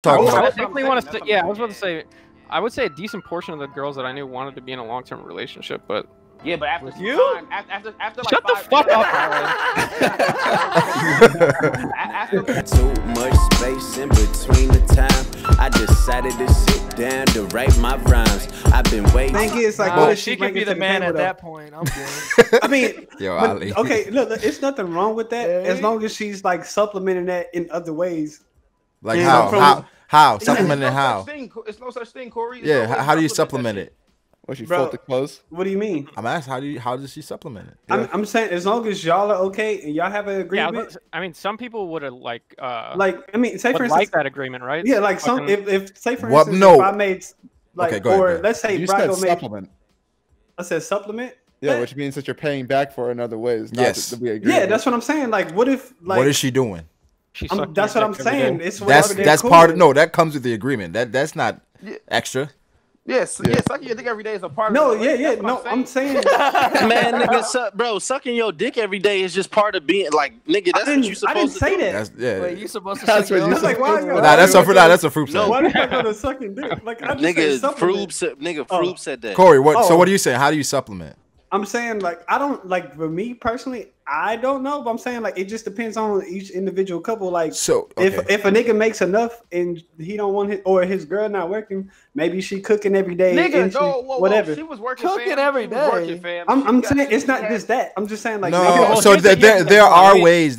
talking I about. definitely want to say, yeah, I was about to say, I would say a decent portion of the girls that I knew wanted to be in a long-term relationship, but Yeah, but after some you? time, after like Shut the 5 fuck up, after Too much space in between the time. I decided to sit down to write my rhymes. I've been waiting. Think it's like, Nah, what if she she could be the man at that point. I'm good. I mean, Yo, but, Ali. okay, look, it's nothing wrong with that as long as she's like supplementing that in other ways. Like Yeah, how supplementing how? It's no such thing, Corey. Yeah, how do you supplement it? What, she Bro, fold the clothes? What do you mean? I'm asking how does she supplement it? I'm saying as long as y'all are okay and y'all have an yeah, agreement. I mean, some people would have like I mean, say for would instance, like that agreement, right? yeah, like some Fucking- if say for What? instance, No. if I made like Okay, go ahead, or go ahead. let's say You said Brago made. supplement. I said supplement. Yeah, which means that you're paying back for in other ways. Not Yes. to be agreed Yeah, with. that's what I'm saying. Like, what if like What is she doing? She I'm, sucked that's your what I'm dick every saying. day. It's whatever they're That's cool part of with. no. That comes with the agreement. That's not extra. Yes, sucking your dick every day is a part No, of it. yeah, That's no, what I'm saying. Man, nigga, bro, sucking your dick every day is just part of being like, nigga. That's what you I didn't supposed to say do. that. That's yeah. Wait, you supposed to That's suck what your you own That's like, why dick? you- Nah, that's a Froob No. saying. Why do you talk about sucking dick? Like, I just said Nigga, supplement. Froob said that. Corey, what? So Oh. what are you saying? How do you supplement? I'm saying like I don't like for me personally, I don't know, but I'm saying like it just depends on each individual couple. Like So okay. if a nigga makes enough and he don't want his or his girl not working, maybe she cooking every day. Nigga, and she, whoa, whatever. She was working Cooking fam. every She was day. working, fam. I'm She saying got- it's she not had- just that. I'm just saying like No, maybe- so here's the there thing, are right? ways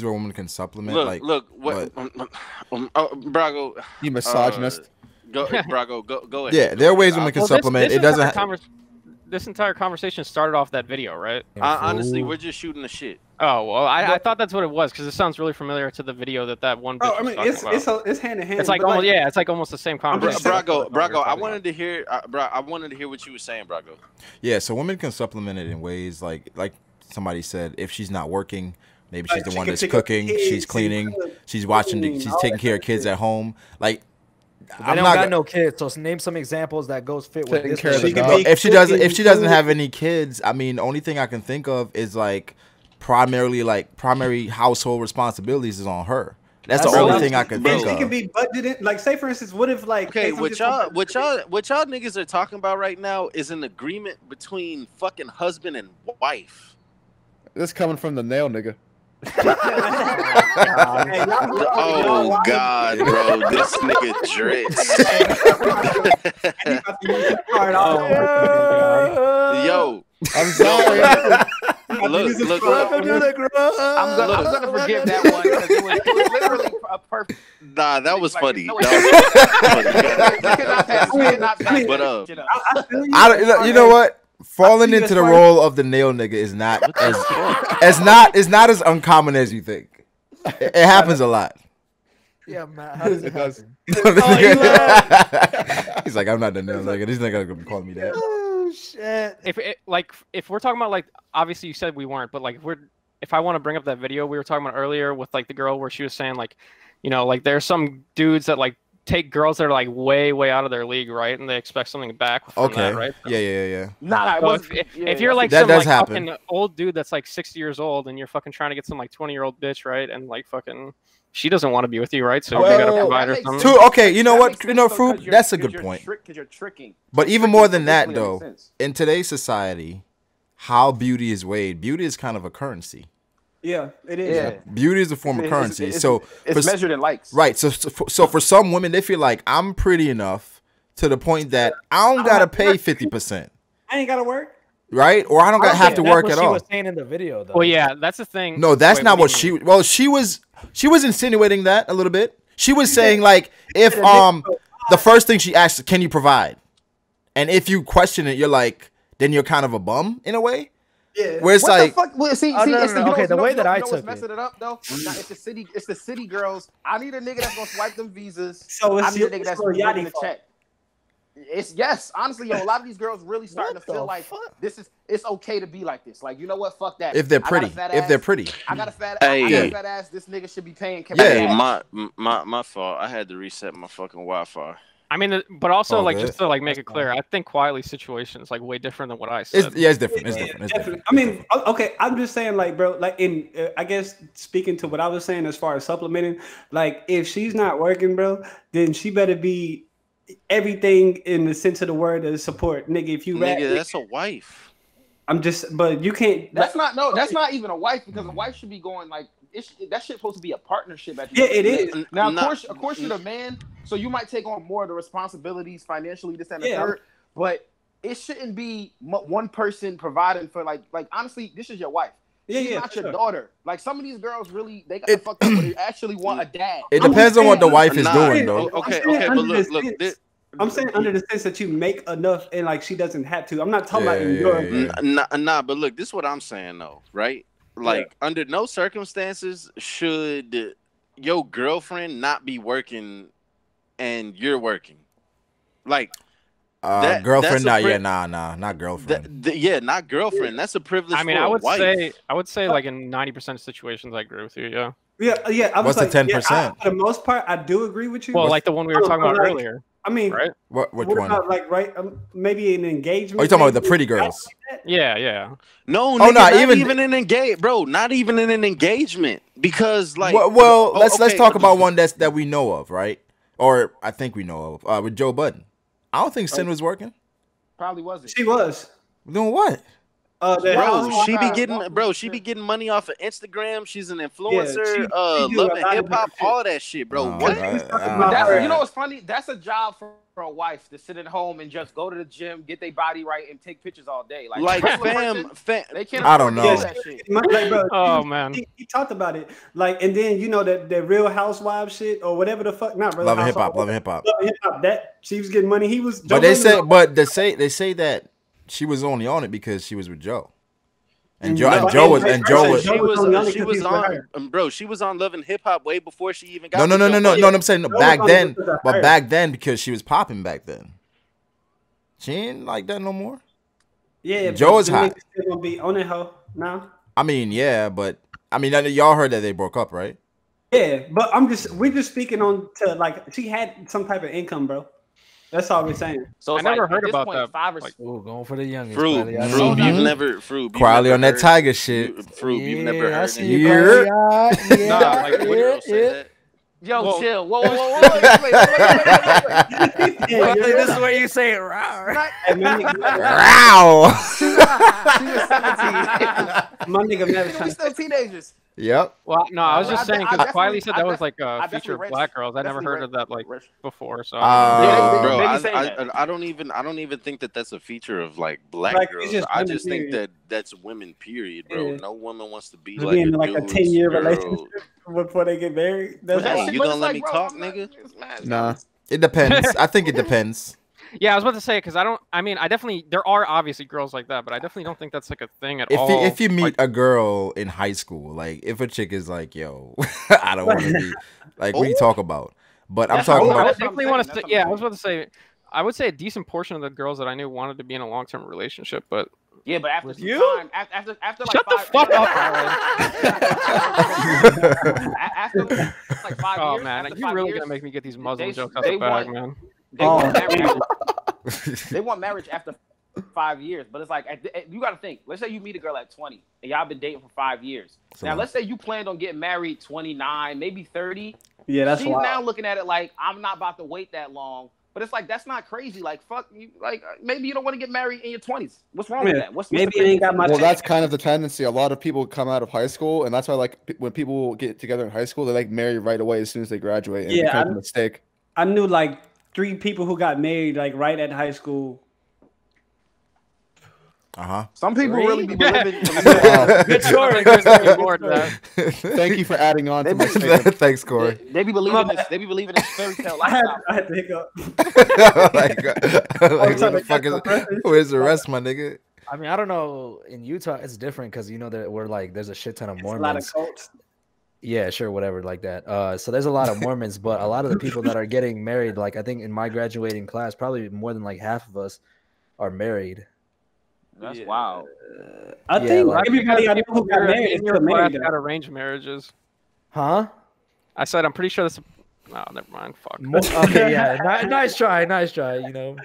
where women can supplement. Look, like look, what, Brago, You misogynist. Brago, go ahead. yeah, there are ways women can Well, supplement. It doesn't. This entire conversation started off that video, right? Honestly, we're just shooting the shit. Oh well, I thought that's what it was because it sounds really familiar to the video that one bitch Oh, I mean, was talking about. it's hand in hand. It's like but, almost it's like almost the same conversation. Brago, I wanted to hear, I wanted to hear what you were saying, Brago. Yeah, so women can supplement it in ways like somebody said, if she's not working, maybe she's Like, the she one can that's pick up cooking, kids, she's she cleaning, cook, she's watching, cleaning, she's all taking that care of type of kids shit. at home. Like, I don't got no kids, so name some examples that goes fit with Taking this. care of the shit. dog. if she doesn't have any kids, I mean, the only thing I can think of is like primary household responsibilities is on her. That's the That's only all. thing I can Then think she can of. be budgeted. Like, say for instance, what if like Okay, say what y'all niggas are talking about right now is an agreement between fucking husband and wife. This coming from the nail nigga. Oh God, bro, this nigga Drizzt. Yo, I'm sorry. look. I'm gonna forgive that one because it was literally a perfect. Nah, that was Like, funny. no, That was funny. But You know what? Falling into the role of the nail nigga is not as uncommon as you think. It happens a lot. Yeah, Matt. How does it does. happen? He's like, I'm not the nail nigga. These niggas are gonna be calling me that. Oh shit. If we're talking about like obviously you said we weren't, but like if I want to bring up that video we were talking about earlier with like the girl where she was saying like, you know, like there's some dudes that like take girls that are like way out of their league, right? And they expect something back from Okay. that, right? Yeah. Nah, So if you're like That some does like happen. fucking old dude that's like 60 years old and you're fucking trying to get some like 20-year-old bitch, right? And like fucking she doesn't want to be with you, right? So you gotta provide her something. Okay, you know what? You know, Froob, that's a good point. Because you're tricking. But even more than that, Basically though, makes sense. in today's society, how beauty is weighed, beauty is kind of a currency. Yeah, it is. Yeah. Beauty is a form of currency. So it's measured in likes. right. So for some women, they feel like I'm pretty enough to the point that I don't gotta pay 50%, I ain't gotta work. right? Or I don't gotta have to That's work what at she all. was saying in the video, though. Well, yeah, that's the thing. No, that's Wait, not what do you she. mean? Well, she was insinuating that a little bit. She was saying like if the first thing she asked, can you provide? And if you question it, you're like, then you're kind of a bum in a way. Yeah. Where it's What like, the fuck? Well, see, Oh, no, it's no, the, okay, the way that I what's took messing it. it up though. Nah, it's the city girls. I need a nigga that's gonna swipe them visas. So I it's need a nigga that's your bringing the fault. check. It's yes, honestly, yo, a lot of these girls really starting What to feel the like fuck? it's okay to be like this. Like, you know what? Fuck that. if they're I got a pretty, fat if they're ass. pretty. I got a fat, Hey, I got a yeah. fat ass. This nigga should be paying. Yeah. Hey, my fault. I had to reset my fucking Wi-Fi. I mean, but also All like good. just to like make it clear, I think quietly situation is like way different than what I said. It's different. It's different. It's different. I mean, okay, I'm just saying, like, bro, like, in I guess speaking to what I was saying as far as supplementing, like, if she's not working, bro, then she better be everything in the sense of the word as support, nigga. If you rap, Nigga, that's a wife. I'm just, but you can't. That's not even a wife, because a wife should be going like that shit's supposed to be a partnership. Yeah, it is. Now, of course, you're the man, so you might take on more of the responsibilities financially, this and the third. But it shouldn't be one person providing for like honestly, this is your wife. She's not your daughter. Like, some of these girls really, they got fucked up where they actually want a dad. It depends on what the wife is doing, though. Okay, but look. I'm saying under the sense that you make enough and like she doesn't have to. I'm not talking about in your. Nah, but look, this is what I'm saying though, right? Like, under no circumstances should your girlfriend not be working and you're working. Like, girlfriend, not girlfriend. Not girlfriend. That's a privilege. I mean, for I would say like in 90% of situations, I agree with you. Yeah. Yeah. I was What's the 10%? For the most part, I do agree with you. Well, like the one we were talking about earlier. I mean, right? Which one? About, like, maybe an engagement. Oh, you talking about the pretty girls? Yeah. No, not even an engagement, bro. Not even in an engagement, because like. Well, let's talk about one that we know of, right? Or I think we know of with Joe Budden. I don't think Sin was working. Probably wasn't. She was doing what? She be getting money off of Instagram. She's an influencer, loving hip hop, all that shit, bro. What? You know what's funny? That's a job for a wife to sit at home and just go to the gym, get their body right, and take pictures all day. Like fam, they can't. I don't know. That shit. Oh man, he talked about it. Like, and then you know that Real Housewives shit or whatever the fuck. Not Loving Hip Hop. Loving Hip Hop. That she was getting money. He was. But they say that she was only on it because she was with Joe. She was on Loving Hip Hop way before she even got. No. I'm saying back then because she was popping back then. She ain't like that no more. Yeah, Joe is hot. Still gonna be on it, hoe now. I mean, yeah, but I mean, y'all heard that they broke up, right? Yeah, but we're just speaking on to like she had some type of income, bro. That's all we're saying. So I never heard about that. Going for the youngest. Froob, you've never Froob. Quietly on that Tiger shit. Froob, you've never heard it. Nah, like what girl said that? Yo, chill. Whoa. This is where you say it. Wow. My nigga never still teenagers. Yep. Well, no, I was just saying because Quietly said that was like a feature of black girls. I never heard of that like before. So, bro, I don't even think that that's a feature of like black girls. I just think that that's women. Period, bro. No woman wants to be like a 10-year relationship before they get married. You gonna let me talk, nigga? Nah. It depends. I think it depends. Yeah, I was about to say because I definitely there are obviously girls like that, but I definitely don't think that's like a thing at all. If you meet a girl in high school, like if a chick is like, yo, I don't want to be like, what do you talk about? But I'm talking about. I definitely want to say, yeah, I was about to say, I would say a decent portion of the girls that I knew wanted to be in a long-term relationship, but. Yeah, but after some time, after like shut the fuck up, after like 5 years. Oh man, you're really gonna make me get these Muslim jokes out the bag, man. They want marriage after 5 years, but it's like you got to think. Let's say you meet a girl at 20 and y'all been dating for 5 years. Now let's say you planned on getting married 29, maybe 30. Yeah, that's she's now looking at it like I'm not about to wait that long. But it's like that's not crazy. Like fuck you. Like maybe you don't want to get married in your 20s. What's wrong with that? Maybe it ain't got much. Well, that's kind of the tendency. A lot of people come out of high school, and that's why like when people get together in high school, they like marry right away as soon as they graduate. And it becomes a mistake. I knew like 3 people who got married like right at high school. Some people really be believing. Good story. Thank you for adding on to my statement. Thanks, Corey. They be believing this. They be believing this fairy tale lifestyle. I had to hiccup. Where's the rest, my nigga? I mean, I don't know. In Utah, it's different because you know that we're like there's a shit ton of Mormons. A lot of cults. Yeah, sure, whatever, like that. So there's a lot of Mormons, but a lot of the people that are getting married, like I think in my graduating class, probably more than like half of us are married. That's wild. I think like, everybody I know who got married in your class got arranged marriages. Huh? I said I'm pretty sure that's No, never mind. Fuck. Okay, yeah, nice try, you know.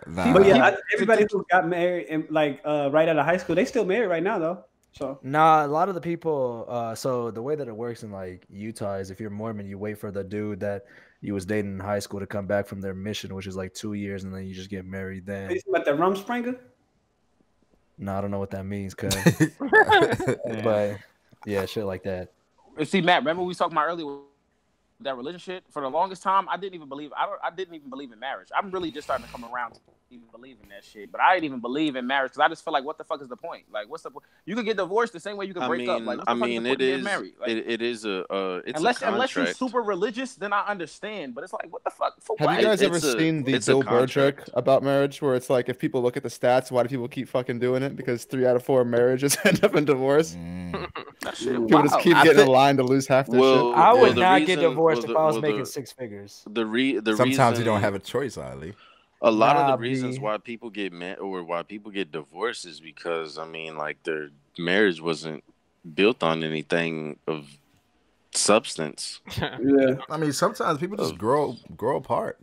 Nah. But yeah, everybody who got married and like right out of high school, they still married right now though. So Nah, a lot of the people. So the way that it works in like Utah is if you're Mormon, you wait for the dude that you was dating in high school to come back from their mission, which is like 2 years, and then you just get married then. about the Rumspringer? No, I don't know what that means, cuz. But yeah, shit like that. See, Matt, remember we was talking about earlier that religion shit? For the longest time, I didn't even believe. I didn't even believe in marriage. I'm really just starting to come around to even believe in that shit. But I didn't even believe in marriage because I just feel like, what the fuck is the point? Like, what's the point? You could get divorced the same way you can break up. Like, what the fuck is the point of getting married? Like, it is a it's unless you're super religious, then I understand. But it's like, what the fuck? For Have what? you guys ever seen the Bill Burr joke about marriage, where it's like, if people look at the stats, why do people keep fucking doing it? Because 3 out of 4 marriages end up in divorce. People just keep getting in line to lose half their shit. I would not get divorced if I was making 6 figures. Sometimes you don't have a choice, Alehh. A lot of the reasons why people get why people get divorced is because, I mean, like, their marriage wasn't built on anything of substance. Yeah. I mean, sometimes people just grow apart.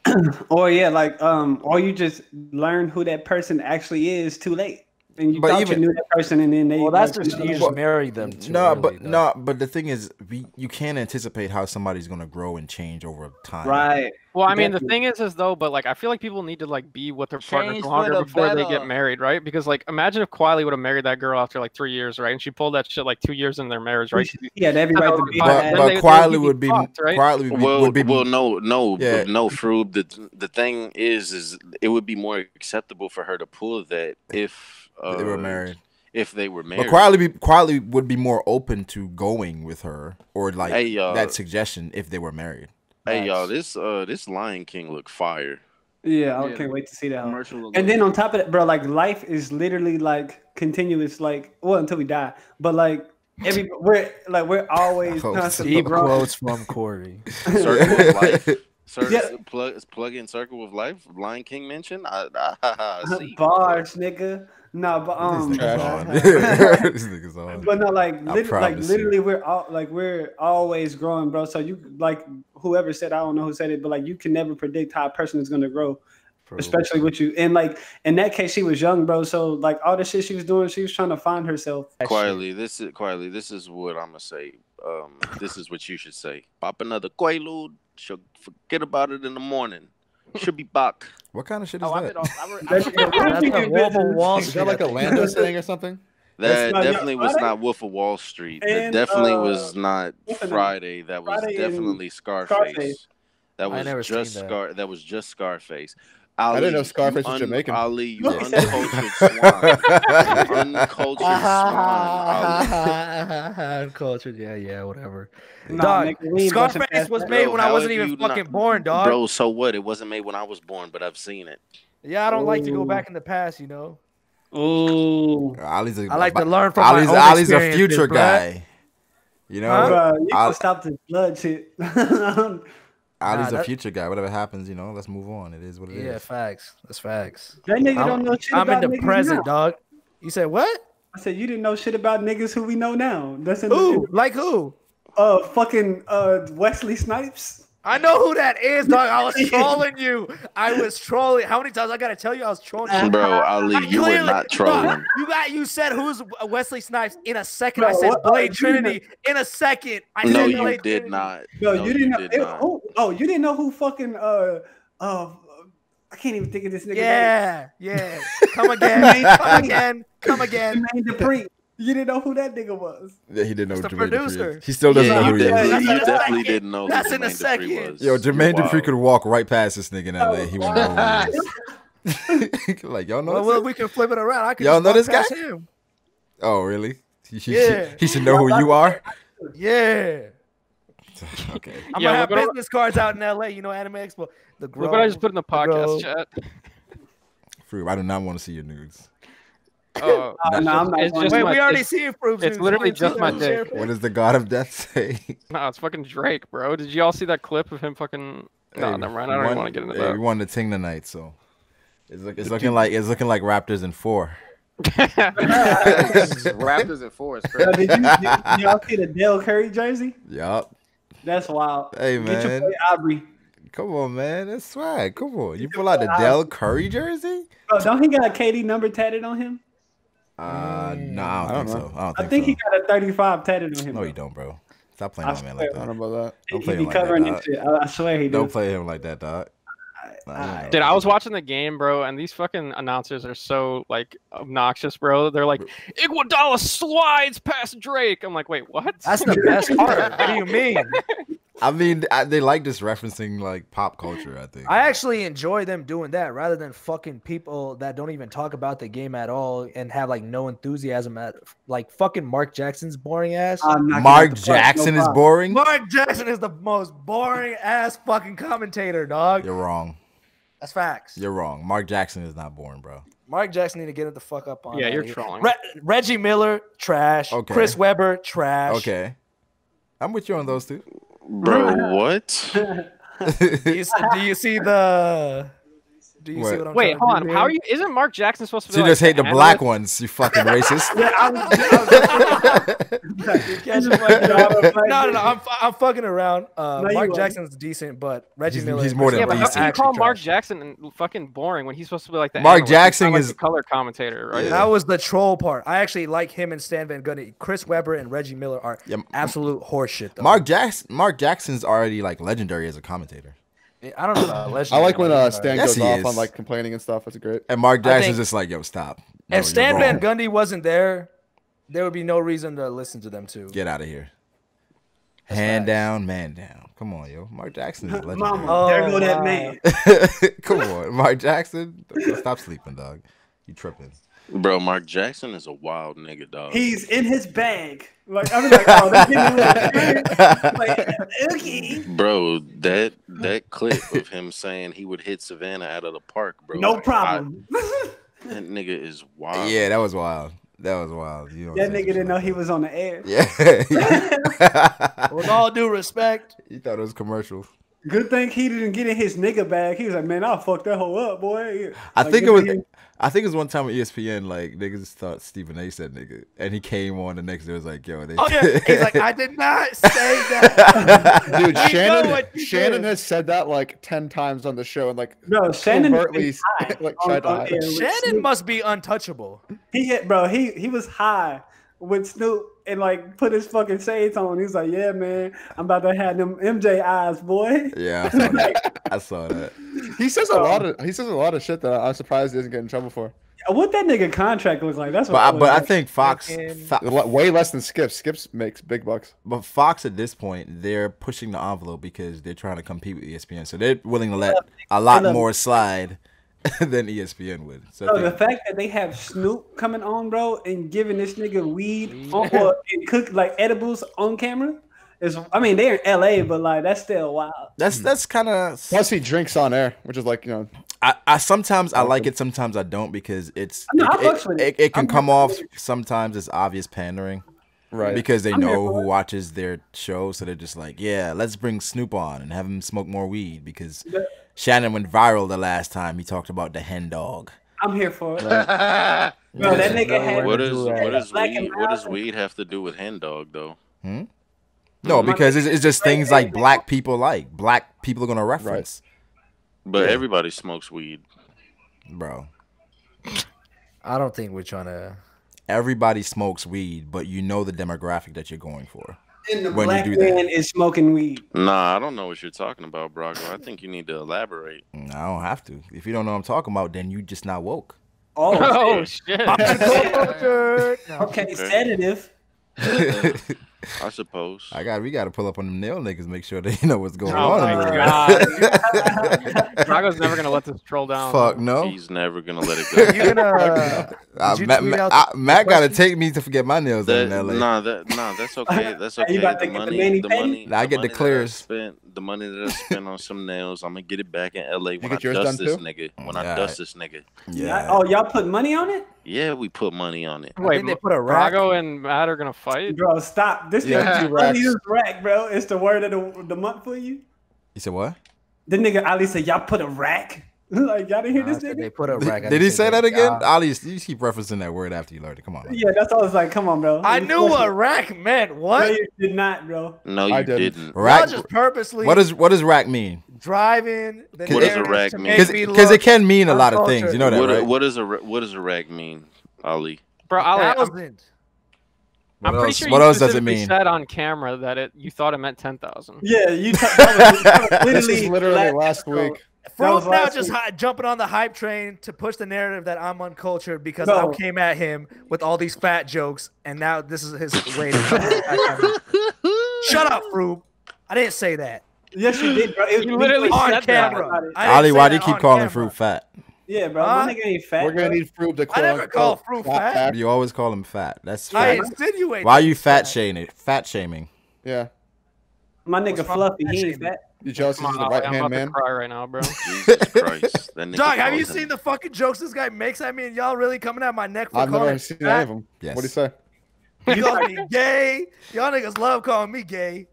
Or yeah, like or you just learn who that person actually is too late. And you thought you knew that person, and then they. Well, that's just you just marry them. But the thing is, you can't anticipate how somebody's gonna grow and change over time. Right. Well, I mean, the thing is though, but like, I feel like people need to like be with their partner longer before they get married, right? Because like, imagine if Quiley would have married that girl after like 3 years, right? And she pulled that shit like 2 years in their marriage, right? Yeah, every right to be. But Quiley would be, fucked, right? No, Froob. The thing is it would be more acceptable for her to pull that if they were married. If they were married, but Quiley would be more open to going with her, or like that suggestion if they were married. Hey y'all, this Lion King look fire. Yeah, I can't wait to see that. And then on top of that, bro, like life is literally like continuous, like until we die. But like we're always constantly deep quotes from Corey. Circle of life. Plug in Circle of Life. Lion King mentioned. See. Bars, nigga. No, but this nigga's on. But no, literally, we're always growing, bro. So you like whoever said, I don't know who said it, but like you can never predict how a person is gonna grow, especially with you. And like in that case, she was young, bro. So like all the shit she was doing, she was trying to find herself. Quietly, this is what I'm gonna say. This is what you should say. Pop another Quaalude. She'll forget about it in the morning. Should be back. What kind of shit is that? Is that like a Lando saying or something? That definitely was not Wolf of Wall Street. That definitely was not Friday. That was definitely Scarface. That was just Scarface. Alehh, I didn't know Scarface was Jamaican. Alehh, you uncultured swine. Uncultured swine. Uncultured, yeah, whatever. Nah, dog, Scarface was made when I wasn't even fucking born, dog. Bro, so what? It wasn't made when I was born, but I've seen it. Yeah, I don't like to go back in the past, you know. Ooh. I like to learn from my own Ali's a future guy. You know? Bro, you can stop this blood shit. Ali's a future guy. Whatever happens, you know, let's move on. It is what it is. Yeah, facts. That's facts. That nigga don't know shit about in the present, dog. You said what? I said you didn't know shit about niggas who we know now. That's in who? Like who? Fucking Wesley Snipes. I know who that is, dog. I was trolling you. I was trolling. How many times I gotta tell you I was trolling you? Bro, Alehh, you were not trolling. You said who's Wesley Snipes in a second. I said Blade Trinity in a second. No, you did not. No, you didn't know. Oh, you didn't know who fucking I can't even think of this nigga. Yeah. Come again. Come again. Jermaine Dupri. You didn't know who that nigga was. Yeah, he didn't know the Jermaine producer. Dupri. He still doesn't know who he is. You definitely didn't know who That's in a Jermaine second. Dupri was. Yo, Jermaine Dupri could walk right past this nigga in LA. He wouldn't know who he is. Like, y'all know well, we can flip it around. Y'all know this guy? Him. Oh, really? He should know who you are? Yeah. Okay. I'm gonna have business cards out in LA, you know, Anime Expo. Look what I just put in the podcast chat. Froob, I do not want to see your nudes. Oh, we already see it, Froob. It's literally just my dick. What does the God of Death say? No, it's fucking Drake, bro. Did you all see that clip of him fucking? No, never mind. I don't even want to get into that. We won the ting tonight, so it's looking like Raptors in 4. Raptors in 4 is crazy. Did y'all see the Dale Curry jersey? Yup. That's wild. Hey, Get your man. boy Aubrey. Come on, man. That's swag. Come on. You pull out the Dell Curry jersey? Bro, don't he got a KD number tatted on him? No, I don't think so. I think he got a 35 tatted on him. No, you don't, bro. Stop playing on man like that. I don't know about that. Don't He play be him like covering that, this shit. I swear he Don't does. play him like that, dog. Dude, I was watching the game, bro, and these fucking announcers are so like obnoxious, bro. They're like, Iguodala slides past Drake. I'm like, wait, what? That's the best part. What do you mean? I mean, they like this referencing like pop culture, I think. I actually enjoy them doing that rather than fucking people that don't even talk about the game at all and have like no enthusiasm at like fucking Mark Jackson's boring ass. Mark Jackson is boring? Mark Jackson is the most boring ass fucking commentator, dog. You're wrong. That's facts. You're wrong. Mark Jackson is not boring, bro. Mark Jackson need to get it the fuck up on. Yeah, that. you're trolling. Reggie Miller, trash. Okay. Chris Webber, trash. Okay. I'm with you on those two. Bro, what? Do you see the? Do you see what I'm Wait, trying hold to on. do How are here? you? Isn't Mark Jackson supposed to be? So you like, just hate the analyst? black ones, you fucking racist. No. I'm fucking around. Mark weren't. Jackson's decent, but Reggie He's- Miller. he's more than Yeah, but how decent. can you actually call Mark trash. Jackson fucking boring when he's supposed to be like the Mark analyst? Jackson He's not, like, is- the color commentator, right? Yeah. That was the troll part. I actually like him and Stan Van Gundy. Chris Webber and Reggie Miller are absolute horseshit. Though. Mark Jackson's already like legendary as a commentator. I don't know. About I legendary, like when Stan Yes, goes he off is. on like complaining and stuff. That's great. And Mark Jackson's think- just like, yo, stop. No, If Stan you're Van wrong. Gundy wasn't there, there would be no reason to listen to them too. Get out of here. Hand down, man down. Come on, yo. Mark Jackson is legendary. Mama, there go that wow. man. Come on, Mark Jackson. Stop sleeping, dog. You tripping. Bro, Mark Jackson is a wild nigga, dog. He's in his bag. Like I'm like, oh, they give me a like, okay. Bro, that clip of him saying he would hit Savannah out of the park, bro. No like, problem. That nigga is wild. Yeah, that was wild. That was wild. You That nigga didn't know he was on the air. Yeah. With all due respect, He thought it was commercial. Good thing he didn't get in his nigga bag. He was like, man, I'll fuck that hoe up, boy. I Like, think it good was. thing I think it was one time on ESPN. Like niggas thought Stephen A. said nigga, and he came on the next day. Was like, yo, they. oh yeah, he's like, I did not say that. Dude, We know Shannon what you Shannon did. has said that like 10 times on the show and like Bro, Shannon overtly is high like on- tried to on hide air it. with Shannon Snoop. must be untouchable. He was high with Snoop and like put his fucking shades on. He was like, yeah, man, I'm about to have them MJ eyes, boy. Yeah, I saw that. I saw that. He says a lot of shit that I'm surprised he doesn't get in trouble for. What that nigga contract look like? That's what. But I think Fox. Way less than Skips. Skips makes big bucks. But Fox at this point, they're pushing the envelope because they're trying to compete with ESPN. So they're willing to let a lot more slide than ESPN would. So the fact that they have Snoop coming on, bro, and giving this nigga weed or and cook like edibles on camera is. I mean, they're in LA, but like that's still wild. that's kind of. Plus he drinks on air, which is like, you know. I sometimes I like it, sometimes I don't because it's I fucks with it. it can I'm come here off for it. sometimes as obvious pandering. Right. Because they I'm here know for who it. watches their show, so they're just like, yeah, let's bring Snoop on and have him smoke more weed because Shannon went viral the last time he talked about the hen dog. I'm here for it. Bro, that nigga had What does Black and Mild. weed have to do with hen dog though? No, because it's just things like black people like. Black people are gonna reference. But everybody smokes weed. Bro. I don't think we're trying to. Everybody smokes weed, but you know the demographic that you're going for. And the when you black do that. man is smoking weed. Nah, I don't know what you're talking about, Brago. I think you need to elaborate. I don't have to. If you don't know what I'm talking about, then you just not woke. Oh shit! Okay, sedative. I suppose. We gotta pull up on them nail niggas, make sure they know what's going Oh on. my in there. god! Brago's never gonna let this troll down. Fuck no. He's never gonna let it go. You gonna? Did you tweet out Matt the gotta question? take me to forget my nails done in LA. That's okay. That's okay. You about to The get the money, mani the pedi? money. Nah, I get the money that clears. The money that I spent on some nails, I'm gonna get it back in LA when I get yours dust done this too? nigga. When Yeah. I dust this nigga. Yeah. Oh, y'all put money on it? Yeah, we put money on it. I Wait, think they put a rack. Brago and Matt are gonna fight? Bro, stop. This Yeah, nigga only use rack, bro. It's the word of the month for you. You said what? The nigga Ali said, y'all put a rack? Like y'all didn't hear this They nigga? put a rack. Did he say that again? Ali, you keep referencing that word after you learned it. Come on. Man. Yeah, that's all. It's like, come on, bro. I knew what rack meant. No, What? you did not, bro. No, you didn't. Y'all Rack. just purposely What does rack mean? driving. The What does a narrative rack to mean? make me Because it look can mean a lot of things. uncultured. You know that, right? What does a rag mean, Ali? Bro, Ali, I'm 1,000. pretty else- sure what you else does it specifically mean? said on camera that you thought it meant 10,000. Yeah, you. That was This is literally last week. That was Froob now last just week. jumping on the hype train to push the narrative that I'm uncultured because No. I came at him with all these fat jokes, and now this is his way to come back at me. Shut up, Froob. I didn't say that. Yes, you did, bro. You literally on said that. camera. I didn't Ali, say why do you that keep on calling camera. fruit fat? Yeah, bro. Huh? My nigga ain't fat. We're gonna bro. need Froob to I never call Froob fat. You always call him fat. That's I fat. insinuate. Why are that you he's fat shaming? Fat shaming. Yeah. My nigga What's wrong Fluffy, with he that ain't shit? fat. You jealous Come he's on, the Ali, right I'm hand about man? to cry right now, bro. Jesus Christ. That nigga Dog, have calls you him- seen the fucking jokes this guy makes at me and y'all really coming at my neck for I've calling never me seen fat? any of them. Yes. What do you say? He calls me gay. Y'all niggas love calling me gay.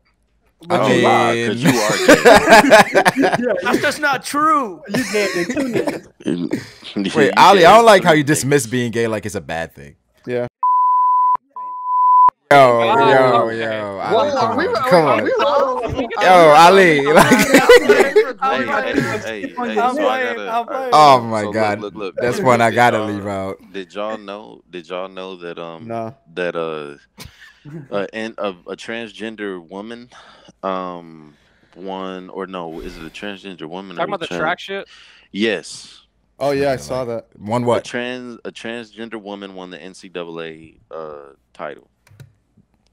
I Oh, mean, wow, 'cause you are gay. That's just not true. You gave me 2 niggas. Wait, Ali, I don't like how you dismiss being gay like it's a bad thing. Yeah. Yo, Oh, yo, okay. yo, Well, Ali, are we- come on. are we wrong? Yo, Ali, like, Hey, so I gotta- I'm playing. oh my so God, look, that's look, one I did gotta y'all- leave out. Did y'all know that No. that and a transgender woman won, or no, is it a transgender woman? Talking about the track shit. Yes. Oh yeah, I saw that. One A what? transgender woman won the NCAA title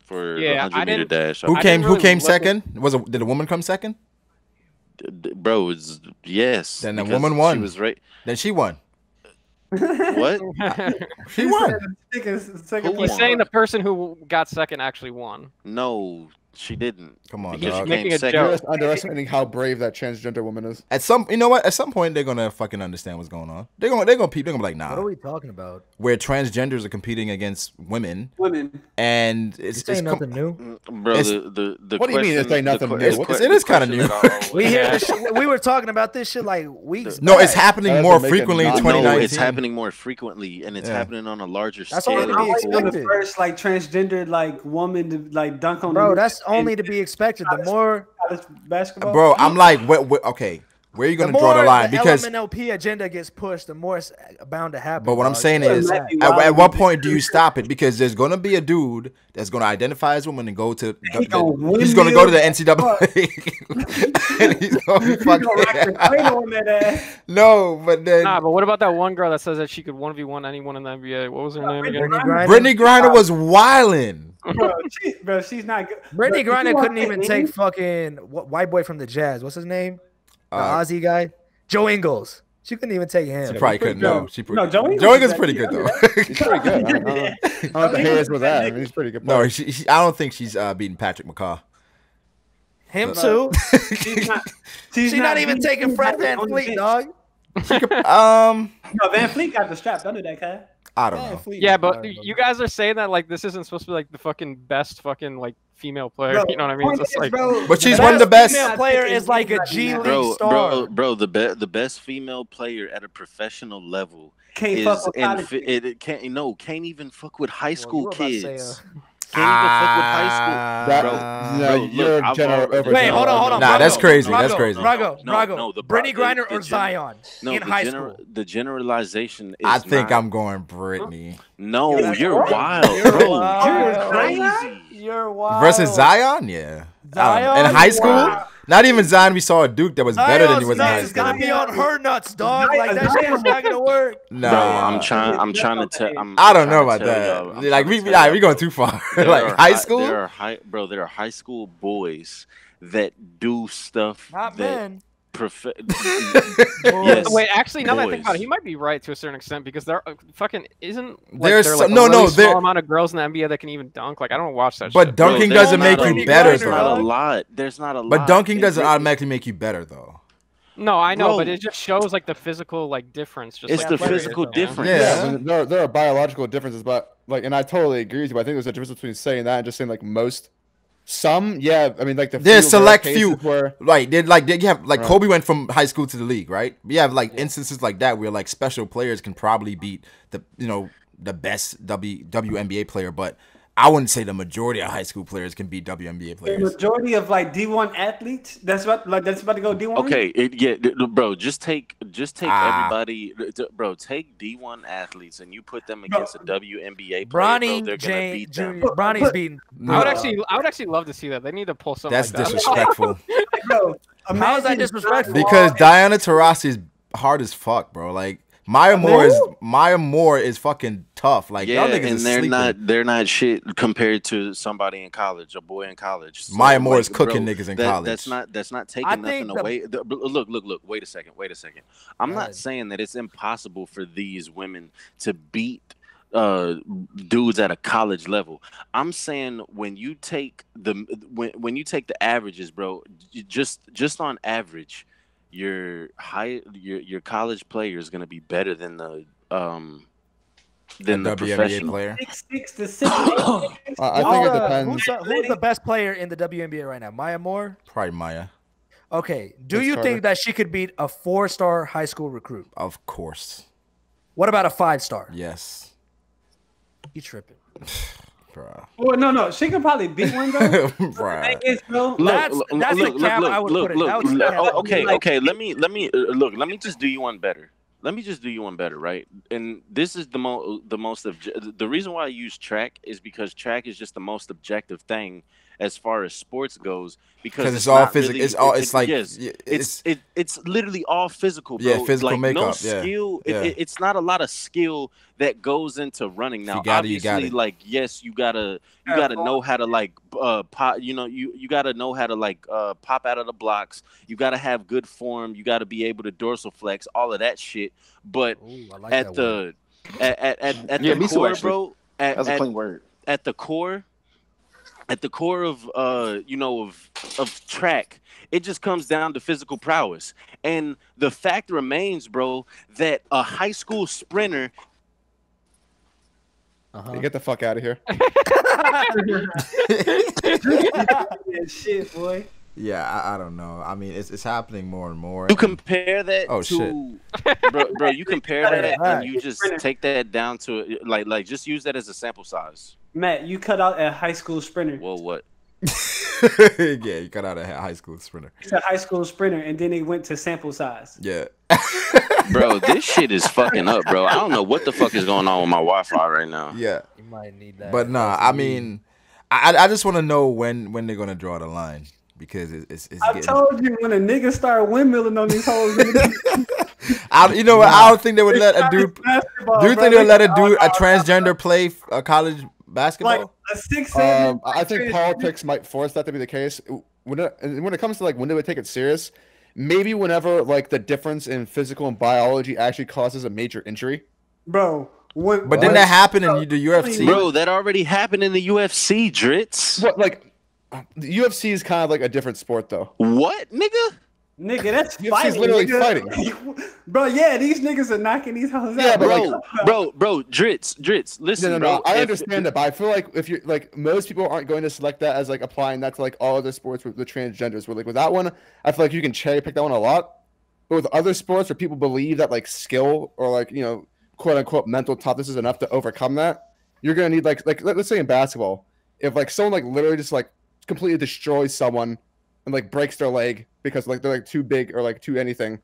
for the Yeah, 100 meter dash. Who I came? didn't Who really came look second? Did a woman come second? Bro, it's yes. Then the because woman won. She was right. Then she won. What? She won. Second Who He's won? saying the person who got second actually won. No, she didn't. Come on, Because dog. she making came a second. joke. You're just underestimating how brave that transgender woman is. At some, you know what? At some point, they're gonna fucking understand what's going on. They're gonna be like, What are nah. we talking about? Where transgenders are competing against women, Women. and This it's ain't nothing new. Bro, It's- the What do you mean question, this ain't nothing the, new? the What- que- it is the kinda question new. that I always We hear have- this shit. We were talking about this shit like weeks. No, back. it's happening That more doesn't make it frequently in not- No, 2019. it's happening more frequently, and it's Yeah. happening on a larger That's scale. only to be I'm like one of the expected. first like transgender like woman to like dunk on. Bro, the that's only to be expected. The more, college basketball. Bro, I'm like, okay, where are you the gonna draw more the line? the Because, LMNOP agenda gets pushed, the more it's bound to happen. but what I'm dog. saying Yeah, is, Matthew, at what point do you stop it? Because there's gonna be a dude that's gonna identify as a woman and go to, he's gonna go to the NCAA, and he's gonna be You gonna rock the fucking. cradle on that ass. No, but then Nah, but what about that one girl that says that she could 1v1 anyone in the NBA? What was her name again? Brittany Griner. Brittany Griner was wildin'. Bro, she's not good. Brittany Bro, Griner you couldn't want even that take name? fucking white boy from the Jazz. What's his name? The Uh, Aussie guy, Joe Ingles. She couldn't even take She him. probably couldn't. No, she No, Joe Ingles Joe is Ingles that- pretty good though. He's pretty good. I don't know what the haters with that. I mean, he's pretty good. No, player. I don't think she's beating Patrick McCaw. Him too. She's not. She's not even taking Fred Van on the Fleet, bench. dog. No, Van Fleet got the strap under that guy. I don't know. Yeah, but you guys are saying that like this isn't supposed to be like the fucking best fucking like female player. Bro, You know what I mean? It's just like But she's one of the best. female player is like a G League star. Bro, the best female player at a professional level Can't is fuck with in college. it can't even fuck with high school you were about to kids. say, Can't even fuck with high school. That, Bro, no, look, you're I've general already- over. Wait, hold on. Nah, that's Brago, crazy. Brago, That's crazy. Brago. the Brittany pro- Griner the or gen- Zion No, in the high gener- school. the generalization is I think not- I'm going Brittany No, You're you're wild. wild, You're bro. wild. You're crazy. You're wild. versus Zion. Yeah, Zion? in high school. Wow. Not even Zion. We saw a Duke that was better than he Zion's was in high nuts is gonna school. be on her nuts, dog. Like that shit is not gonna work. Nah, Bro, I'm trying to tell. I don't know about that. Like we going too far. Like high school. There are high school boys that do stuff Not that men. yes. wait, actually, now that I think about it, boys. he might be right to a certain extent because there fucking isn't like, There's there, some- like, no, a really no, there- small amount of girls in the NBA that can even dunk. Like I don't watch that. But shit. dunking Bro, there's doesn't make not you a- better, There's not a though. lot. There's not a lot. But dunking It doesn't really- automatically make you better, though. No, I know, Bro. but it just shows like the physical like difference. Just It's like, the athleticism, physical yeah. difference. Yeah. I mean, there are biological differences, but like, and I totally agree with you. But I think there's a difference between saying that and just saying like most Some, yeah. I mean, like there's select few. Where, right? You have like Kobe went from high school to the league, right? We have like instances like that where like special players can probably beat the best WNBA player, but I wouldn't say the majority of high school players can beat WNBA players. The majority of like D1 athletes, that's about to go D1. Okay, bro, just take everybody, bro. Take D1 athletes and you put them against a WNBA player. They're gonna beat them. Bronny's beating. I would actually love to see that. They need to pull something. That's like that. disrespectful. Bro, how is that disrespectful? Because Diana Taurasi is hard as fuck, bro. Like Maya Moore is fucking tough. Like y'all niggas and they're not shit compared to somebody in college, a boy in college. So, Maya Moore is cooking niggas in college. That's not taking nothing away. Look. Wait a second. I'm not saying that it's impossible for these women to beat dudes at a college level. I'm saying when you take the averages, bro, just on average, your college player is going to be better than the professional player. 6'6" to 6'8". I think it depends. Who's the best player in the WNBA right now? Maya Moore? Probably Maya. Okay. Do you think that she could beat a 4-star high school recruit? Of course. What about a 5-star? Yes. You tripping. Bruh. Well, no. She could probably beat one, though. Bruh. That's the cap I would put it. Okay. Let me just do you one better. Right? And this is the reason why I use track is because track is just the most objective thing as far as sports goes, because it's all physical. Really, it's literally all physical, bro. Yeah, physical makeup. No skill. It's not a lot of skill that goes into running. Now, obviously, like yes, you gotta know how to like pop. You gotta know how to like pop out of the blocks. You gotta have good form. You gotta be able to dorsal flex, all of that shit. But at the core, bro. That's a clean word. At the core of of track, it just comes down to physical prowess. And the fact remains, bro, that a high school sprinter You get the fuck out of here. Shit, boy. Yeah, I don't know. I mean, it's happening more and more. You compare that bro, you compare that and you just sprinter. take that down to like just use that as a sample size. Matt, you cut out a high school sprinter. Well, what? Yeah, you cut out a high school sprinter. It's a high school sprinter, and then it went to sample size. Yeah. Bro, this shit is fucking up, bro. I don't know what the fuck is going on with my Wi-Fi right now. Yeah. You might need that. But nah, I mean, I just want to know when they're gonna draw the line, because it's I told you, when a nigga start windmilling on these hoes. you know what? I don't think they would let a dude. Do you think they would let a transgender play college basketball? Like a 6'7". I think politics might force that to be the case. When it comes to like when they would take it serious, maybe whenever like the difference in physical and biology actually causes a major injury. Bro. But didn't that happen in the UFC? Bro, that already happened in the UFC, Drizzt. What, like, the UFC is kind of like a different sport, though. What, nigga? Nigga, that's UFC fighting. is literally fighting. Bro, yeah, these niggas are knocking these hoes out. Bro, Drizzt, listen, no, bro. I understand that, but I feel like if you're like, most people aren't going to select that as like applying that to like all other sports with the transgenders. Where like with that one, I feel like you can cherry pick that one a lot. But with other sports where people believe that like skill or like, quote unquote mental toughness is enough to overcome that, you're gonna need like let's say in basketball, if like someone like literally just like completely destroys someone and like breaks their leg because like they're like too big or like too anything,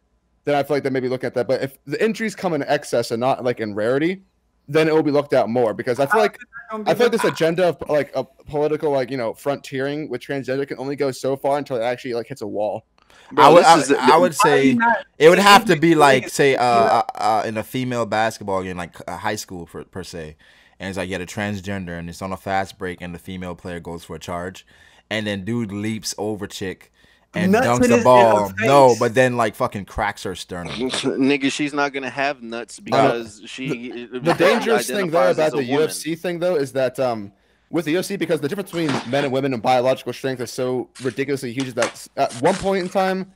then I feel like they maybe look at that. But if the injuries come in excess and not like in rarity, then it will be looked at more, because I feel like this agenda of like a political like frontiering with transgender can only go so far until it actually like hits a wall. Bro, I would say it would have to be like, say, in a female basketball game, like a high school per se, and it's like you had a transgender and it's on a fast break and the female player goes for a charge, and then dude leaps over chick and dunks the ball. No, but then like fucking cracks her sternum. Nigga, she's not gonna have nuts because the dangerous thing though about the UFC thing though is that with the UFC, because the difference between men and women in biological strength is so ridiculously huge that at one point in time,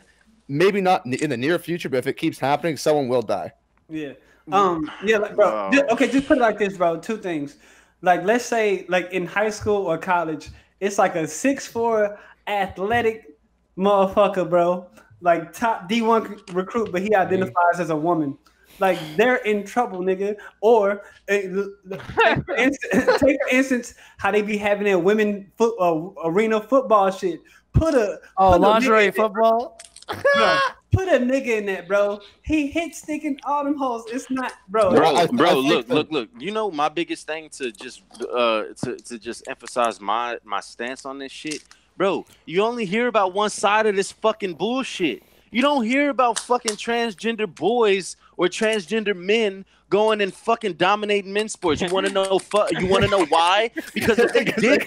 maybe not in the near future, but if it keeps happening, someone will die. Yeah. Like, bro. Okay, just put it like this, bro. Two things. Like, let's say, like in high school or college, It's like a 6'4" athletic motherfucker, bro. Like top D1 recruit, but he identifies as a woman. Like they're in trouble, nigga. Or take for instance how they be having their women arena football shit. Put lingerie football. Bro, put a nigga in that, bro. He hit sticking all them holes. It's not, bro. Bro, look. You know my biggest thing to just to just emphasize my stance on this shit. Bro, you only hear about one side of this fucking bullshit. You don't hear about fucking transgender boys or transgender men going and fucking dominating men's sports. You want to know? You want to know why? Because if they did,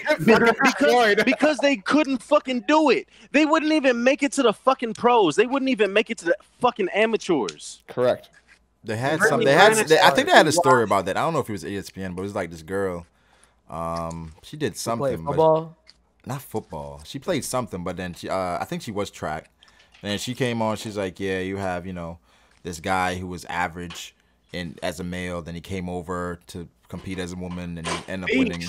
because they couldn't fucking do it. They wouldn't even make it to the fucking pros. They wouldn't even make it to the fucking amateurs. Correct. They had some. I think they had a story about that. I don't know if it was ESPN, but it was like this girl. She did something. Football. Not football. She played something, but then she, I think she was track. And then she came on. She's like, yeah, you have, this guy who was average as a male. Then he came over to compete as a woman, and he ended up winning.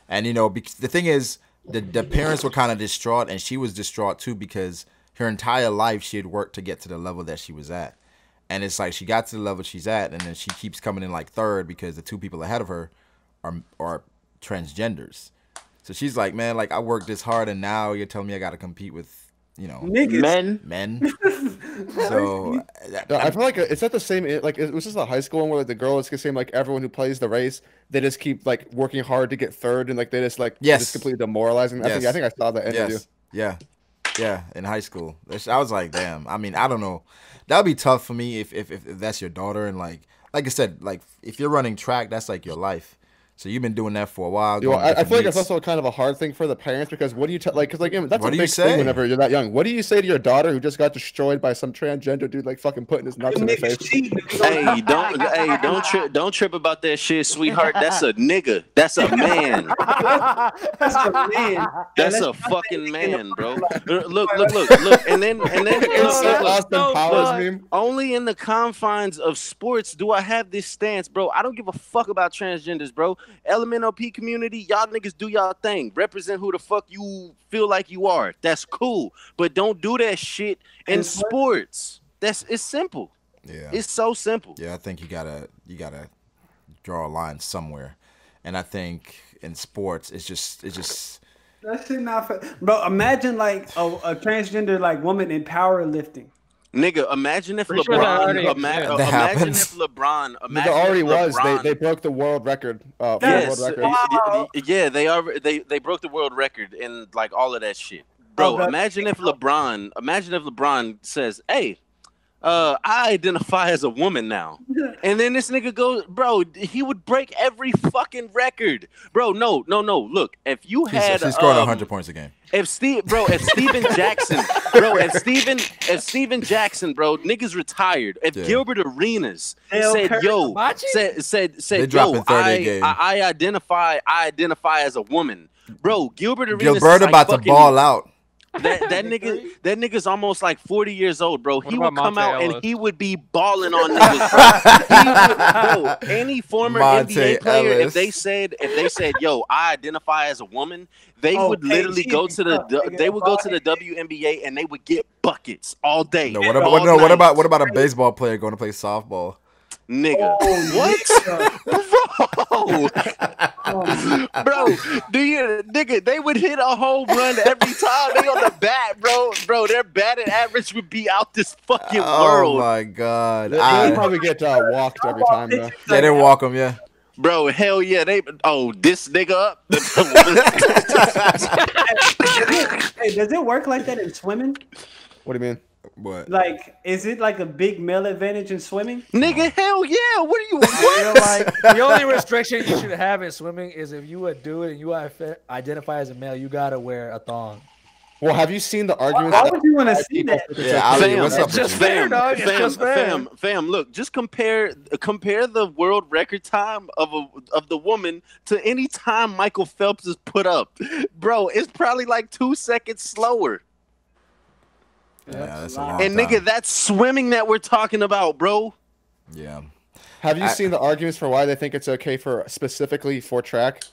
And the thing is, the parents were kind of distraught, and she was distraught too because her entire life she had worked to get to the level that she was at. And it's like she got to the level she's at, and then she keeps coming in like third because the two people ahead of her are transgenders. So she's like, man, like I worked this hard, and now you're telling me I got to compete with, men. So I feel like it's not the same. Like it was just a high school one where like, the girl is the same. Like everyone who plays the race, they just keep like working hard to get third, and like they just like just completely demoralizing. I think I saw that interview. Yeah, in high school. I was like, damn. I mean, I don't know. That would be tough for me if that's your daughter, and like I said, like if you're running track, that's like your life. So you've been doing that for a while. I feel like it's also kind of a hard thing for the parents because what do you tell? Like, because like that's a big thing whenever you're that young. What do you say to your daughter who just got destroyed by some transgender dude like fucking putting his nuts in her face? Don't trip about that shit, sweetheart. That's a nigga. That's a man. That's a man. That's a fucking man, bro. Look. And then Austin Powers meme. Only in the confines of sports do I have this stance, bro. I don't give a fuck about transgenders, bro. LMNOP community, y'all niggas do y'all thing. Represent who the fuck you feel like you are. That's cool. But don't do that shit in sports. It's simple. Yeah. It's so simple. Yeah, I think you gotta draw a line somewhere. And I think in sports it's just that shit not fair. Bro, imagine like a transgender like woman in powerlifting. Nigga, imagine if LeBron. There already was. They broke the world record. Yes. World record. Yeah, they broke the world record and like all of that shit, bro. Imagine if LeBron says, "Hey, I identify as a woman now," and then this nigga goes, bro. He would break every fucking record, bro. No. Look, if you had, he's scoring 100 points a game. If Steven Jackson, bro, niggas retired. If Gilbert Arenas said, "Yo," said, "Yo, I identify as a woman," bro. Gilbert Arenas Gilbert about to ball out. That nigga's almost like 40 years old, bro. He would come out and he would be balling on niggas, bro. Any former NBA player, if they said, "Yo, I identify as a woman," they would literally go to the WNBA and they would get buckets all day. No, what about a baseball player going to play softball? Nigga, bro, they would hit a home run every time they on the bat, bro. Their batting average would be out this fucking world. Oh my god, they probably get walked every time though. They didn't walk them, yeah. Bro, hell yeah, this nigga up. Hey, does it work like that in swimming? What do you mean? What? Like, is it like a big male advantage in swimming? Nigga, hell yeah. What are you? Like, the only restriction you should have in swimming is if you a dude and you identify as a male, you gotta wear a thong. Well, have you seen the arguments? Why would you want to see that? Yeah, fam, look, just compare the world record time of the woman to any time Michael Phelps is put up. Bro, it's probably like 2 seconds slower. Yeah, that's a long and time. Nigga, that's swimming that we're talking about, bro. Yeah. Have you seen the arguments for why they think it's okay for specifically for track?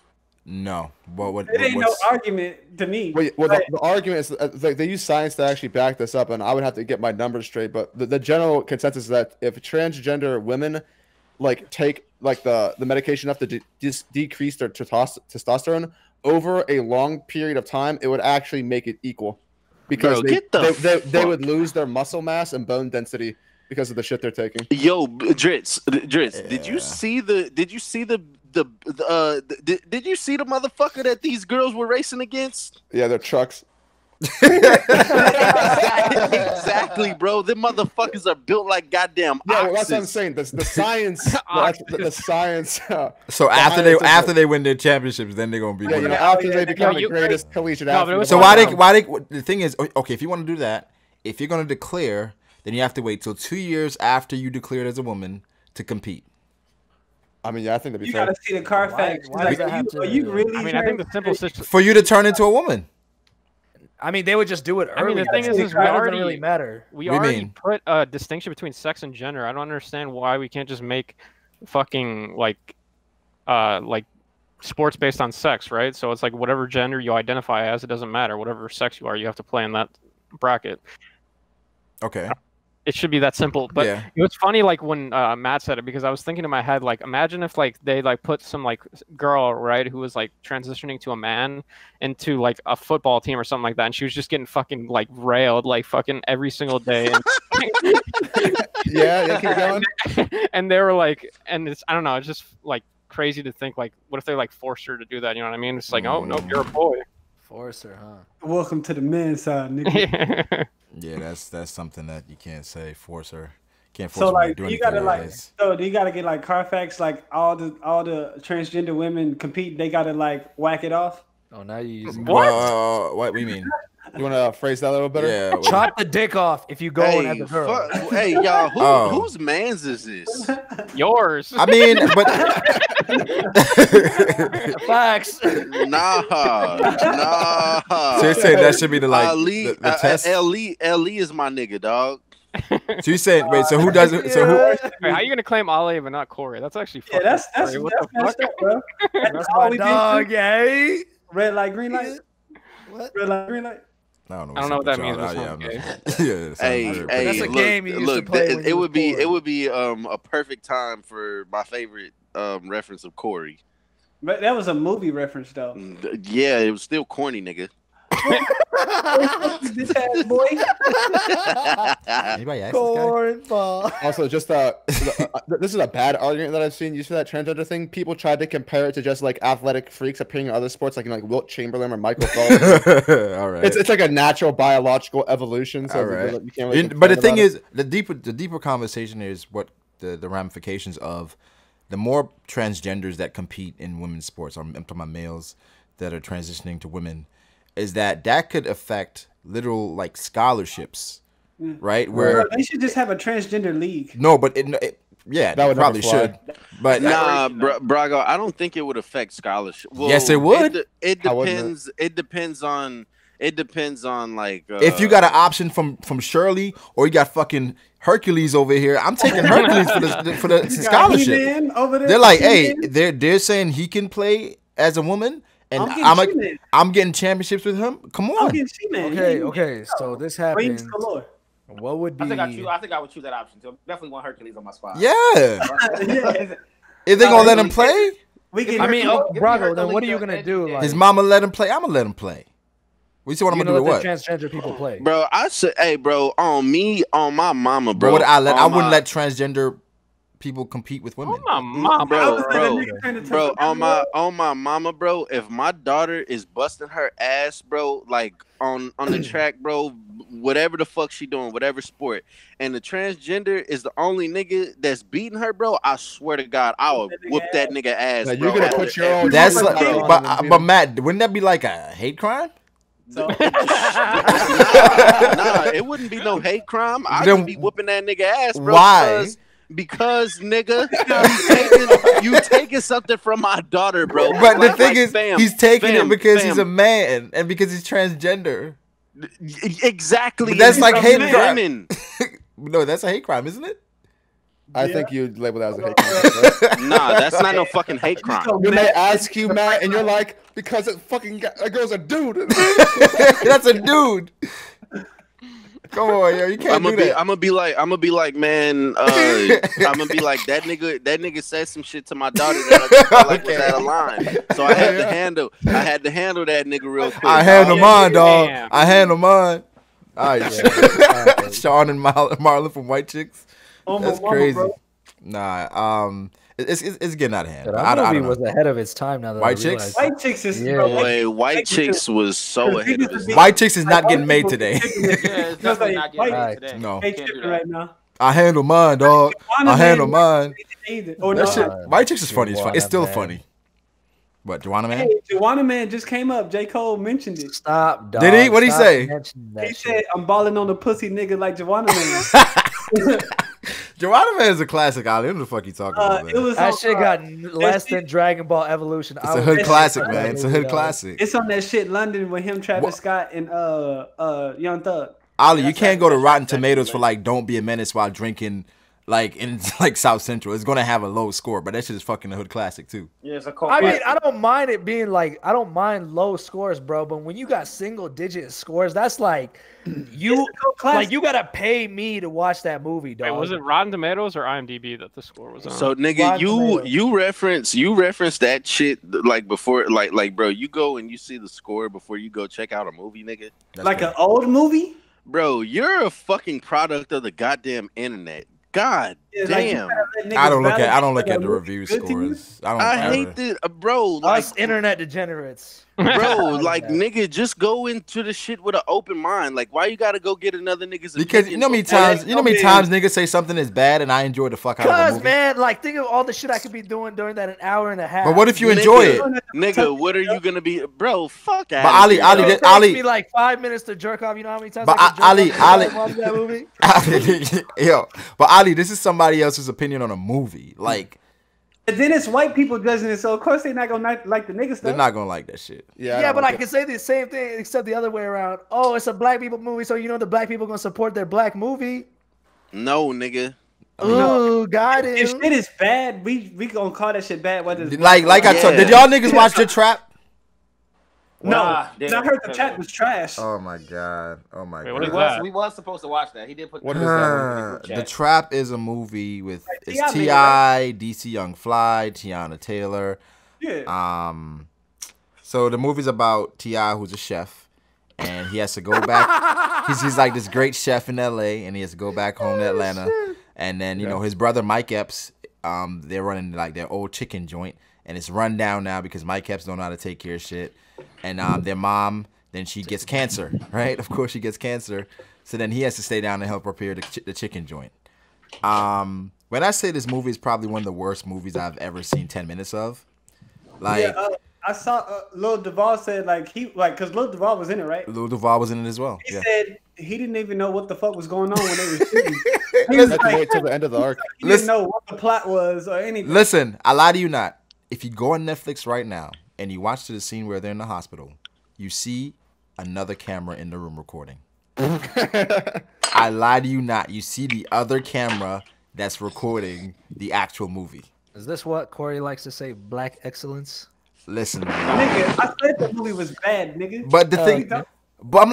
No, what? It ain't no argument to me. Well, the argument is they use science to actually back this up, and I would have to get my numbers straight. But the general consensus is that if transgender women like take like the medication enough to decrease their testosterone over a long period of time, it would actually make it equal, because they would lose their muscle mass and bone density because of the shit they're taking. Yo, Drizzt, Yeah. did you see the motherfucker that these girls were racing against? Yeah, they're trucks. Exactly, bro. Them motherfuckers are built like goddamn Yeah, oxes. well, that's what I'm saying. The science, the science. So after they win their championships, then they're gonna be. Yeah, after they become the greatest collegiate athlete. So why they? The thing is, okay, if you want to do that, if you're gonna declare, then you have to wait till 2 years after you declared as a woman to compete. I mean, yeah, I think that'd be You fair. gotta see the Carfax. Why does that have to- Are you really? I mean, I think the simple system. For you to turn into a woman. I mean, they would just do it early. I mean, the thing is it we doesn't already really matter. We What do you already mean? put a distinction between sex and gender. I don't understand why we can't just make fucking like sports based on sex, right? So it's like whatever gender you identify as, it doesn't matter. Whatever sex you are, you have to play in that bracket. Okay. It should be that simple. But Yeah. it was funny, like when Matt said it, because I was thinking in my head, like, imagine if like they like put some like girl, right, who was like transitioning to a man into like a football team or something like that, and she was just getting fucking like railed like fucking every single day. And Yeah, keep going. and they were like, and it's, I don't know, it's just like crazy to think like, what if they like forced her to do that? You know what I mean? It's like, oh no, you're a boy. Force her, huh? Welcome to the men's side, nigga. Yeah, that's something that you can't say. Force her. Can't force So her to like, do you anything. gotta like, Otherwise- so do you gotta get like Carfax, like all the transgender women compete? They gotta like whack it off. Oh, now you using What do you mean? You want to phrase that a little better? Yeah. what- Chop the dick off if you go and have the girl. Hey, y'all, Oh. whose man's is this? Yours. I mean, but Facts. Nah. so you're saying that should be the like Ali, the test. Ali is my nigga, dog. So you saying wait? So who does it? So who? Wait, how are you gonna claim Alehh but not Corey? That's actually Yeah, fucking that's scary. What the fuck? messed up, bro. That's all my we been dog, through. yeah. Red light, green light. What? Red light, green light. I don't know. I don't know what that means, but it Yeah, sounds I'm gay. not- yeah, it sounds Hey, weird. hey, That's a look, game you used to look, play when it you would was be bored. it would be a perfect time for my favorite reference of Corey. But that was a movie reference, though. Yeah, it was still corny, nigga. Bitch ass boy. Anybody ask this guy? Cornball. Also, just this is a bad argument that I've seen used for that transgender thing. People tried to compare it to just like athletic freaks appearing in other sports, like Wilt Chamberlain or Michael Phelps. All right. It's like a natural biological evolution. So All right. you can't really But the complain thing about it. is, the deeper conversation is what the ramifications of the more transgenders that compete in women's sports, or I'm talking about males that are transitioning to women, is that could affect literal like scholarships, right? Where They should just have a transgender league. no, but yeah, That would probably never fly. should. But Nah, Brago, I don't think it would affect scholarship. Well, Yes, it would. It How wouldn't depends. It depends on. It depends on like. if you got an option from Shirley or you got fucking Hercules over here, I'm taking Hercules for the You got scholarship. He-Man over there. They're like, hey, He-Man. they're saying he can play as a woman, and I'm getting She-Man. I'm getting championships with him. Come I'm on. getting She-Man. Okay. So this Rings happened. galore. What would be? I think I would choose that option too. Definitely want Hercules on my spot. Yeah. Yeah. If they gonna let him play, We can. I mean, Give me Brago, then Hercules what are you to gonna do? edge- Like, his mama let him play. I'm gonna let him play. We see what I'm you gonna do know, with let what? the transgender people play. Bro, I said, hey, bro, on my mama, bro. Bro, I on wouldn't my- let transgender people compete with women. Oh, my mom, Bro, Bro, on my mama, bro. If my daughter is busting her ass, bro, like on the track, bro, whatever the fuck she doing, whatever sport, and the transgender is the only nigga that's beating her, bro, I swear to God, I will whoop that nigga ass. Now, bro. you're gonna put your own. That's numbers like, on but, him and beat but him. Matt, wouldn't that be like a hate crime? So, Nah, it wouldn't be no hate crime. I Then would be whooping that nigga ass, bro. why? Because nigga, you taking something from my daughter, bro. But the thing Like, is, fam, he's taking it because he's a fam. man and because he's transgender. Exactly. But that's like hate crime. women. No, that's a hate crime, isn't it? I think you'd label that as a hate crime. Right? Nah, that's not no fucking hate crime. When they ask you, Matt, and you're like, because it fucking that girl's a dude. That's a dude. Come on, yo, you can't do that. I'm gonna be like, man. I'm gonna be like that nigga said some shit to my daughter that I felt like was out of line. So I had to handle that nigga real quick. I handle mine, dog. I handle mine. All right, Sean and Marlon from White Chicks. That's crazy. Bro. Nah, it's getting out of hand. That movie was ahead of its time. Now that White Chicks. White Chicks is White Chicks was so ahead of its time. White Chicks is not getting made today. Yeah, it's definitely not getting made today. No, right now. I handle mine, dog. I handle mine. Oh, no. White Chicks is funny. It's still funny. What, Juana Man? Hey, Juana Man just came up. J. Cole mentioned it. Stop, dog. Did he? What'd he say? He said, I'm balling on the pussy nigga like Juana Man. Juana Man is a classic, Ali. What the fuck you talking about? That shit got less than Dragon Ball Evolution. It's a hood classic, man. It's a hood classic. It's on that shit London with him, Travis Scott, and Young Thug. Ali, you can't go to Rotten Tomatoes for like "Don't Be a Menace" while drinking like in like South Central. It's gonna have a low score, but that shit is fucking a hood classic too. Yeah, it's a cult. I mean, I don't mind it being like, I don't mind low scores, bro. But when you got single digit scores, that's like you gotta pay me to watch that movie, dog. Wait, was it Rotten Tomatoes or IMDb that the score was on? So nigga, you reference that shit like before, like bro, you go and you see the score before you go check out a movie, nigga. That's like an old movie, bro. You're a fucking product of the goddamn internet. God damn! I don't look at the review scores. I hate this, bro. Like, us internet degenerates, bro. Like nigga, just go into the shit with an open mind. Like, why you gotta go get another nigga's? Because you know how many times niggas say something is bad and I enjoy the fuck out of the movie. Man, like think of all the shit I could be doing during that an hour and a half. But what if you enjoy it, nigga? What are you gonna be, bro? Fuck out. But Ali, me like 5 minutes to jerk off. You know how many times? But Ali, watch that movie. Yo, but Ali, this is somebody else's opinion on a movie. Like, and then it's white people judging it, so of course they're not gonna like the nigga stuff. They're not gonna like that shit. Yeah, but I can say the same thing except the other way around. Oh, it's a black people movie, so you know the black people gonna support their black movie. No, nigga. Ooh, got it. If shit is bad, we gonna call that shit bad. Whether it's like I told, did y'all niggas watch The Trap? No, I heard The Trap was trash. Oh my god! Oh my god! God. We was supposed to watch that. He did put. What is that? The Trap is a movie with T.I., DC Young Fly, Tiana Taylor. Yeah. So the movie's about T.I., who's a chef, and he has to go back. he's like this great chef in L.A. and he has to go back home to Atlanta. And then you know his brother Mike Epps, they're running like their old chicken joint, and it's run down now because Mike Epps don't know how to take care of shit. And their mom, then she gets cancer, right? Of course she gets cancer. So then he has to stay down and help prepare the chicken joint. When I say this movie is probably one of the worst movies I've ever seen 10 minutes of. Like, I saw Lil Duval said because Lil Duval was in it, right? Lil Duval was in it as well. He said he didn't even know what the fuck was going on when they were shooting. He was like, wait till the end of the arc. He didn't know what the plot was or anything. Listen, I lie to you not. If you go on Netflix right now and you watch the scene where they're in the hospital, you see another camera in the room recording. I lie to you not. You see the other camera that's recording the actual movie. Is this what Corey likes to say? Black excellence. Listen, nigga, I said the movie was bad, nigga. But the thing, but I'm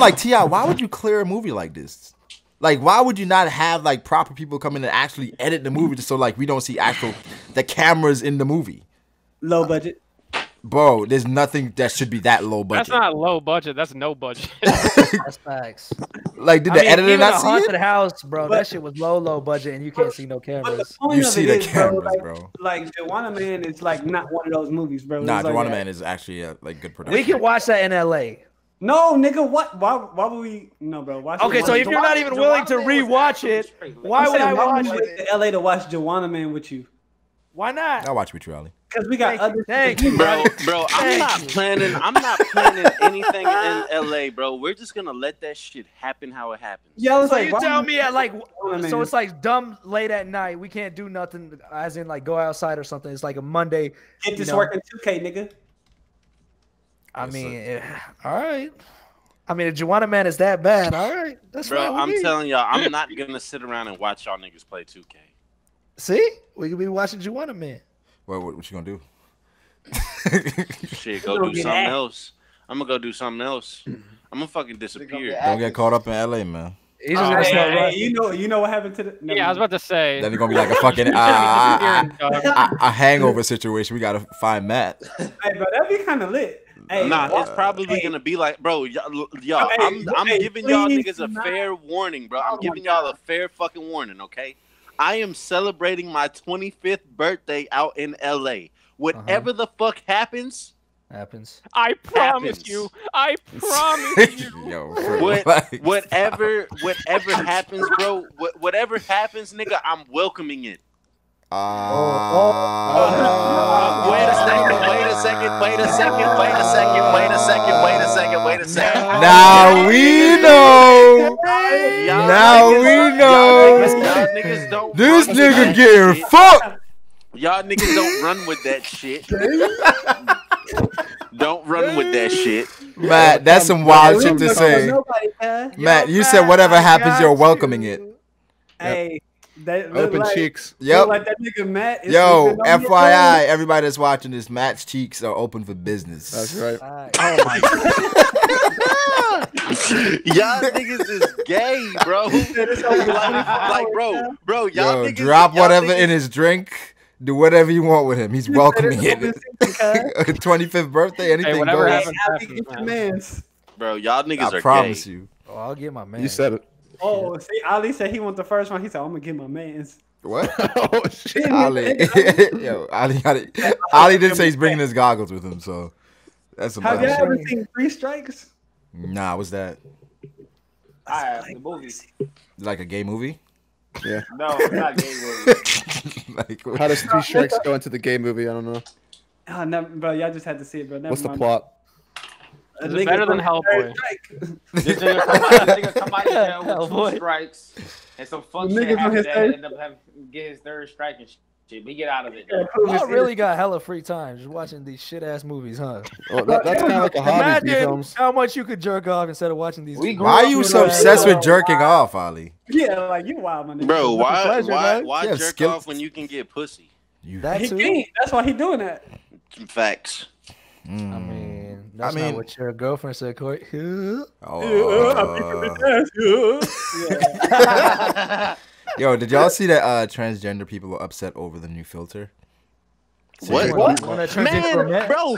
like T.I., why would you clear a movie like this? Like, why would you not have like proper people come in and actually edit the movie just so like we don't see the cameras in the movie? Low budget. Bro, there's nothing that should be that low budget. That's not low budget. That's no budget. That's facts. Like, did the editor not see it? Haunted house, bro. That shit was low budget, and you can't see no cameras. You see the cameras, bro. Like, Juana Man is like not one of those movies, bro. Nah, Juana Man is actually a like good production. We can watch that in L.A. No, nigga, what? Why would we? No, bro. Okay, so if you're not even willing to rewatch it, why would I watch it? To LA to watch Juana Man with you? Why not? I'll watch with you, Ali. Because we got other Thank you, bro. I'm not planning anything in LA, bro. We're just gonna let that shit happen how it happens. Yeah, so you tell me at like, so it's like dumb late at night. We can't do nothing, as in like go outside or something. It's like a Monday. Get this working 2K, nigga. I mean, all right. I mean, if Juana Man is that bad, all right. That's bro. fine with I'm me. telling y'all, I'm not gonna sit around and watch y'all niggas play 2K. See, we could be watching Juwanna Man. What you gonna do? Shit, go do something else. I'm gonna go do something else. I'm gonna fucking disappear. Don't get caught up in LA, man. You know what happened to the? Yeah, I was about to say. Then it's gonna be like a fucking a hangover situation. We gotta find Matt. Hey, bro, that'd be kind of lit. Hey, nah, it's probably gonna be like, bro, y'all. I'm giving y'all niggas a fair warning, bro. I'm giving y'all a fair fucking warning, okay? I am celebrating my 25th birthday out in LA. Whatever the fuck happens. I promise you. I promise you. Yo, whatever happens, bro. Whatever happens, nigga, I'm welcoming it. Wait a second. Now we know. Y'all niggas don't. This nigga getting fucked. Y'all niggas don't run with that shit. Don't run with that shit. Matt, that's some wild shit to say. Matt, you said whatever happens, you're welcoming it. Hey, open cheeks. Yep. Like that nigga Matt. Yo, FYI, everybody that's watching this, Matt's cheeks are open for business. That's right. Oh my God. Y'all niggas is gay, bro. like, bro, y'all niggas. Drop whatever in his drink. Do whatever you want with him. He's welcoming it. 25th birthday, anything goes. Bro, y'all niggas are gay. I promise you. Oh, I'll get my man. You said it. Oh, see, Ali said he wants the first one. He said, I'm gonna get my man's. What? Oh shit, Ali. Yo, Ali did say he's bringing his goggles with him, so that's some. Have you ever seen 3 Strikes? Nah, what's that? The movie. Like a gay movie? Yeah. No, it's not a gay movie. Like, how does 3 Strikes go into the gay movie? I don't know. Oh, no, bro, y'all just had to see it, bro. What's the plot? Is it better than Hellboy? This nigga come out of jail with 2 strikes and some fun shit happens that end up having get his 3rd strike and shit. We get out of it. Y'all really got hella free time just watching these shit ass movies, huh? Well, that's kind of like a hobby. Imagine how much you could jerk off instead of watching these. Why are you so obsessed with jerking off, Ali? Yeah, like you wild, man. Bro, why jerk off when you can get pussy? That too? Can't. That's why he doing that. Facts. I mean, that's not what your girlfriend said, Corey. Yo, did y'all see that transgender people are upset over the new filter? What? Man, bro,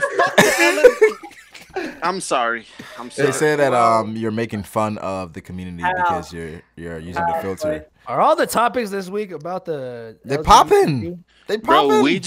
I'm sorry. They say that you're making fun of the community because you're using the filter. Are all the topics this week about the? They're popping. They popping.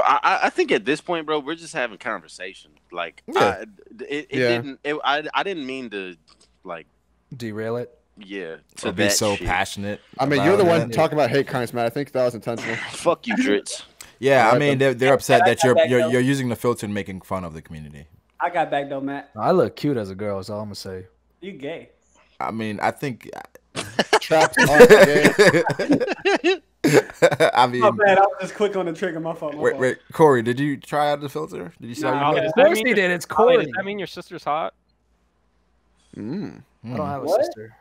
I think at this point, bro, we're just having conversation. Like, I didn't mean to like derail it. Yeah, to be so passionate. I mean, you're the one talking about hate crimes, man. I think that was intentional. Fuck you, Drizzt. Yeah, I mean, they're upset that you're using the filter and making fun of the community. I got back though, Matt. I look cute as a girl, that's all I'm gonna say. You gay. I mean, I think traps are gay. I mean, my bad. I was just quick on the trigger. My fault. Wait, Corey, did you try out the filter? Did you see how you of course he did. It's Corey. Does that mean your sister's hot? I don't have a sister.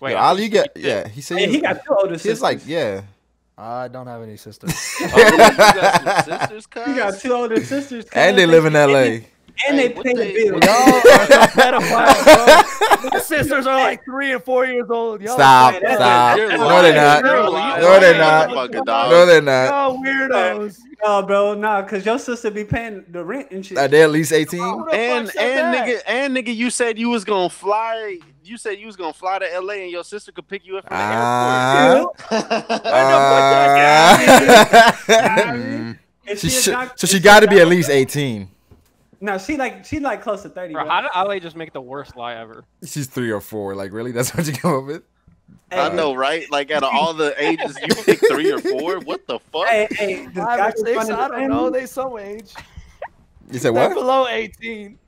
Wait, Ali, you get he said he got 2 older sisters. He's like, yeah. I don't have any sisters. You got some sisters, cuz? You got 2 older sisters, and they live in LA. And they pay the bill. Y'all are pedophiles, bro. My sisters are like 3 and 4 years old. Stop. No, they're not. No, they're not. No, they're not. Y'all weirdos. No, bro, nah, cause your sister be paying the rent and shit. Are they at least 18? And nigga, you said you was gonna fly. You said you was gonna fly to LA and your sister could pick you up from the airport. So she got to be at least 18. No, she like close to 30. Bro, how did Alehh just make the worst lie ever? She's 3 or 4. Like, really? That's what you come up with? Hey, I know, right? Like, out of all the ages, you pick 3 or 4? What the fuck? Hey, 5 or 6, I don't know. They some age. You said what? They're below 18.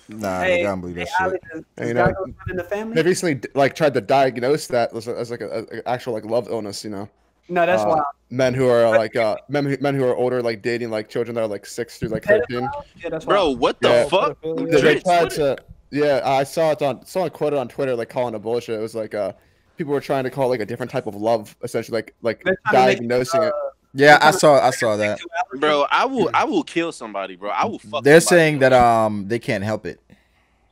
Nah, I don't believe that shit. You know, they recently like tried to diagnose that as like a actual like love illness. You know. No, that's wild. Men who are like men who are older, like dating like children that are like 6 through like 13. Yeah, that's bro, what the fuck? They tried to. Yeah, I saw it quoted on Twitter like calling it bullshit. It was like people were trying to call like a different type of love, essentially, like diagnosing it. Yeah, I saw that. Bro, I will kill somebody, bro. I will fuck. They're saying that they can't help it.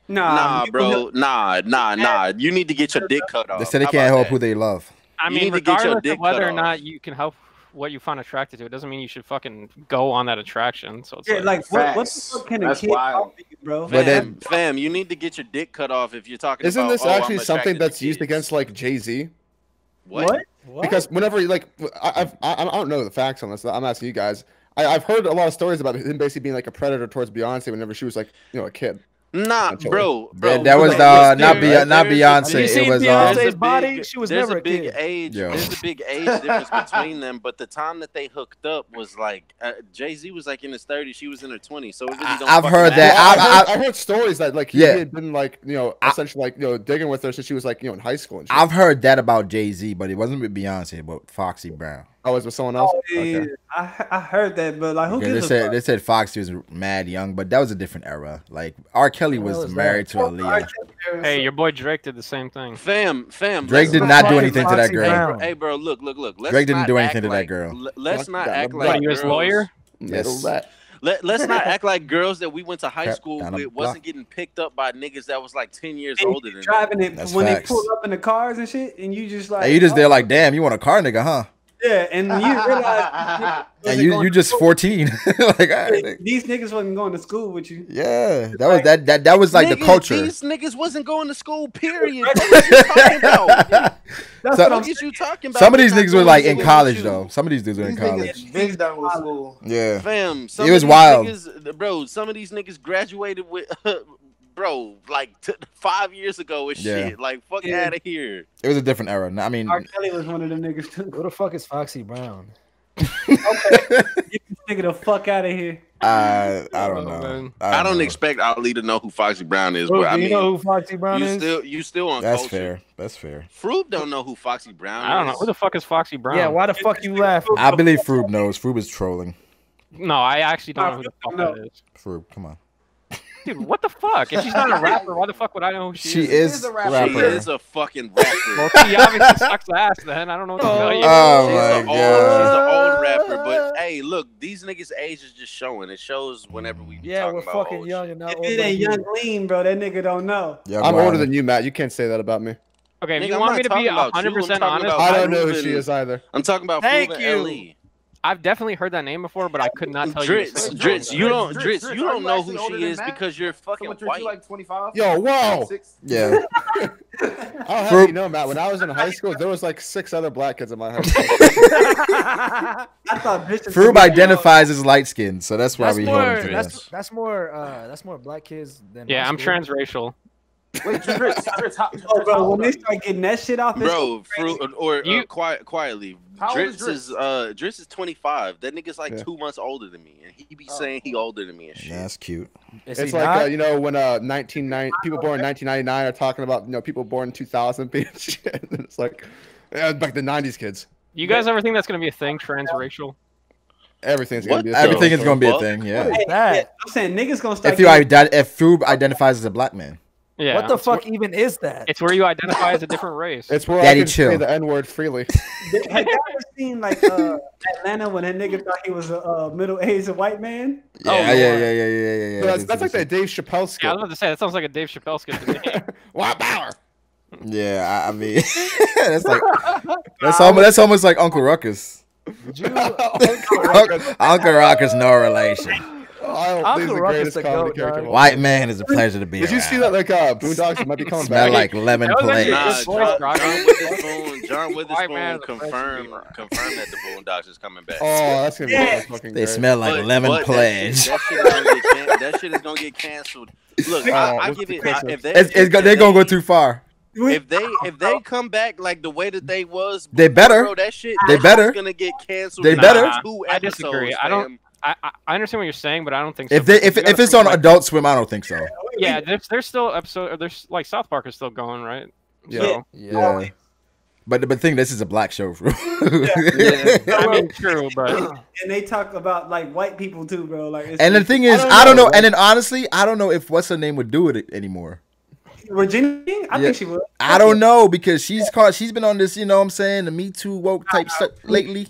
Nah, bro. Nah. You need to get your dick cut off. They said they can't help who they love. I mean, regardless of whether or not you can help what you find attracted to, it doesn't mean you should fucking go on that attraction. So it's what the fuck can a kid help you, bro? Fam, you need to get your dick cut off if you're talking Isn't about. This actually something that's used against like Jay-Z? What? Because whenever like I don't know the facts on this. I'm asking you guys. I've heard a lot of stories about him basically being like a predator towards Beyonce whenever she was like a kid. Nah, bro. That was not Beyonce. It was Beyonce's body. She was never a big kid. age. There's a big age difference between them. But the time that they hooked up was like Jay-Z was like in his 30s. She was in her 20s. So it really don't I've heard that. I heard stories that like he had been like essentially like digging with her since she was like in high school. And shit. I've heard that about Jay-Z, but it wasn't with Beyonce, but Foxy Brown. Oh, it was with someone else. Oh, yeah. Okay. I heard that, but like, who gives a fuck? They said Foxy was mad young, but that was a different era. Like R. Kelly was married to Alehh. Hey, your boy Drake did the same thing. Fam. Drake did not do anything to that girl. Hey, bro, look. Drake didn't do anything to that girl. Let's not act like he was lawyer. Yes. Let's not act like girls that we went to high school with wasn't getting picked up by niggas that was like 10 years older than driving it when they pull up in the cars and shit, and you just like, you just there like, damn, you want a car, nigga, huh? Yeah, and you realize, and you just 14. Like, right, these niggas wasn't going to school with you. Yeah, that was like the culture. These niggas wasn't going to school. Period. What are you talking about? That's what you talking about. Some of these niggas were like in college though. Some of these dudes were in college. Been done with school. Yeah, fam. It was wild, bro. Some of these niggas graduated with. Bro, like 5 years ago and shit. Like, fuck out of here. It was a different era. I mean, R. Kelly was one of them niggas too. Who the fuck is Foxy Brown? Okay, get this nigga the fuck out of here. I don't know. I don't expect Ali to know who Foxy Brown is, but I mean, you know who Foxy Brown is? You still on That's culture. Fair. That's fair. Froob don't know who Foxy Brown is. I don't know. Who the fuck is Foxy Brown? Yeah, why the fuck you laughing? I believe Froob knows. Froob is trolling. No, I actually don't know who the fuck that is. Froob, come on. Dude, what the fuck? If she's not a rapper, why the fuck would I know who she is? She is a rapper. She is a fucking rapper. Well, she obviously sucks ass then. I don't know what to tell you. Oh my god. She's an old rapper, but hey, look, these niggas' age is just showing. It shows whenever we we're about fucking young and not old. It ain't young lean, bro. That nigga don't know. Yeah, I'm older than you, Matt. You can't say that about me. Okay, if you want me to be 100% honest, I don't know who she is either. I'm talking about Thank Froob you. and Alehh. I've definitely heard that name before, but I could not tell Drizzt, you don't know who she is Matt? because you're fucking white. You like 25? Yo, whoa. Yeah. I'll have you know, Matt, when I was in high school, there was like 6 other black kids in my high school. I thought Froob identifies as light skinned, so that's why we hold him to that. That's more black kids than Yeah, I'm transracial. Wait, Drizzt, oh, bro, when they start getting that shit off, bro, quietly. Drizzt is 25. That nigga's like 2 months older than me, and he be saying he older than me and shit. Yeah, that's cute. It's like when 1990 people born in 1999 are talking about people born in 2000 being shit. And it's like back the 90s kids. You guys ever think that's gonna be a thing, transracial? Everything's gonna be a thing. Everything is gonna be a thing. Yeah. I'm saying niggas gonna start. If Froob identifies as a black man. Yeah. What the fuck even is that? It's where you identify as a different race. It's where I can say the N-word freely. Have you ever seen like Atlanta when that nigga thought he was a middle-aged white man? Yeah. That's like that Dave Chappelle skit. Yeah, I was about to say that sounds like a Dave Chappelle skit to me. White power. Yeah, I mean, that's almost like Uncle Ruckus. Uncle Ruckus, no relation. Uncle Ruckus is the goat, dog. White man is a pleasure to be Did you see that like Boondocks might be coming back? Smell like lemon pledge. John Witherspoon confirmed that the Boondocks is coming back. Oh, that's gonna be fucking They smell like lemon pledge. That shit is gonna get canceled. Look, I give it. They're gonna go too far. If they come back like the way that they was, they better. Bro, that shit. They better. Gonna get canceled. They better. I disagree. I understand what you're saying, but I don't think so. If it's on Adult Swim, I don't think so. Yeah, there's still episode. There's like South Park is still going, right? Yeah. But the thing, this is a black show, bro. I mean, true, but and they talk about like white people too, bro. Like, and the thing is, I don't know. And then honestly, I don't know if what's her name would do it anymore. Regina King? I think she would. I don't know because she's been on this, you know what I'm saying, the Me Too woke type stuff lately.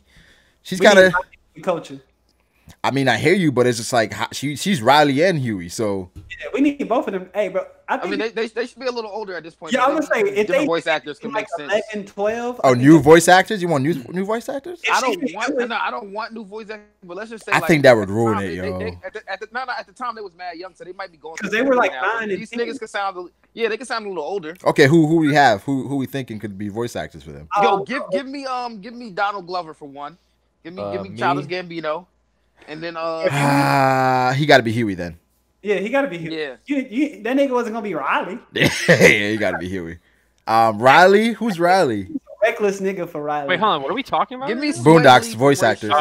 She's got a culture. I mean, I hear you, but it's just like she's Riley and Huey, so yeah, we need both of them. Hey, bro, I mean, they should be a little older at this point. Yeah, I'm gonna say if they voice actors can make sense. 11, 12. Oh, new voice actors? You want new voice actors? I don't want new voice actors, but let's just say I think that would ruin it, yo. At the time they was mad young, so they might be going because they were like 9 and these niggas can sound they can sound a little older. Okay, who we have? Who we thinking could be voice actors for them? Yo, give me Donald Glover for one. Give me Childish Gambino. And then he got to be Huey then. Yeah, he got to be Huey. Yeah, that nigga wasn't gonna be Riley. Yeah, he got to be Huey. Riley, who's Riley? Reckless nigga for Riley. Wait, hold on. What are we talking about? Give me Boondocks voice actors.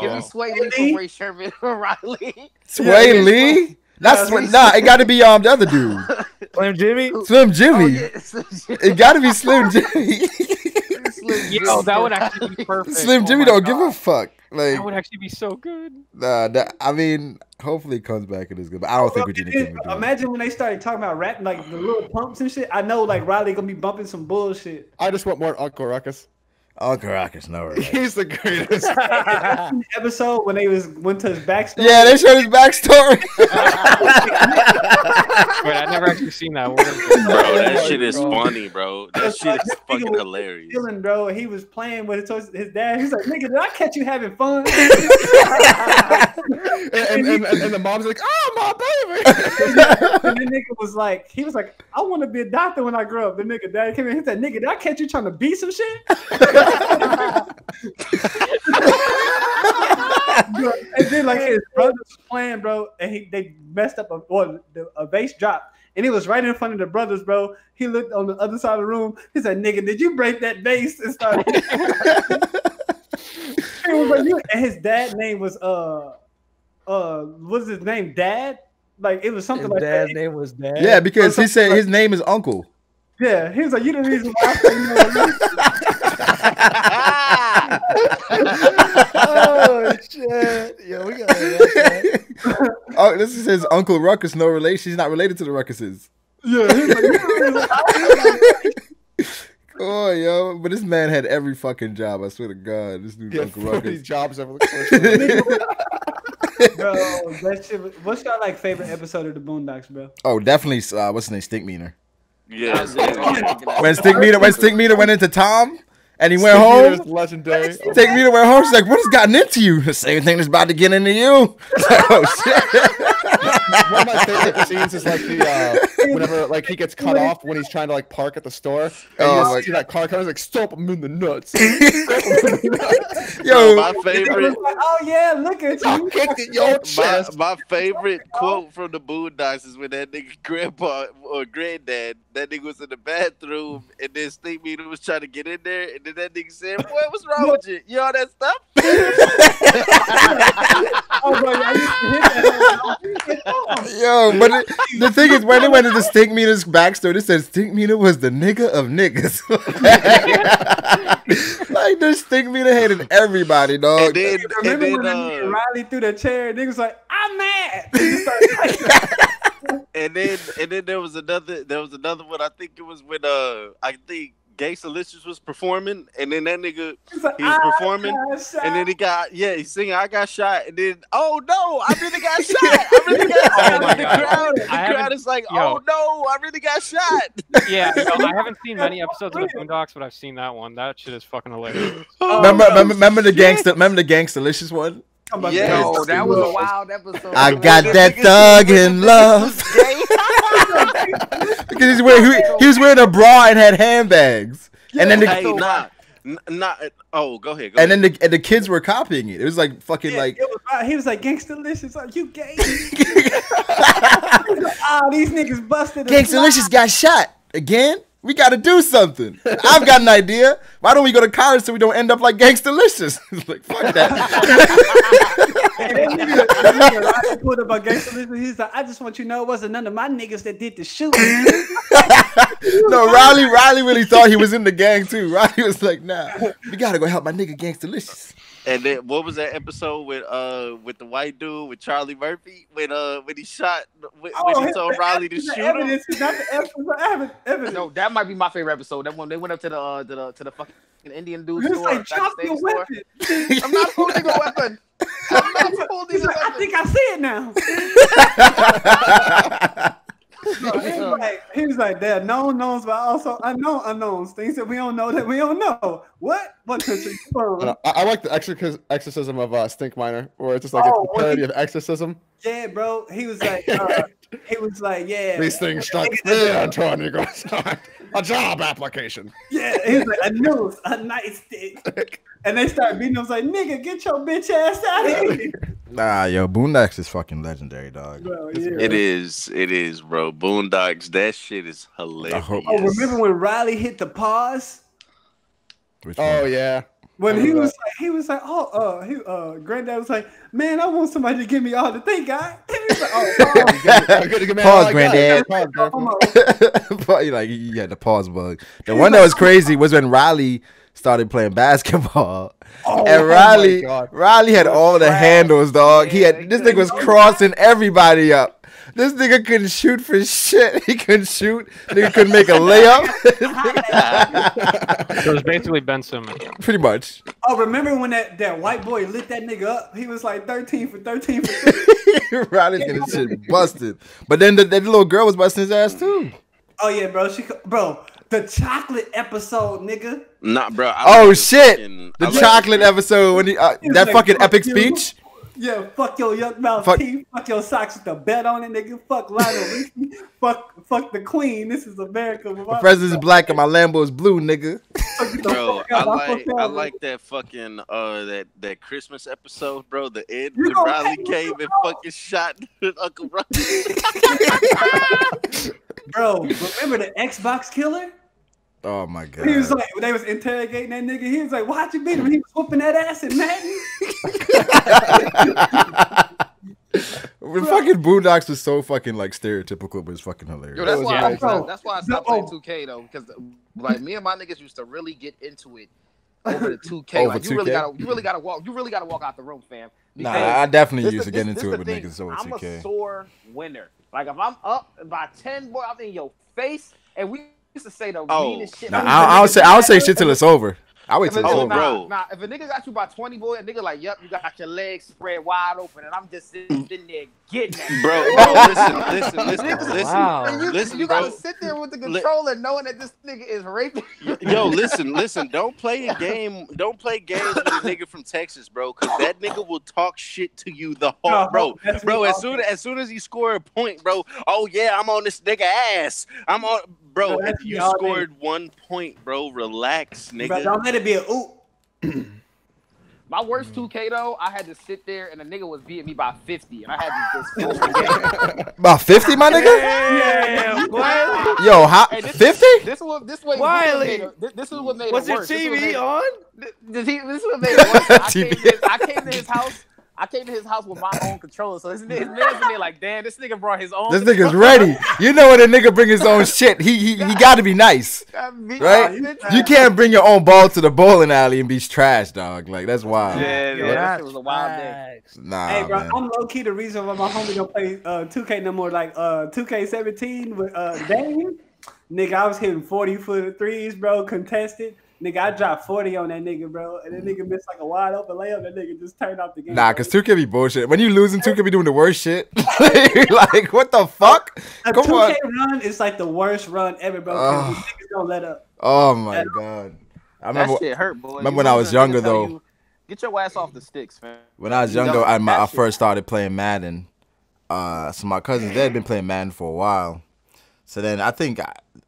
Give me Sway Lee for Ray Sherman for Riley. Sway Lee? That's it got to be the other dude. Slim Jimmy. Slim Jimmy. It got to be Slim Jimmy. Yo, that would actually be perfect. Slim Jimmy don't give a fuck. Like that would actually be so good. I mean, hopefully it comes back and it's good, but I don't think Regina King would do it. Imagine when they started talking about rap, like the little pumps and shit. I know, like Riley gonna be bumping some bullshit. I just want more Uncle Ruckus. Uncle Ruckus, no. Right. He's the greatest. Episode when they went to his backstory. Yeah, they showed his backstory. Wait, I never actually seen that. Bro, that shit is funny, bro. That shit is fucking hilarious. Chilling, bro. He was playing with his dad. He's like, "Nigga, did I catch you having fun?" and the mom's like, "Oh, my baby." And the nigga was like, "I want to be a doctor when I grow up." The nigga dad came in. He said, "Nigga, did I catch you trying to beat some shit?" And then like his brothers was playing, bro, and they messed up a vase dropped, and he was right in front of the brothers, bro. He looked on the other side of the room. He said, "Nigga, did you break that vase?" And started. And his dad's name was what's his name? Dad? Like it was something like that. Dad's name was Dad. Yeah, because he said his name is Uncle. Yeah, he was like, "You the reason why." Oh shit! Yo, we gotta watch that. Oh, this is his Uncle Ruckus. No relation. He's not related to the Ruckuses. Yeah. He's like, oh, yo, but this man had every fucking job. I swear to God, this dude Uncle Ruckus. Jobs over the course. Bro, that shit. What's your like favorite episode of the Boondocks, bro? Oh, definitely. What's his name? Stink Meaner. Yeah. When Stink Meaner went into Tom. And he went home. Legendary. Stink Meaner went home. She's like, "What has gotten into you?" The same thing that's about to get into you. Oh shit! One of my favorite scenes is like whenever like he gets cut off when he's trying to like park at the store. And you just see that car comes like, "Stop him in the nuts." Yo, my favorite. Like, oh yeah, look at you. Kicked in your chest. My favorite quote from the Boondocks is when that nigga grandpa or granddad, that nigga was in the bathroom and then Stink Meaner was trying to get in there and then that nigga said, "Boy, what's wrong with you? You all that stuff?" Oh, bro, I used to hit that. Yo, but the thing is, when they went into Stink Meaner's backstory, it said Stink Meaner was the nigga of niggas. Like this Stink Meaner hated everybody, dog. Remember when Riley threw the chair? Niggas was like, "I'm mad." And then there was another one. I think it was when Gangsta was performing, and then that nigga he was performing, and then he's singing "I Got Shot," and then oh no, I really got shot. I really got shot. Oh the crowd is like, oh no, I really got shot. Yeah, I haven't seen many episodes of the Boondocks, but I've seen that one. That shit is fucking hilarious. Remember the Gangsta-licious one? Yeah, yo, that was a wild episode. I got that thug in love. Because he was wearing a bra and had handbags. And then go ahead. And then the kids were copying it. It was like fucking like. He was like Gangsta-licious. Like, you gay. These niggas busted. Gangsta-licious got shot again. We got to do something. I've got an idea. Why don't we go to college so we don't end up like Gangsta-licious? Like, fuck that. Riley pulled up on Gangsta List, and he's like, I just want you to know it wasn't none of my niggas that did the shooting. No, Riley really thought he was in the gang too. Riley was like, nah, we gotta go help my nigga Gangsta Delicious. And then what was that episode with the white dude with Charlie Murphy when he shot when he told Riley to shoot him? Not the evidence. No, that might be my favorite episode. That one they went up to the fucking Indian dude's He was store. like, drop your weapon. I'm not holding a weapon. I'm not holding a weapon. I think I see it now. He was like, there are known knowns, but also unknown unknowns. Things that we don't know that we don't know. What country? I like the exorcism of Stink Miner, where it's just like a parody of exorcism. Yeah, bro. He was like, yeah. These things struck me, Antonio. A job application. Yeah, he was like, a noose, a nightstick. And they started beating him. Like, nigga, get your bitch ass out of here. Nah, yo, Boondocks is fucking legendary, dog. Bro, yeah. It is, bro. Boondocks, that shit is hilarious. Oh, remember when Riley hit the pause? Yeah. When he was like, Granddad was like, man, I want somebody to give me all the thing, guy. He was like, pause, Granddad. You like, you had the pause bug. The one that was crazy was when Riley started playing basketball. And Riley had all the handles, dog. This nigga was crossing everybody up. This nigga couldn't shoot for shit. He couldn't shoot. Nigga couldn't make a layup. So it was basically Ben Simmons. Pretty much. Oh, remember when that white boy lit that nigga up? He was like 13 for 13 for 13. Riley's getting shit busted. But then that little girl was busting his ass too. Oh yeah, bro. The chocolate episode, nigga. Nah, bro. Shit. The chocolate episode when that fucking epic speech. Yeah, fuck your young mouth teeth. Fuck your socks with the bet on it, nigga. Fuck Lionel Richie. Fuck the queen. This is America. The president is black and my Lambo is blue, nigga. Bro, I like that fucking that Christmas episode, bro. The end when Riley came and fucking shot Uncle Riley. Bro, remember the Xbox killer? Oh my god. He was like, when they was interrogating that nigga, he was like, why'd you beat him? He was whooping that ass in Madden. The fucking Boondocks was so fucking like stereotypical, but it's fucking hilarious. Yo, that's why I stopped playing 2K though, because like me and my niggas used to really get into it over the 2K. Over like 2K? you really gotta walk out the room, fam. Nah, I definitely used to get into it with niggas over 2K. I'm a sore winner. Like if I'm up by 10, boy, I'm in your face, and we used to say the meanest shit. Nah, I'll say shit till it's over. I wait till it's over. Bro. Nah, if a nigga got you by 20, boy, a nigga like, yep, you got your legs spread wide open, and I'm just sitting there getting it. Listen. Wow. And you gotta sit there with the controller knowing that this nigga is raping. Yo, listen. Don't play games with a nigga from Texas, bro, because that nigga will talk shit to you the whole, bro. As soon as he score a point, bro. Oh yeah, I'm on this nigga ass. I'm on. Bro, if you scored 1 point, bro, relax, nigga. Bro, don't let it be a oop. My worst 2K though, I had to sit there and a nigga was beating me by 50, and I had to just finish the game. About 50, my nigga? Yeah, yo, how 50? This is what made it worse. Was your TV on? This is what made it worse. I came to his house. I came to his house with my own controller, so his man's in there like, damn, this nigga brought his own. This nigga's ready. You know when a nigga bring his own shit, he got to be nice, right? You can't bring your own ball to the bowling alley and be trash, dog. Like that's wild. Yeah, that was a wild day. Nah, hey, bro, man. I'm low key the reason why my homie don't play 2K no more. Like 2K17 with Dame, nigga, I was hitting 40 for threes, bro, contested. Nigga, I dropped 40 on that nigga, bro. And that nigga missed like a wide open layup. That nigga just turned off the game. Nah, because 2K be bullshit. When you losing, 2K be doing the worst shit. Like, what the fuck? A Come 2K on. run is like the worst run ever, bro. Because these niggas don't let up. Oh, my God. I remember, that shit hurt, boy. Remember when I was younger, though. Get your ass off the sticks, man. When I was younger, I first started playing Madden. So my cousins, they had been playing Madden for a while. So then I think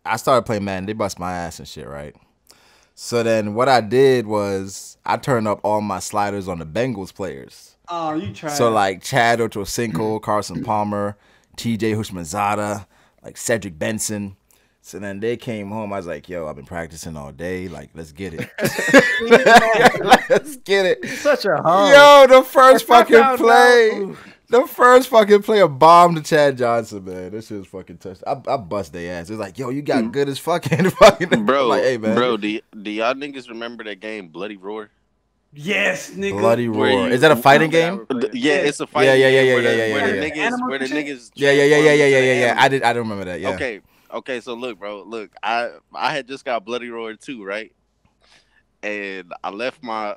I started playing Madden. They bust my ass and shit, right? So then what I did was I turned up all my sliders on the Bengals players. Oh, you tried. So like Chad Ochocinco, Carson Palmer, TJ Hushmanzada, like Cedric Benson. So then they came home. I was like, yo, I've been practicing all day. Like, let's get it. Let's get it. Such a hoe. Yo, the first fucking play. The first fucking player bombed to Chad Johnson, man. This shit was fucking touched. I bust their ass. It's like, yo, you got good as fucking. Bro, like, hey, man. Bro, do y'all niggas remember that game, Bloody Roar? Yes, nigga. Bloody Roar. Is that a fighting game? Yeah, it's a fighting game. Where the niggas. Yeah. I don't remember that. Yeah. Okay. So look, bro. Look, I had just got Bloody Roar 2, right? And I left my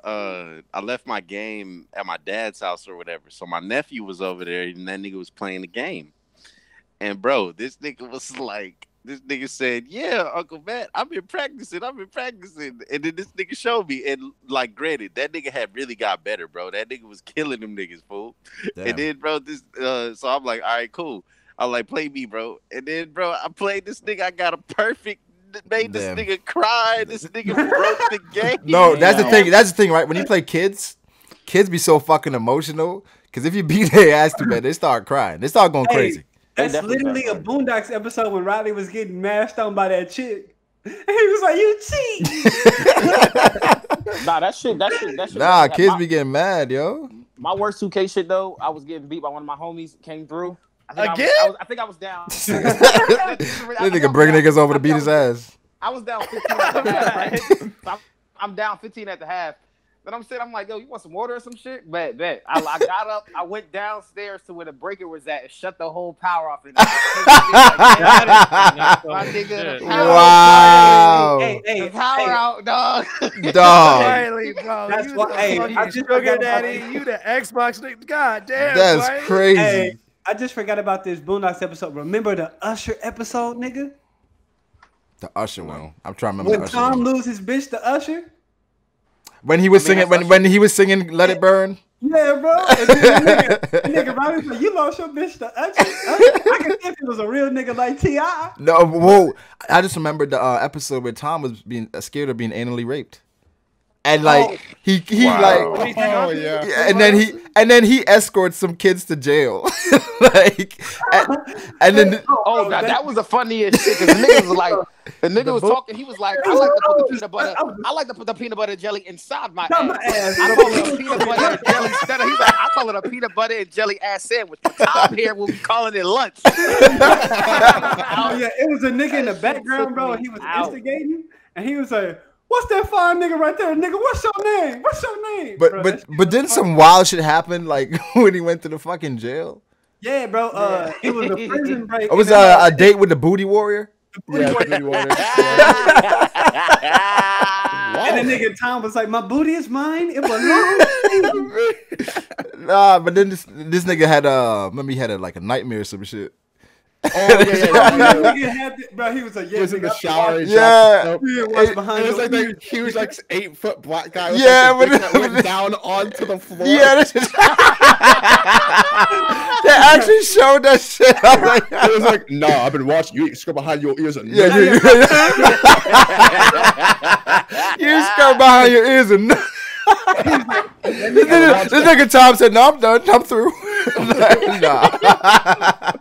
game at my dad's house or whatever. So my nephew was over there, and that nigga was playing the game. And bro, this nigga said, "Yeah, Uncle Matt, I've been practicing." And then this nigga showed me, and like, granted, that nigga had really got better, bro. That nigga was killing them niggas, fool. Damn. And then, bro, so I'm like, all right, cool. I'm like, play me, bro. And then, bro, I played this nigga. I got a perfect. Made this nigga cry. This nigga broke the game. No, that's the thing. That's the thing, right? When you play kids be so fucking emotional. Because if you beat their ass too bad, they start crying. They start going crazy. That's literally a Boondocks episode when Riley was getting mashed on by that chick. And he was like, "You cheat." Nah, that shit. Nah, kids be getting mad, yo. My worst 2K shit though, I was getting beat by one of my homies. Came through. I think I was down. This nigga bring niggas over to beat his ass. I was down 15 at the half, right? So I'm down 15 at the half. Then I'm like, yo, you want some water or some shit? Bet. I got up, I went downstairs to where the breaker was at and shut the whole power off. And my nigga, wow. The power out, dog. Riley, bro. That's you why. Hey, the sugar daddy. You the Xbox nigga. God damn. That's Riley. crazy. Hey, I just forgot about this Boondocks episode. Remember the Usher episode, nigga? The Usher one. I'm trying to remember. When Tom lose his bitch to Usher. When he was singing, when he was singing "Let It Burn." Yeah, bro. And then the nigga Riley was like, "You lost your bitch to Usher." I can see if it was a real nigga like T.I. No, whoa. I just remembered the episode where Tom was being scared of being anally raped. And like he wow. like and then he escorts some kids to jail. and then that was the funniest shit because the nigga was like was talking, he was like, I like to put the peanut butter jelly inside my ass. I call it a peanut butter and jelly instead of, he's like, I call it a peanut butter and jelly ass sandwich. Tom here will be calling it lunch. Oh yeah, it was a nigga in the background, bro, and he was instigating and he was like, "What's that fine nigga right there, nigga? What's your name? What's your name?" But then some wild shit happened, like when he went to the fucking jail. Yeah, bro. It was a prison break. It was a date with the booty warrior. Yeah, booty warrior. And the nigga Tom was like, "My booty is mine. It belongs to me." Nah, but then this nigga had remember he had like a nightmare or some shit. Oh yeah. Bro, he was like, he was in the shower. Yeah, it was like that huge, like 8-foot black guy. That went down onto the floor. Yeah, they actually showed that shit. I was like, it was like, no, I've been watching you. Scrub behind your ears. And you scrub behind your ears and. This nigga Tom said, "No, I'm done. I'm through." Nah.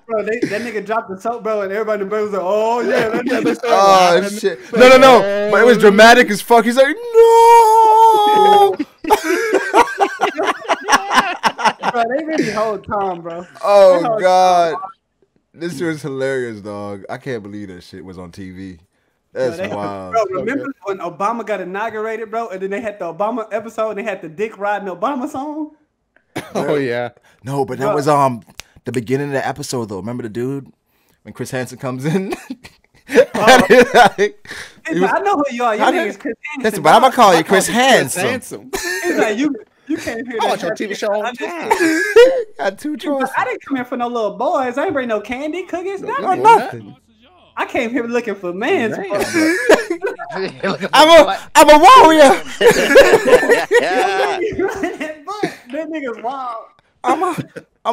Bro, that nigga dropped the soap, bro, and everybody in the bed was like, "Oh yeah, that nigga." Oh shit! No. But it was dramatic as fuck. He's like, "No." Bro, they really hold Tom, bro. Oh god, this was hilarious, dog. I can't believe that shit was on TV. That's wild. Bro, remember when Obama got inaugurated, bro, and then they had the Obama episode and they had the Dick Riding Obama song? Oh yeah. No, but that was the beginning of the episode though. Remember the dude when Chris Hansen comes in? I know who you are. Your name is Chris Hansen. But I'm gonna call you Chris Hansen. He's like, you came here. I watch your TV show on time. Got two choices. I didn't come here for no little boys. I ain't bring no candy, cookies, nothing. I came here looking for men. I'm a warrior. That nigga's wild. I'm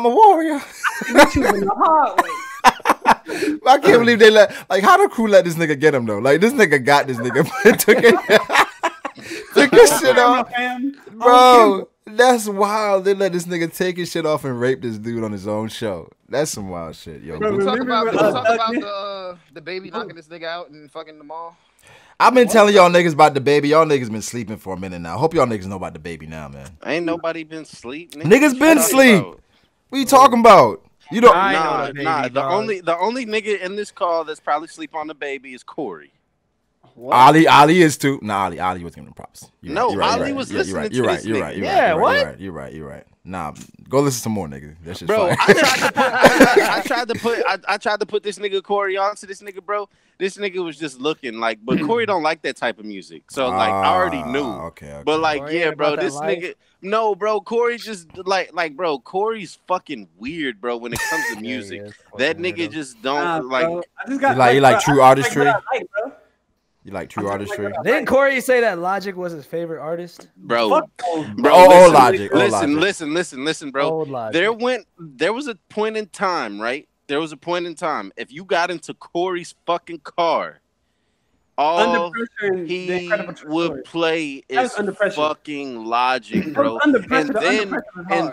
a warrior. I can't believe they how the crew let this nigga get him though? Like this nigga got this nigga, took his shit off, bro. That's wild. They let this nigga take his shit off and rape this dude on his own show. That's some wild shit, yo. We talk about the baby knocking this nigga out and fucking the mall. I've been telling y'all niggas about the baby. Y'all niggas been sleeping for a minute now. Hope y'all niggas know about the baby now, man. Ain't nobody been sleep. Niggas been sleep. What you talking about? You don't. Nah. The only nigga in this call that's probably sleep on the baby is Corey. What? Ali is too. Nah, Ali was giving him props. Ali was listening to this nigga. You're right. Nah, go listen to more, nigga. That's just bro. I tried to put this nigga Corey on to this nigga, bro. This nigga was just looking like, but Corey don't like that type of music. So like, I already knew. Okay. But like, yeah, bro, this nigga. No, bro, Corey just like, bro, Corey's fucking weird, bro. When it comes to music, that nigga just don't like. You like true artistry. You like true artistry? Didn't Corey say that Logic was his favorite artist? Bro, Logic. Listen, bro. There was a point in time, right? There was a point in time. If you got into Corey's fucking car, all he would play is fucking Logic, bro. And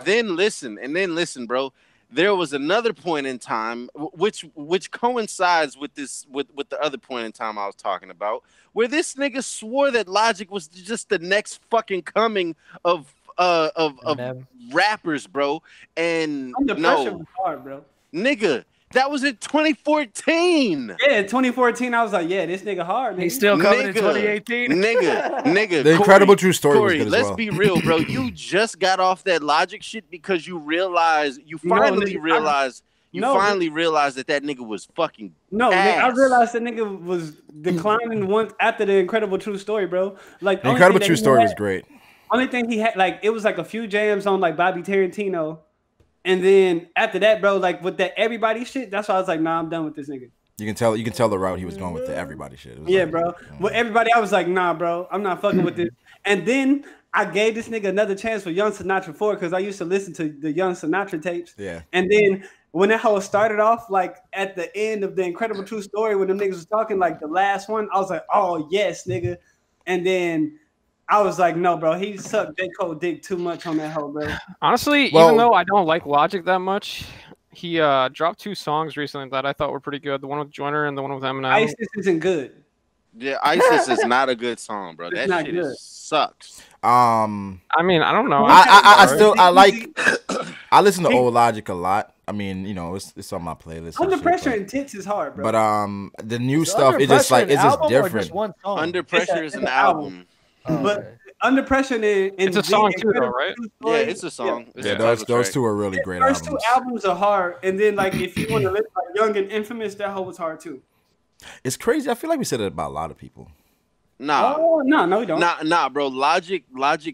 then listen, bro. There was another point in time, which coincides with the other point in time I was talking about, where this nigga swore that Logic was just the next fucking coming of rappers, bro. And no, hard, bro. Nigga, that was in 2014. Yeah, in 2014, I was like, yeah, this nigga hard. Nigga. He's still coming in 2018. Nigga. The Incredible True Story Corey, was good as well. Let's be real, bro. You just got off that Logic shit because you finally realized that nigga was fucking No, ass. Nigga, I realized that nigga was declining once after the Incredible True Story, bro. Like the Incredible True Story was great. Only thing he had, like, it was like a few jams on like Bobby Tarantino. And then after that, bro, like with that everybody shit, that's why I was like, nah, I'm done with this nigga. You can tell the route he was going with the everybody shit. Yeah, like, bro. With everybody, I was like, nah, bro, I'm not fucking with this. And then I gave this nigga another chance for Young Sinatra 4 because I used to listen to the Young Sinatra tapes. Yeah. And then when that whole started off, like at the end of the Incredible True Story, when them niggas was talking, like the last one, I was like, oh yes, nigga. And then I was like, no, bro, he sucked J. Cole dick too much on that hoe, bro. Honestly, even though I don't like Logic that much, he dropped 2 songs recently that I thought were pretty good. The one with Joyner and the one with Eminem. ISIS isn't good. Yeah, ISIS is not a good song, bro. That shit sucks. I mean, I don't know. I listen to old Logic a lot. I mean, you know, it's on my playlist. Under Pressure and Tits is hard, bro. But the new stuff is just like it's just different. Under Pressure is an album. But Under Pressure and it's a song too, though, right? Yeah, it's a song. Yeah, those 2 are really great albums. First 2 albums are hard, and then like if you want to listen like Young and Infamous, that whole was hard too. It's crazy. I feel like we said it about a lot of people. Nah. Oh, no, we don't. Nah, bro. Logic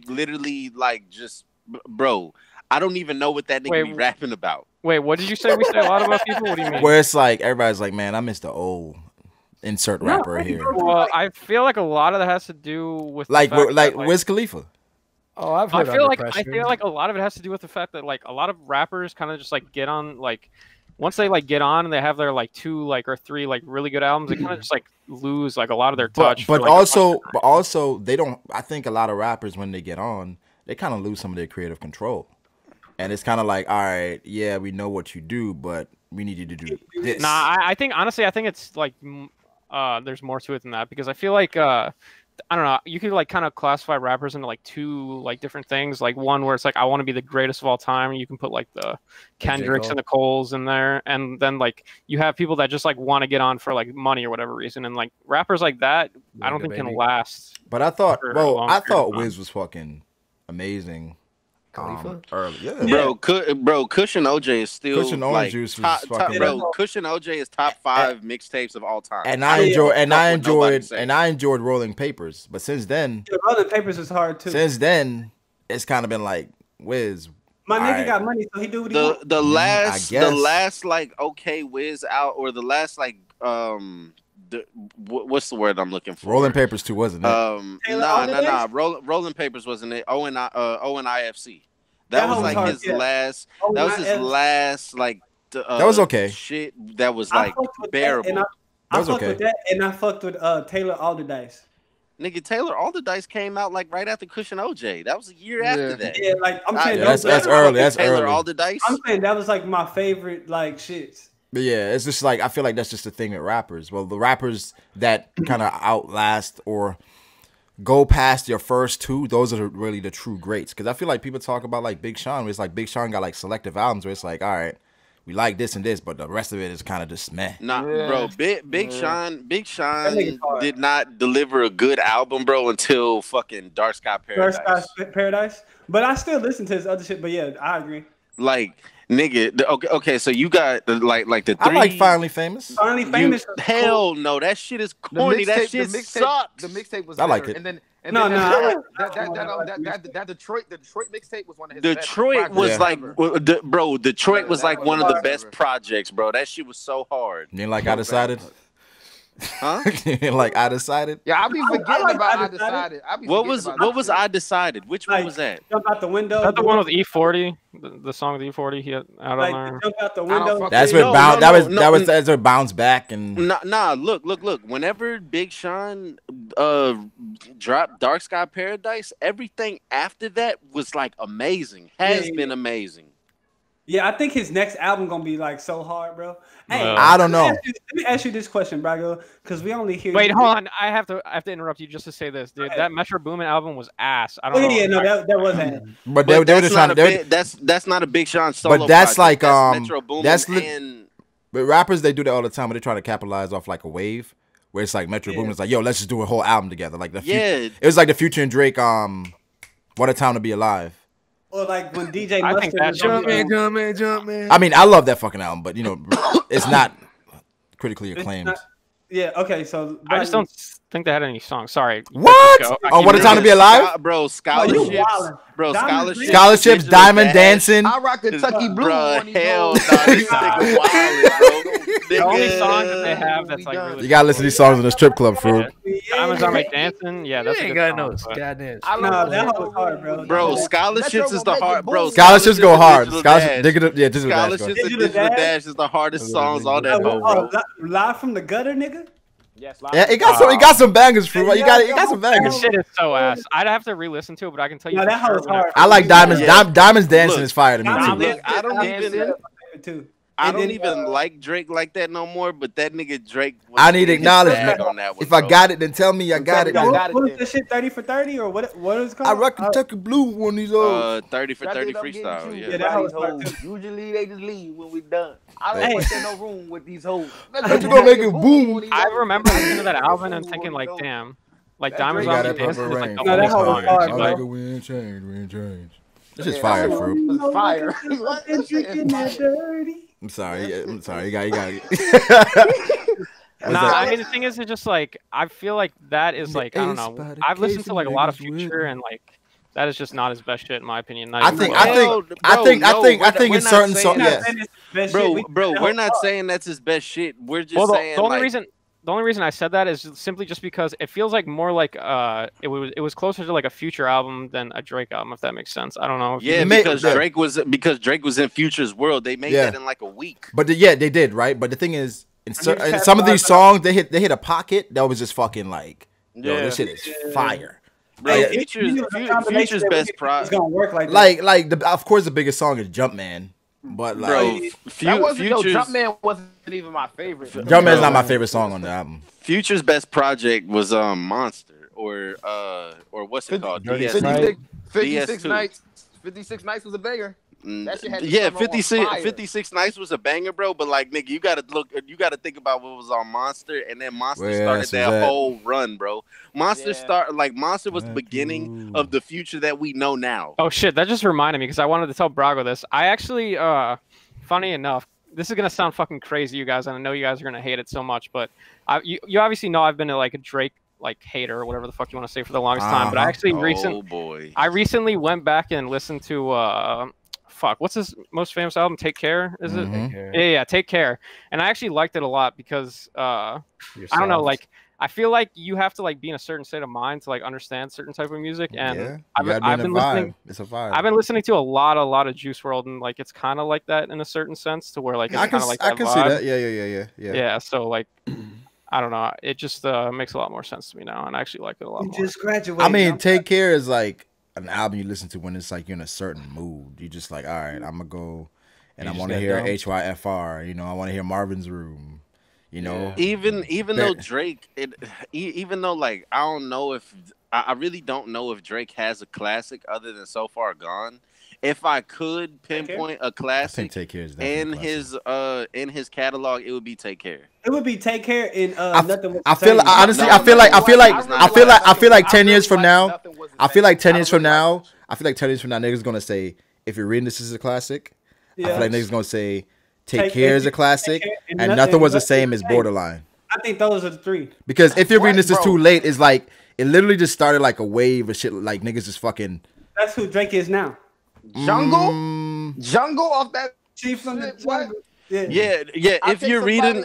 literally like just, bro. I don't even know what that nigga be rapping about. Wait, what did you say? We say a lot about people. What do you mean? Where it's like everybody's like, man, I miss the old. Insert rapper here. Well, I feel like a lot of that has to do with like Wiz Khalifa. Oh, I've heard. I feel like a lot of it has to do with the fact that like a lot of rappers kind of just like get on like once they like get on and they have their like 2 like or 3 like really good albums, they kind of just like lose like a lot of their touch. But also they don't. I think a lot of rappers when they get on, they kind of lose some of their creative control, and it's kind of like, all right, yeah, we know what you do, but we need you to do this. Nah, I think honestly, I think it's like. There's more to it than that because I feel like I don't know, you could like kind of classify rappers into like 2 like different things, like one where it's like I want to be the greatest of all time, you can put like the Kendricks and the Coles in there, and then like you have people that just like want to get on for like money or whatever reason, and like rappers like that I don't think can last. But I thought Wiz was fucking amazing. Early, yeah. Bro, Cushion OJ is still Cushion Orange Juice was fucking Cushion OJ is top 5 mixtapes of all time. And I enjoyed Rolling Papers, but since then, Rolling Papers is hard too. Since then, it's kind of been like Wiz. My nigga got money, so he do what he wants. The last like okay Wiz out, or the last like what's the word I'm looking for? Rolling Papers 2, wasn't it? Nah. Rolling Papers wasn't it? ONIFC. That was like his last. That was his last like. That was okay. Shit, that was like bearable. I fucked with that, and I fucked with Taylor Alderdice. Nigga, Taylor, all the dice came out like right after Cushion OJ. That was a year after that. Yeah, like I'm saying, that's early. That's Taylor, early. all the dice. I'm saying that was like my favorite like shits. But yeah, it's just like I feel like that's just the thing with rappers. Well, the rappers that kind of outlast or go past your first two, those are really the true greats. Because I feel like people talk about like Big Sean, where it's like Big Sean got like selective albums where it's like, all right, we like this and this, but the rest of it is kind of just meh. Nah, bro, Big Sean did not deliver a good album, bro, until fucking Dark Sky Paradise. Dark Sky Paradise. But I still listen to his other shit. But yeah, I agree. Like, nigga, okay, so you got like the three. I like Finally Famous. Finally Famous. Hell no, that shit is corny. That shit sucks. The mixtape was. I like it. And then that Detroit mixtape was one of his. Detroit was like, bro. Detroit was like one of the best projects, bro. That shit was so hard. You ain't like I Decided? Huh? You ain't like I Decided? Yeah, I be forgetting about I Decided. What was I Decided? Which one was that? Jump out the window. Is that the one with E40? The song with E40 he had out on there. Jump out the window. That's where that's where Bounce Back and nah. Look. Whenever Big Sean dropped Dark Sky Paradise, everything after that was like amazing. Has been amazing. Yeah, I think his next album gonna be like so hard, bro. Hey, I don't know. Let me ask you this question, Brago, because we only hear. Wait, hold on. I have to interrupt you just to say this, dude. That Metro Boomin album was ass. I don't know. Yeah, no, that wasn't. But they were just trying to. That's not a Big Sean solo. But that's project. like Metro Boomin that's and. But rappers they do that all the time. But they try to capitalize off like a wave where it's like Metro Boomin's like, yo, let's just do a whole album together. Like it was like the Future and Drake. What a Time to Be Alive. Or like when DJ I think that Jump man. I mean, I love that fucking album, but you know, it's not critically acclaimed. Yeah, okay, so I just don't think they had any songs. Sorry. What? Oh, What a Time to Be Alive? Bro, scholarships. Scholarships, Diamond Dancing. I rock Kentucky Blue. Hell, this nigga wildin', bro. The only song that they have that's like really. You gotta listen to these songs in the strip club, Froob. Diamonds Are My Dancing. Yeah, that's a good got song, no but- goddamn. No, that was hard, bro. Bro, scholarships is the hard, bro. Scholarships go hard. Scholarships Scholarships, Digital Dash is the hardest songs on that boat, bro. Live from the gutter, nigga. Yes, yeah, it got some bangers, Froob. You got some That bangers. shit is so ass. I'd have to re-listen to it, but I can tell you. No, for that sure was when hard. I like Diamonds. Diamonds Dancing is fire to me Look, too. I don't even like Drake like that no more, but that nigga Drake. I need acknowledgement. On that one, If I got it, then tell me I got it. What was this shit? 30 for 30 or what? What is it called? I rock Kentucky Blue one of these old. 30 for 30 freestyle. Yeah, that was hard too. Usually they just leave when we done. I don't want to no room with these hoes. You gonna make it boom. I remember listening to that album and thinking like, damn, like Diamonds Drake Are got My that Dancing is like Purple the Rain. only that whole song. hard, She's bro. like, We ain't change. This is fire, Froob. It's fire. I'm sorry. You got it. nah, I mean the thing is, it's just like I feel like that is like I don't know. I've listened to like a lot of Future and like that is just not his best shit in my opinion. Not I even think close. in certain songs, yeah. Bro, we're not saying that's his best shit. We're just saying the only reason I said that is simply just because it feels like more like it was closer to like a Future album than a Drake album, if that makes sense. I don't know. Yeah, because Drake was in Future's world. They made that in like a week. But they did, right? But the thing is, in some of these songs, they hit a pocket that was just fucking like, yo, this shit is fire. Bro, Future's best project. It's gonna work like that. Of course, the biggest song is Jumpman. But like, bro, Jumpman wasn't even my favorite. Jumpman's not my favorite song on the album. Future's best project was Monster or what's it called? 56 Nights. 56 Nights was a banger. Yeah, 56 Nights was a banger, bro. But like, nigga, you gotta think about what was on Monster, and then Monster started that whole run, bro. Monster was the beginning of the Future that we know now. Oh shit, that just reminded me because I wanted to tell Brago this. I actually, funny enough, this is gonna sound fucking crazy, you guys, and I know you guys are gonna hate it so much, but you obviously know I've been to like a Drake like hater or whatever the fuck you want to say for the longest time. But I actually recently went back and listened to what's his most famous album? Take Care, is it? Yeah, Take Care. And I actually liked it a lot because I don't know, like I feel like you have to like be in a certain state of mind to like understand certain type of music. And I've been listening. It's a vibe. I've been listening to a lot of Juice WRLD, and like it's kind of like that in a certain sense, to where like it's kind of like I can see that. Yeah. Yeah. So like, I don't know. It just makes a lot more sense to me now, and I actually like it a lot more. Just graduated. I mean, Take Care is like an album you listen to when it's like you're in a certain mood. You just like, all right, I'm gonna go, and I want to hear HYFR. You know, I want to hear Marvin's Room. You know, even though Drake, even though like I don't know if I really don't know if Drake has a classic other than So Far Gone. If I could pinpoint a classic Take Care is in his catalog, it would be Take Care. It would be Take Care in nothing. I feel like, honestly, I feel like 10 years from now, I feel like 10 years from now, niggas gonna say, if you're reading this is a classic. I feel like niggas gonna say Take Care is a classic, and Nothing Was the Same as borderline. I think those are the three. Because if you're reading this is too late, it's like it literally just started like a wave of shit. Like niggas just fucking. That's who Drake is now. Jungle off that Chief from the jungle. Yeah. If you're reading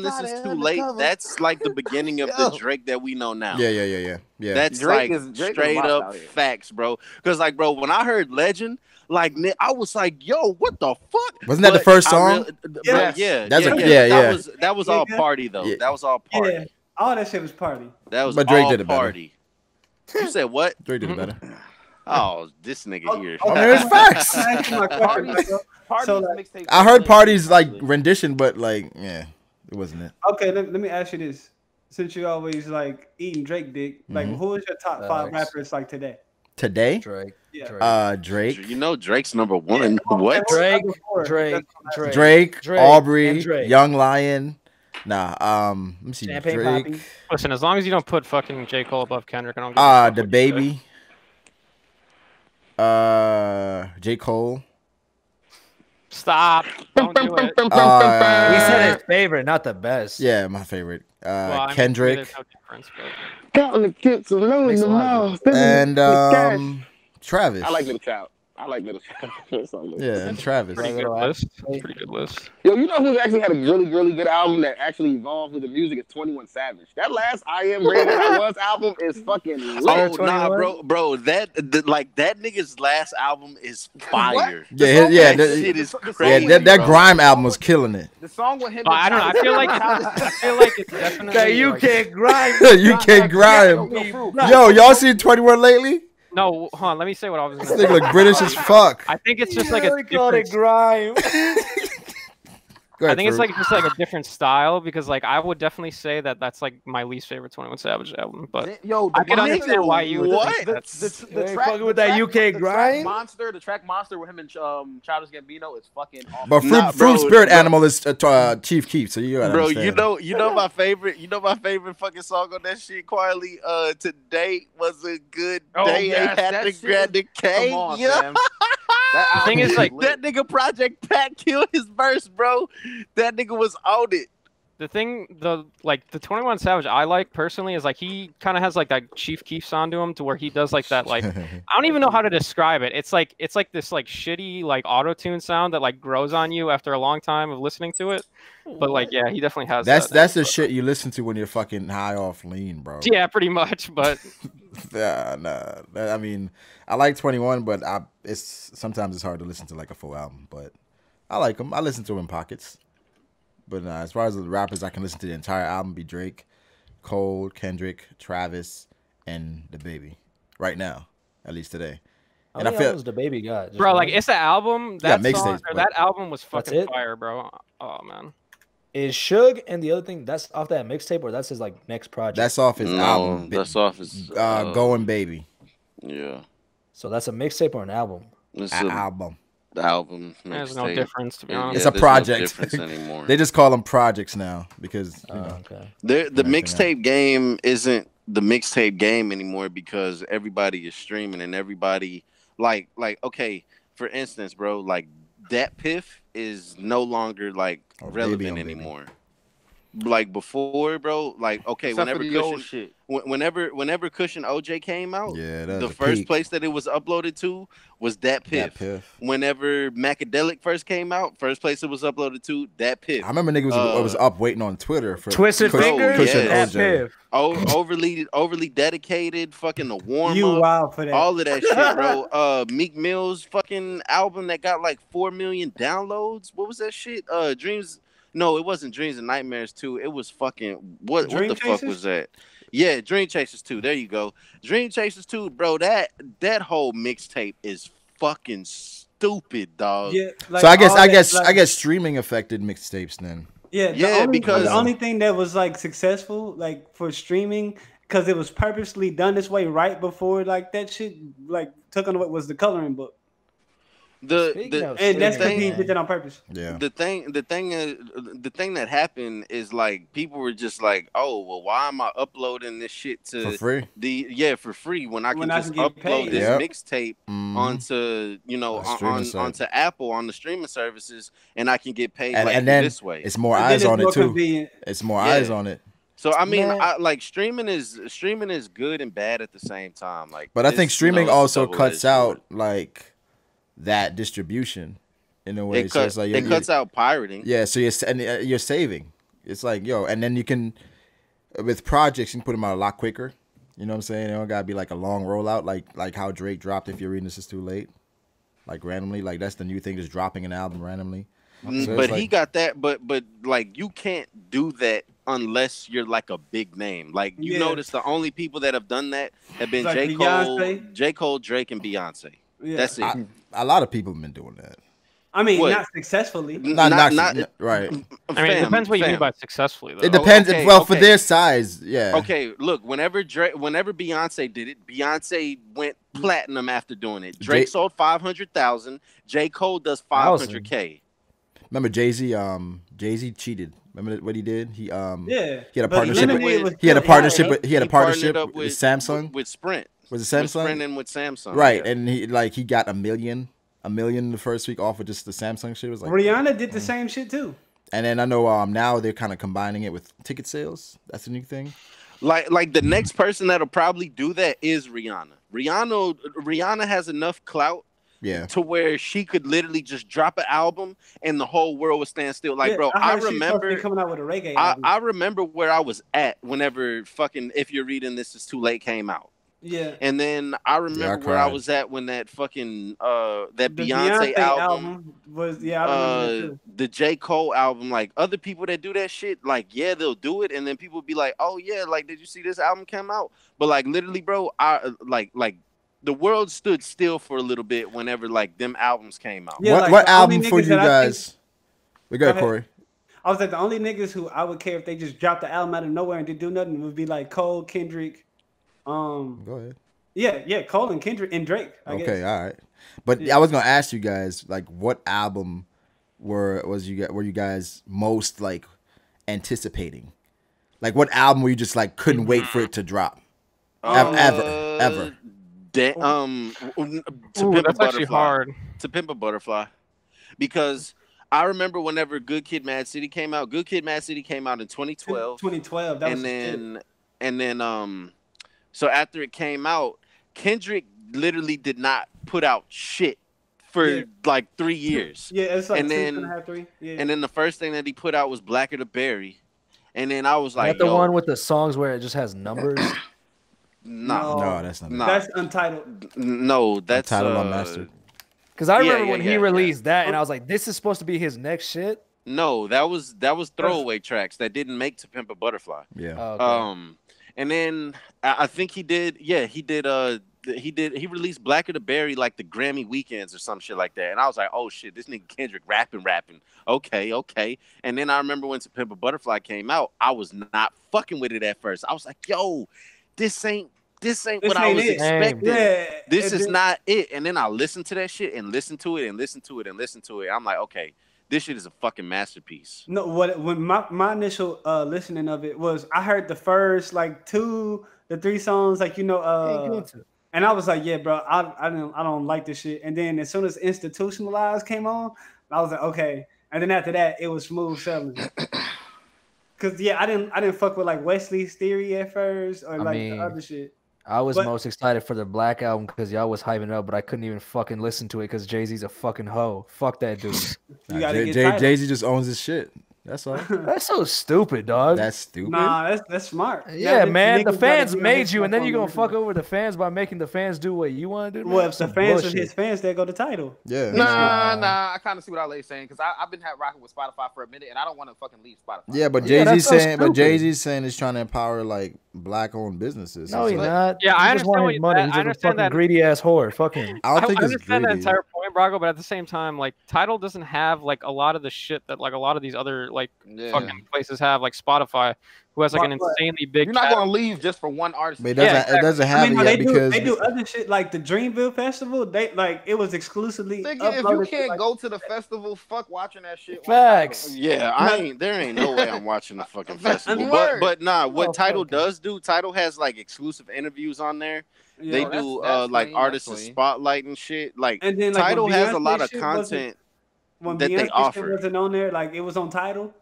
this is too late, that's like the beginning of the Drake that we know now. Yeah. That's Drake like Drake straight up facts, bro. Because like, bro, when I heard Legend, like I was like, yo, what the fuck? Wasn't that the first song? That was all party though. That was all party. Yeah. All that shit was party. That was but Drake all did it party. Better. You said what? Drake did it better. Oh, this nigga here. I mean, it's facts. I heard Party's like rendition, but like, yeah, it wasn't it. Okay, let me ask you this: since you always like eating Drake dick, like who is your top 5 rappers like today? Today, Drake. Yeah. Drake. You know Drake's number 1. Yeah, what? Drake, Aubrey, Drake. Young Lion. Nah, let me see. Champagne Drake. Poppy. Listen, as long as you don't put fucking J. Cole above Kendrick, I don't give a fuck The what you Baby. J. Cole. Stop. Don't do it. We said his favorite, not the best. Yeah, my favorite. Well, I mean, Kendrick. there's no difference, but... Counting the kids alone in the mouth. And Travis. I like Little Child. Yeah, and Travis. Pretty good list. Pretty good list. Yo, you know who's actually had a really good album that actually evolved with the music is 21 Savage. That last I Am Ready I Was album is fucking lit. Oh nah, bro, that nigga's last album is fire. Yeah, that shit is crazy. Yeah, that Grime album was killing it. The song with him. I don't know. I feel like it's definitely. You can't grime. You can't grime. Yo, y'all seen 21 lately? No, hold on. Let me say what I was This going to say. nigga look British as fuck. I think it's just like a called it grime. Ahead, I think it's Froob. like just like a different style because like I would definitely say that that's like my least favorite 21 Savage album. But yo, I can understand why you would think that's the fucking with that UK grind. The track Monster with him and Childish Gambino is fucking awesome. But Froob Spirit Animal is Chief Keef, so you gotta understand. you know my favorite fucking song on that shit quietly. Today was a good day. Had to grab the cake. The thing is, like, that nigga Project Pat killed his verse, bro. That nigga was on it. The thing, the 21 Savage I like personally is like he kind of has like that Chief Keef sound to him, to where he does like that I don't even know how to describe it. It's like this like shitty like auto tune sound that like grows on you after a long time of listening to it. But like yeah, he definitely has. That's the shit you listen to when you're fucking high off lean, bro. Yeah, pretty much. But yeah, nah. I mean, I like 21, but sometimes it's hard to listen to like a full album. But I like him. I listen to him in pockets. But as far as the rappers, I can listen to the entire album. Be Drake, Cole, Kendrick, Travis, and The Baby. Right now, at least today. How many albums The Baby got? Bro, like it's an album. That song, mixtapes, that album was fucking fire, bro. Oh man. Is Suge and the other thing that's off that mixtape, or that's his like next project? That's off his album. That's off his Going Baby. Yeah. So that's a mixtape or an album? It's an album. The album. There's no difference, to be honest. It's a project. No difference anymore. They just call them projects now because the mixtape game isn't the mixtape game anymore because everybody is streaming and everybody like okay, for instance, bro, like that Piff is no longer like relevant anymore. Like before, bro, like okay, Except whenever Cushion OJ came out, the first peak. place that it was uploaded to was that Piff. Whenever Macadelic first came out, first place it was uploaded to that Piff. I remember niggas was up waiting on Twitter for Twisted Fingers, Cushion that OJ. Piff. Overly dedicated, fucking the warm up. You wild for that. All of that shit, bro. Meek Mill's fucking album that got like 4 million downloads. What was that shit? Dreams No, it wasn't Dreams and Nightmares 2. It was fucking what the fuck was that? Yeah, Dream Chasers 2. There you go. Dream Chasers 2, bro. That whole mixtape is fucking stupid, dog. Yeah, like so I guess streaming affected mixtapes then. Yeah, because the only thing that was like successful like for streaming, because it was purposely done this way right before like that shit like took on what was the coloring book. And that's because he did that on purpose. Yeah. The thing that happened is like people were just like, oh well, why am I uploading this shit to for free? For free when I can just upload this mixtape onto onto Apple on the streaming services and I can get paid and then this way. It's more eyes on it too. It's more eyes on it. So I mean, like streaming is good and bad at the same time. Like, but I think streaming also cuts out like that distribution in a way. So it's like it cuts out pirating. Yeah, so you're saving. It's like and then you can with projects you can put them out a lot quicker. You know what I'm saying? It don't gotta be like a long rollout, like how Drake dropped If You're Reading This Is Too Late, like randomly. Like that's the new thing, just dropping an album randomly. So but he got that. But like you can't do that unless you're like a big name. Like you notice the only people that have done that have been like J. Cole, Drake, and Beyonce. Yeah. That's it. A lot of people have been doing that. I mean, not successfully. Not right. I mean, it depends what you mean by successfully, though. It depends. For their size, yeah. Okay, look, whenever Beyonce did it, Beyonce went platinum after doing it. Drake sold 500,000. J. Cole does 500K. Remember Jay-Z? Jay-Z cheated. Remember what he did? He had a partnership with Samsung. With Sprint. Was it Samsung? With Sprint and with Samsung. Right, and he got $1 million the first week off of just the Samsung shit. It was like Rihanna did the same shit too. And then I know now they're kind of combining it with ticket sales. That's a new thing. Like the next person that'll probably do that is Rihanna. Rihanna has enough clout to where she could literally just drop an album and the whole world would stand still. Like, bro, I remember coming out with a reggae album. I remember where I was at whenever fucking If You're Reading This Is Too Late came out. Yeah. And then I remember where I was at when that fucking that Beyonce album was I remember too. The J. Cole album, like other people that do that shit, like they'll do it and then people be like, oh yeah, like did you see this album come out? But like literally, bro, I like the world stood still for a little bit whenever like them albums came out. Yeah, what album for you guys? We got Corey. I was like the only niggas who I would care if they just dropped the album out of nowhere and didn't do nothing would be like Cole, Kendrick. Go ahead. Yeah, Cole and Kendrick and Drake. I guess. All right. But I was gonna ask you guys like, what album were you guys most like anticipating? Like, what album were you just like couldn't wait for it to drop? Ever. To Pimp a Butterfly. To Pimp a Butterfly, because I remember whenever Good Kid, Mad City came out. Good Kid, Mad City came out in 2012. 2012. That was and then so after it came out, Kendrick literally did not put out shit for like 3 years. Yeah, it's like 2.5, 3. Yeah. And then the first thing that he put out was Blacker the Berry. And then I was like, is that the one with the songs where it just has numbers? No, that's not. That's Untitled. No, that's Untitled Unmastered. Because I remember when he released that, and I was like, "This is supposed to be his next shit." No, that was throwaway tracks that didn't make To Pimp a Butterfly. Yeah. Oh, okay. And then I think he did. Yeah, he did. He released Blacker the Berry like the Grammy weekends or some shit like that. And I was like, oh shit, this nigga Kendrick rapping. Okay. And then I remember when To Pimp a Butterfly came out, I was not fucking with it at first. I was like, yo, this ain't what I was expecting. Yeah, this is not it. And then I listened to that shit and listened to it. I'm like, okay, this shit is a fucking masterpiece. No, when my initial listening of it was, I heard the first like 2 to 3 songs, like and I was like, yeah, bro, I don't like this shit. And then as soon as Institutionalized came on, I was like, okay. And then after that, it was smooth sailing. Cause I didn't fuck with like Wesley's Theory at first or the other shit. I was most excited for the Black album because y'all was hyping it up, but I couldn't even fucking listen to it because Jay-Z's a fucking hoe. Fuck that dude. Jay-Z just owns his shit. That's all. That's so stupid, dog. That's stupid. Nah, that's smart. Yeah, man. The niggas fans gotta be on made his you, and then you gonna platform. fuck over the fans by making the fans do what you want to do. Well, man? if the Some fans are bullshit. his fans, they go to title. Yeah. Nah. I kind of see what Aleh's saying because I've been rocking with Spotify for a minute, and I don't want to fucking leave Spotify. Yeah, but Yeah, Jay-Z's that's so saying, stupid. he's trying to empower like black-owned businesses. No, he's not. Yeah, He I just understand want what his you- money. I He's just a understand fucking that. greedy ass whore. Fuck him. I don't think I it's understand that greedy. entire point, Brago, but at the same time, like Tidal doesn't have like a lot of the shit that like a lot of these other like fucking places have, like Spotify, who has like an insanely big. You're not gonna leave just for one artist. But it doesn't have it no, yet because they do other shit like the Dreamville Festival. They like it was exclusively. Nigga, if you uploaded to, can't like, go to the festival, fuck watching that shit. Facts. Yeah, there ain't no way I'm watching the fucking festival. Word. But nah, what Oh, Tidal fuck. does do, Tidal has like exclusive interviews on there. Yeah, They that's- do that's like clean, artist that's clean. spotlight and shit. Like, And then, like, Tidal when has a Beyonce lot of shit wasn't- content when that Beyonce they shit offer. wasn't on there, like it was on Tidal.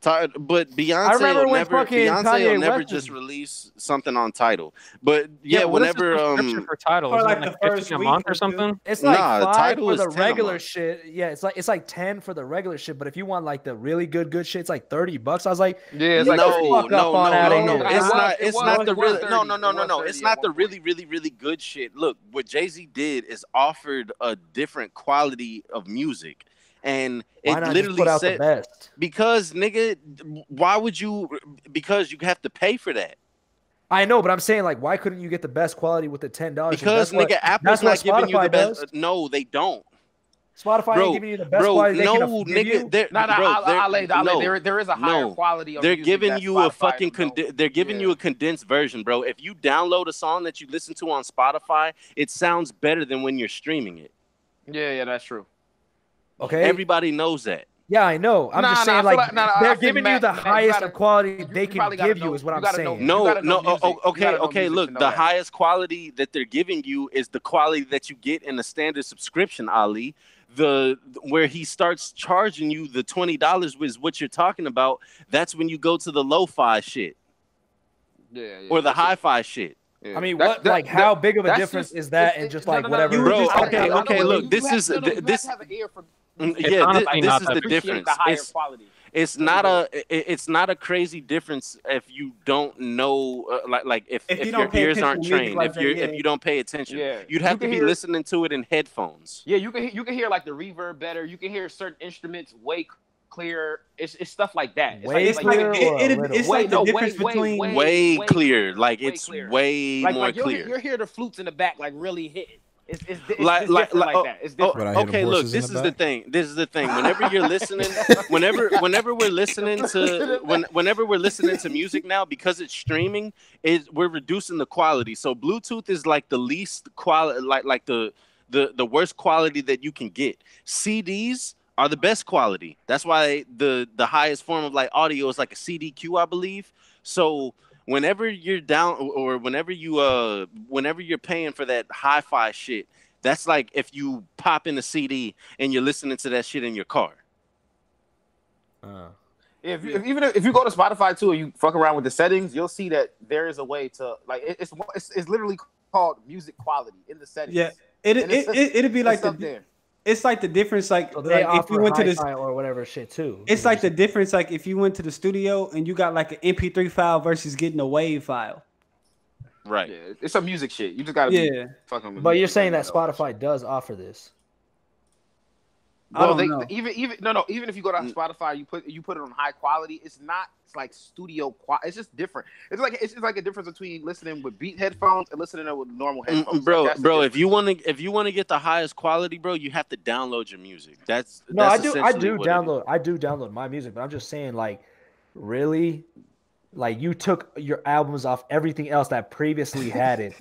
But Beyonce remember will when never, fucking Beyonce Kanye will never West just was- release something on Tidal. But yeah, what is the whenever subscription for Tidal, For, isn't like, it, the first 15 a week month or or two? something? It's like Nah, 5 Tidal for is the 10 a regular month. shit. Yeah, it's like 10 for the regular shit. But if you want like the really good shit, it's like $30. I was like, Yeah, it's Get like the fuck up on outta here. It's not the really. No. $30 It's not the at one really, really good shit. Look, what Jay-Z did is offered a different quality of music, and why it not just literally put out the said best? because nigga, why would you? Because you have to pay for that. I know, but I'm saying like, why couldn't you get the best quality with the $10? Because nigga, Apple's that's what not giving you the Spotify best. does. No, they don't. Spotify Bro, ain't giving you the best bro, quality they no, can give you. nigga, they're, No, bro, they're- no, there is a higher quality of they're music giving that you a Spotify fucking don't. they're giving you a condensed version, bro. If you download a song that you listen to on Spotify, it sounds better than when you're streaming it. Yeah, that's true. Okay. Everybody knows that. Yeah, I know. I'm just saying, I like, feel I they're think giving you Matt- the Matt, highest gotta- of quality you they can probably gotta give you, know- is what you I'm gotta saying. know- You No, gotta know no, music. You okay, gotta know okay. music Look, to know the that. highest quality that they're giving you is the quality that you get in a standard subscription, Ali. Where he starts charging you the $20 is what you're talking about. That's when you go to the lo-fi shit or the hi-fi shit. I mean, how big of a difference is that in just like whatever? Bro, just- okay, look, this is have to this. have an ear for Yeah, honestly this not is that the big. difference. the higher It's quality. it's not a crazy difference if you don't know like if you your don't pay ears aren't attention to music trained, like if you're that, if yeah. you don't pay attention, Yeah. you'd You have to can be hear- listening to it in headphones. Yeah, you can hear like the reverb better. You can hear certain instruments way clearer. It's stuff like that. It's Way like, clearer like, or a it's little? like the no, difference way between Way way clear, like way it's clear. way more you'll clear. You'll hear the flutes in the back like really hitting. It's different like like that. It's different. But I hear the Okay, look, horses in this the is the back. thing. This is the thing. Whenever you're listening, whenever we're listening to whenever we're listening to music now, because it's streaming, we're reducing the quality. So Bluetooth is like the least quality, like the worst quality that you can get. CDs are the best quality. That's why the highest form of like audio is like a CDQ, I believe. So whenever you're down or whenever you're paying for that hi-fi shit, that's like if you pop in a CD and you're listening to that shit in your car. If you go to Spotify too and you fuck around with the settings, you'll see that there is a way to like it's literally called music quality in the settings. Yeah, And it'd be like it's up there. it's like the difference like, So they like if offer you went to this hi-fi or whatever shit too. it's like the difference like if you went to the studio and you got like an MP3 file versus getting a WAV file. Right. Yeah, it's some music shit. You just gotta Yeah. be fucking with But you're music saying that and all Spotify does offer this. I Well, don't know. even if you go to Spotify, you put it on high quality. It's like studio quality. It's just different. It's like a difference between listening with beat headphones and listening with normal headphones. Bro, Like, that's the bro, difference. if you want to get the highest quality, bro, you have to download your music. That's No, that's I do essentially what it is. download my music, but I'm just saying, like, really, like you took your albums off everything else that previously had it.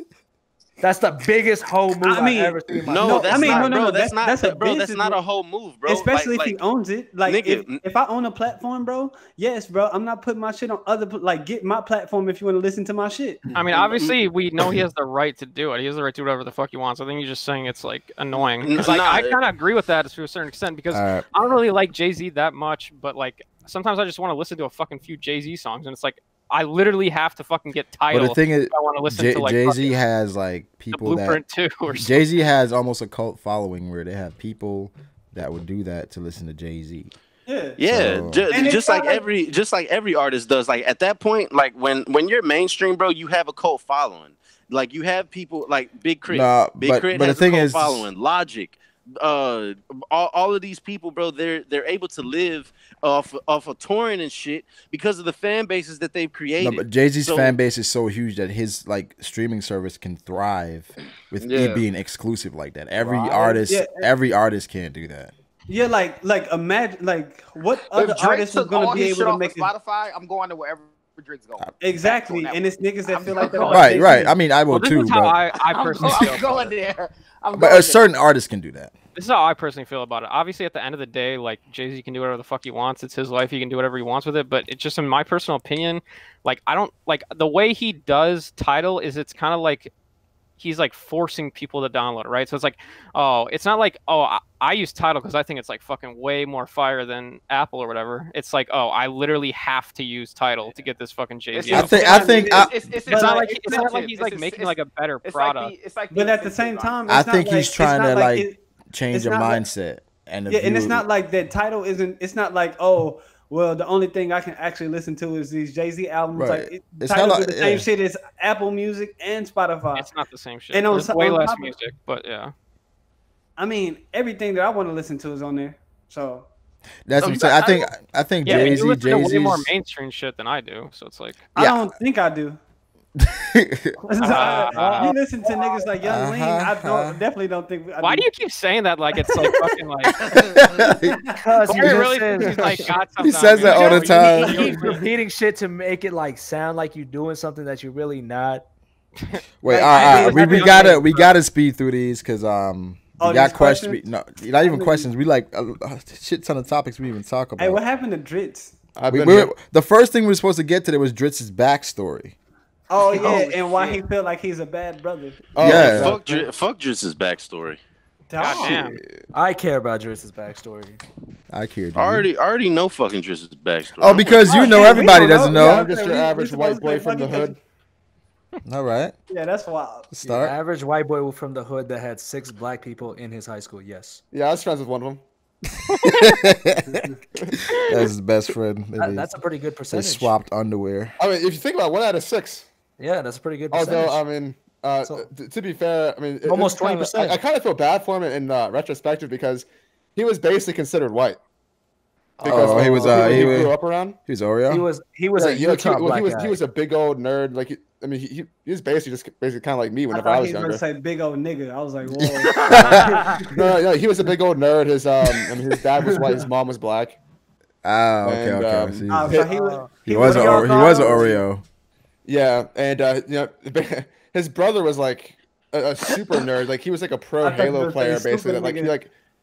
That's the biggest whole move I've ever seen. In my No, life. that's I mean, not, no, bro. no, That's not, that's a bro. That's business not a move. whole move, bro. Especially like, if he owns it. Like nigga, if I own a platform, bro, yes, bro, I'm not putting my shit on other like get my platform if you want to listen to my shit. I mean, obviously, we know he has the right to do it. He has the right to do whatever the fuck he wants. I think you're just saying it's like annoying. 'Cause, like, I kind of agree with that to a certain extent because I don't really like Jay-Z that much, but like sometimes I just want to listen to a fucking few Jay-Z songs, and it's like I literally have to fucking get Tidal. But the thing is, if I want to listen to like Jay-Z has like the people Blueprint that 2 or something. Jay-Z has almost a cult following where they have people that would do that to listen to Jay-Z. Yeah, So, just like every artist does. Like at that point, like when you're mainstream, bro, you have a cult following. Like you have people like Big Crit. Nah, Big Crit has the thing a cult is, following. Logic, all of these people, bro, they're able to live off of touring and shit because of the fan bases that they've created. no, but Jay-Z's fan base is so huge that his like streaming service can thrive with it being exclusive like that. Every artist can't do that. Yeah, like imagine like what other artist is gonna be able to make Spotify? I'm going to wherever Drake's going. Exactly, and it's niggas that feel like that. Right. I mean, I will too. This is how I personally feel. I'm going there. But certain artists can do that. This is how I personally feel about it. Obviously, at the end of the day, like Jay-Z can do whatever the fuck he wants. It's his life. He can do whatever he wants with it. But it's just in my personal opinion, like I don't like the way he does Tidal is it's kind of like he's like forcing people to download it, right? So it's like, oh, it's not like, oh, I use Tidal because I think it's like fucking way more fire than Apple or whatever. It's like, oh, I literally have to use Tidal to get this fucking Jay-Z. It's not like he's like making like a better product. But at the same time, I think he's trying to like change your mindset. And it's not like that Tidal isn't. It's not like, oh, well, the only thing I can actually listen to is these Jay-Z albums. Right. Like, Tidal is the same shit as Apple Music and Spotify. It's not the same shit. And there's way less music, but yeah. I mean, everything that I want to listen to is on there. So that's what I'm saying. I think Jay-Z way more mainstream shit than I do. So it's like I don't think I do. You listen to niggas like Young Lean. I definitely don't think. Why do you keep saying that? Like it's like fucking like. Because he says that all the time. You keep repeating shit to make it like sound like you're doing something that you're really not. Wait, we gotta speed through these because we got questions. No, not even questions. We like a shit ton of topics we even talk about. Hey, what happened to Drizzt? The first thing we were supposed to get today was Dritz's backstory. Oh yeah, and why he feel like he's a bad brother. Oh yeah, fuck Dritz's backstory. Goddamn. I care about Dritz's backstory. I care. Dude. I already know fucking Dritz's backstory. Oh, because you know everybody doesn't know. I'm just your average white boy from the hood. All right. Yeah, that's wild. Start. Average white boy from the hood that had 6 black people in his high school. Yes. Yeah, I was friends with one of them. That's his best friend. That's a pretty good percentage. They swapped underwear. I mean, if you think about it, 1 out of 6. Yeah, that's a pretty good percentage. Although, I mean, to be fair, I mean, almost 20%. I kind of feel bad for him in retrospective because he was basically considered white. Because he grew up around. He was Oreo. He was a Utah black guy. He was a big old nerd. Like he was basically kind of like me whenever I was younger. He was gonna say big old nigga. I was like, whoa. no, he was a big old nerd. His dad was white. His mom was black. Oh, okay. So he was an Oreo. Yeah, and his brother was like a super nerd. Like he was like a pro Halo player, basically.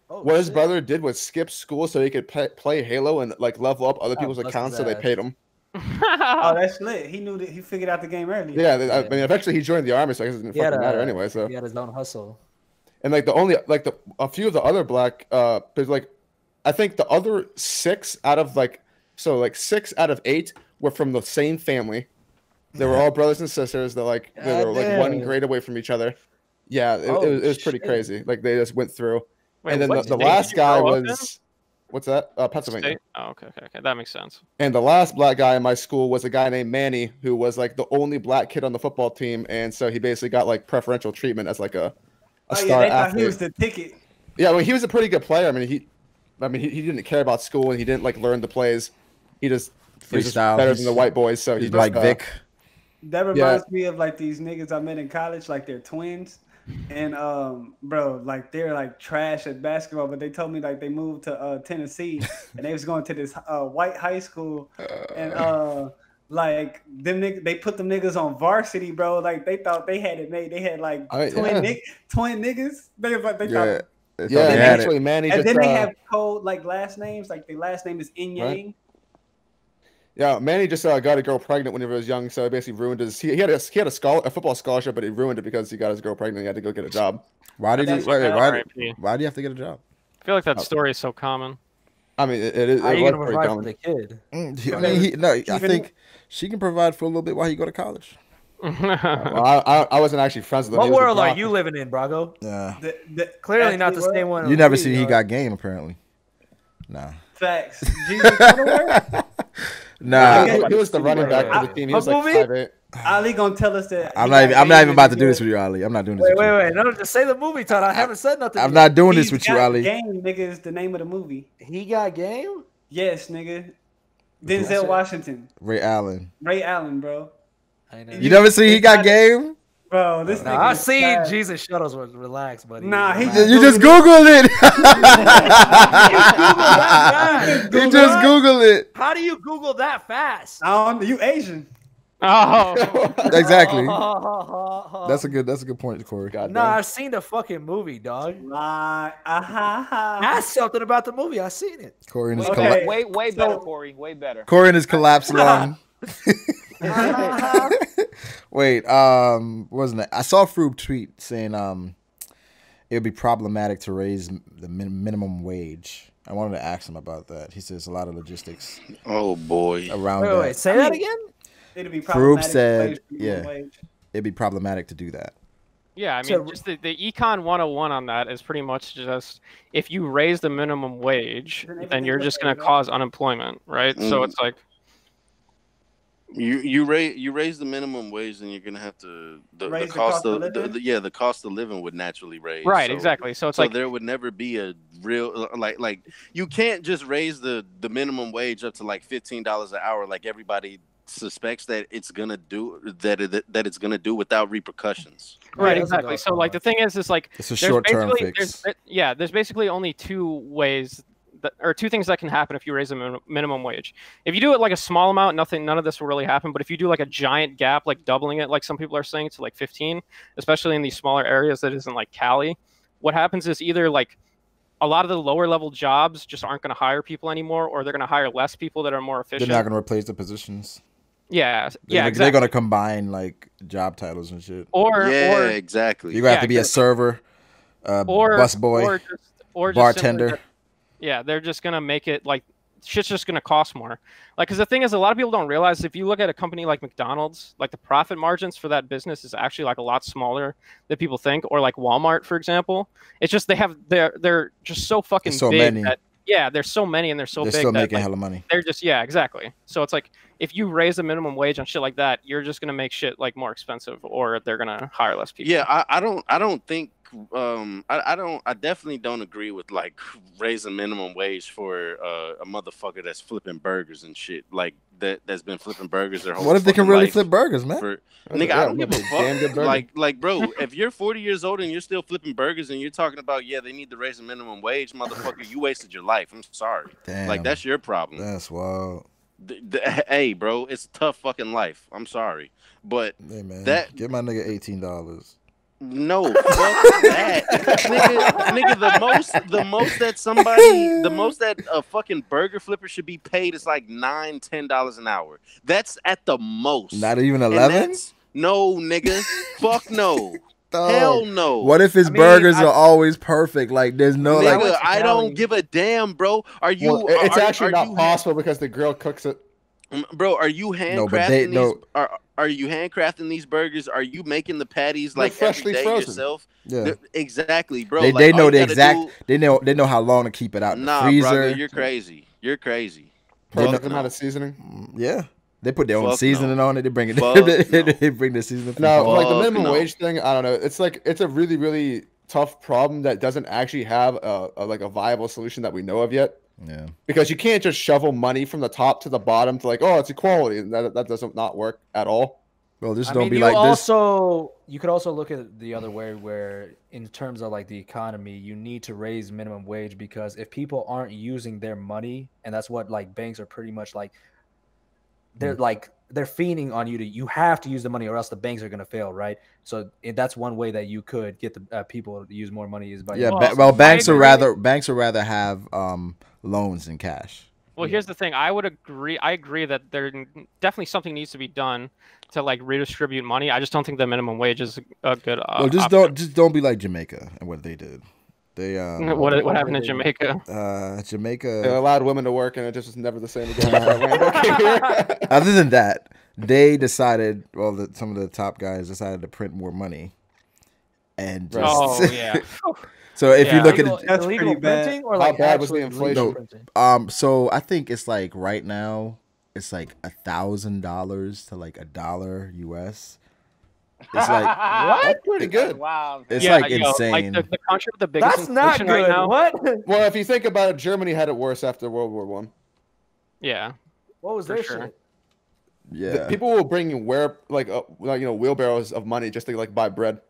What his brother did was skip school so he could play Halo and like level up other people's accounts, so they paid him. Oh, that's lit. He knew that he figured out the game early. Yeah, I mean, eventually he joined the army, so I guess it didn't fucking matter anyway. So he had his own hustle. And like a few of the other black, there's like, I think the other 6 out of 6 out of 8 were from the same family. They were all brothers and sisters. They were like 1 grade away from each other. Yeah, it was pretty crazy. Like they just went through. Wait, and then the last guy was, what's that? Pennsylvania. Oh, okay, that makes sense. And the last black guy in my school was a guy named Manny, who was like the only black kid on the football team, and so he basically got like preferential treatment as like a star athlete. He was the ticket. Yeah, well, he was a pretty good player. I mean, he didn't care about school and he didn't like learn the plays. He was just better than the white boys. So he's like Vic. That reminds me of like these niggas I met in college, like they're twins. And bro, like they're like trash at basketball, but they told me like they moved to Tennessee and they was going to this white high school, and like they put them niggas on varsity, bro. Like they thought they had it made. They had like twin niggas. They thought. Yeah, actually, Manny. And then they have code like last names. Like their last name is In Yang. Right. Yeah, Manny just got a girl pregnant when he was young, so he basically ruined his. He had a football scholarship, but he ruined it because he got his girl pregnant. And he had to go get a job. Why did he? Why do you have to get a job? I feel like that story is so common. I mean, it is. How are you gonna provide for the kid? I think she can provide for a little bit while you go to college. Well, I wasn't actually friends with him. What world are you living in, Brago? Yeah. Clearly not the same one. You never see he got game, apparently. Nah. Facts. Jesus Butterworth? Nah, he was the running back for the team. He was like 5'8". Ali gonna tell us that. I'm not even about to do this with you, Ali. I'm not doing this. Wait. No, just say the movie title. I haven't said nothing. I'm not doing this with you, Ali. Game, nigga, is the name of the movie. He got game? Yes, nigga. Denzel Washington. Ray Allen, bro. You never see He Got Game? Bro, this nigga. I seen Jesus Shuttles was relaxed, buddy. Nah, you just Googled it. You just Googled it. How do you Google that fast? You Asian. Oh, Exactly. That's a good point, Corey. Nah, I've seen the fucking movie, dog. Ask something about the movie. I seen it. Corey and his Way better, Corey. Way better. Corey and his collapsed lung. Wait, wasn't it? I saw Froob tweet saying it would be problematic to raise the minimum wage. I wanted to ask him about that. He says a lot of logistics. Oh boy. Around that. Wait, say that again. It'd be Froob problematic. said, it'd be problematic to do that. yeah. I mean, just the Econ 101 on that is pretty much just if you raise the minimum wage, then you're just going to cause unemployment, right? So it's like you raise the minimum wage, then you're gonna have to the cost of the cost of living would naturally raise. Right, so, exactly. So it's so like there would never be a real like you can't just raise the minimum wage up to like $15 an hour like everybody suspects that it's gonna do that it's gonna do without repercussions. Right, exactly. So like the thing is like it's a short-term fix. There's basically only two ways. Or two things that can happen if you raise the minimum wage. If you do it like a small amount, none of this will really happen. But if you do like a giant gap, like doubling it, like some people are saying, to like 15, especially in these smaller areas that isn't like Cali, what happens is either like a lot of the lower level jobs just aren't going to hire people anymore, or they're going to hire less people that are more efficient. They're not going to replace the positions. Yeah, exactly. They're going to combine like job titles and shit. Or exactly. You're going to have to be a server, busboy, or bartender. Yeah, they're just going to make it like shit's just going to cost more. Like, because the thing is, a lot of people don't realize if you look at a company like McDonald's, like the profit margins for that business is actually like a lot smaller than people think. Or like Walmart, for example. It's just they're just so fucking so big many. that there's so many and they're so big. They're still that, making like, hella money. They're just exactly. So it's like if you raise the minimum wage on shit like that, you're just gonna make shit like more expensive, or they're gonna hire less people. Yeah, I don't think I definitely don't agree with like raising minimum wage for a motherfucker that's flipping burgers and shit like that's been flipping burgers their whole. What if they can really flip burgers, man? Nigga, I don't give a fuck. Like, bro, if you're 40 years old and you're still flipping burgers and you're talking about they need to raise the minimum wage, motherfucker, you wasted your life. I'm sorry. Damn. Like that's your problem. That's wild. Hey, bro, it's a tough fucking life. I'm sorry, but hey, man, give my nigga $18. No, fuck that, nigga. The most that a fucking burger flipper should be paid is like $9-10 an hour. That's at the most. Not even 11. No, nigga. Fuck no. Hell no. What if his burgers are always perfect? Like there's no nigga, like. I don't give a damn, bro. Are you? Well, it's actually not possible because the grill cooks it. Bro, are you handcrafting these? Are you handcrafting these burgers? Are you making the patties like freshly every day frozen yourself? Yeah, exactly, bro. They know the exact. They know how long to keep it out in the freezer. Brother, you're crazy. You're crazy. Perfect amount of seasoning. Yeah. They put their own seasoning on it. They bring it. They bring the seasoning. No, like the minimum wage thing. I don't know. It's a really, really tough problem that doesn't actually have a viable solution that we know of yet. Yeah. Because you can't just shovel money from the top to the bottom to like, oh, it's equality, and that doesn't not work at all. Well, just don't be like this. You could also look at it the other way, where in terms of like the economy, you need to raise minimum wage because if people aren't using their money, and that's what like banks are pretty much like. They're fiending on you have to use the money or else the banks are going to fail, right? So that's one way that you could get the people to use more money is by banks would rather have loans than cash. Well, here's the thing. I agree that there definitely something needs to be done to like redistribute money. I just don't think the minimum wage is a good. Well, just don't be like Jamaica and what they did. They what happened in Jamaica? Jamaica they allowed women to work and it just was never the same again. Other than that, they decided. Well, some of the top guys decided to print more money, and just, So if you look at it, that's pretty bad. Or like how bad was the inflation? So I think it's like right now it's like $1,000 to like $1 US. It's like what? That's pretty good. Wow. It's like insane. Like the country with the biggest That's not inflation good. right now. What? Well, if you think about it, Germany had it worse after World War One. Yeah. What was For their sure. shit? Yeah. People will bring wheelbarrows of money just to like buy bread.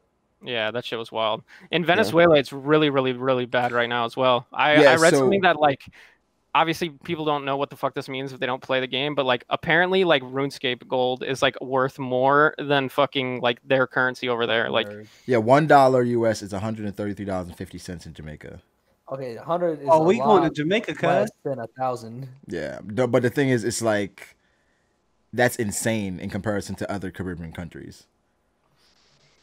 Yeah, that shit was wild. In Venezuela, it's really, really, really bad right now as well. I read something that like, obviously people don't know what the fuck this means if they don't play the game, but like apparently like RuneScape gold is like worth more than fucking like their currency over there. Like, yeah, $1 US is $133.50 in Jamaica. Okay, 100 is we going to Jamaica, less cuz? than 1,000. Yeah, but the thing is, it's like that's insane in comparison to other Caribbean countries.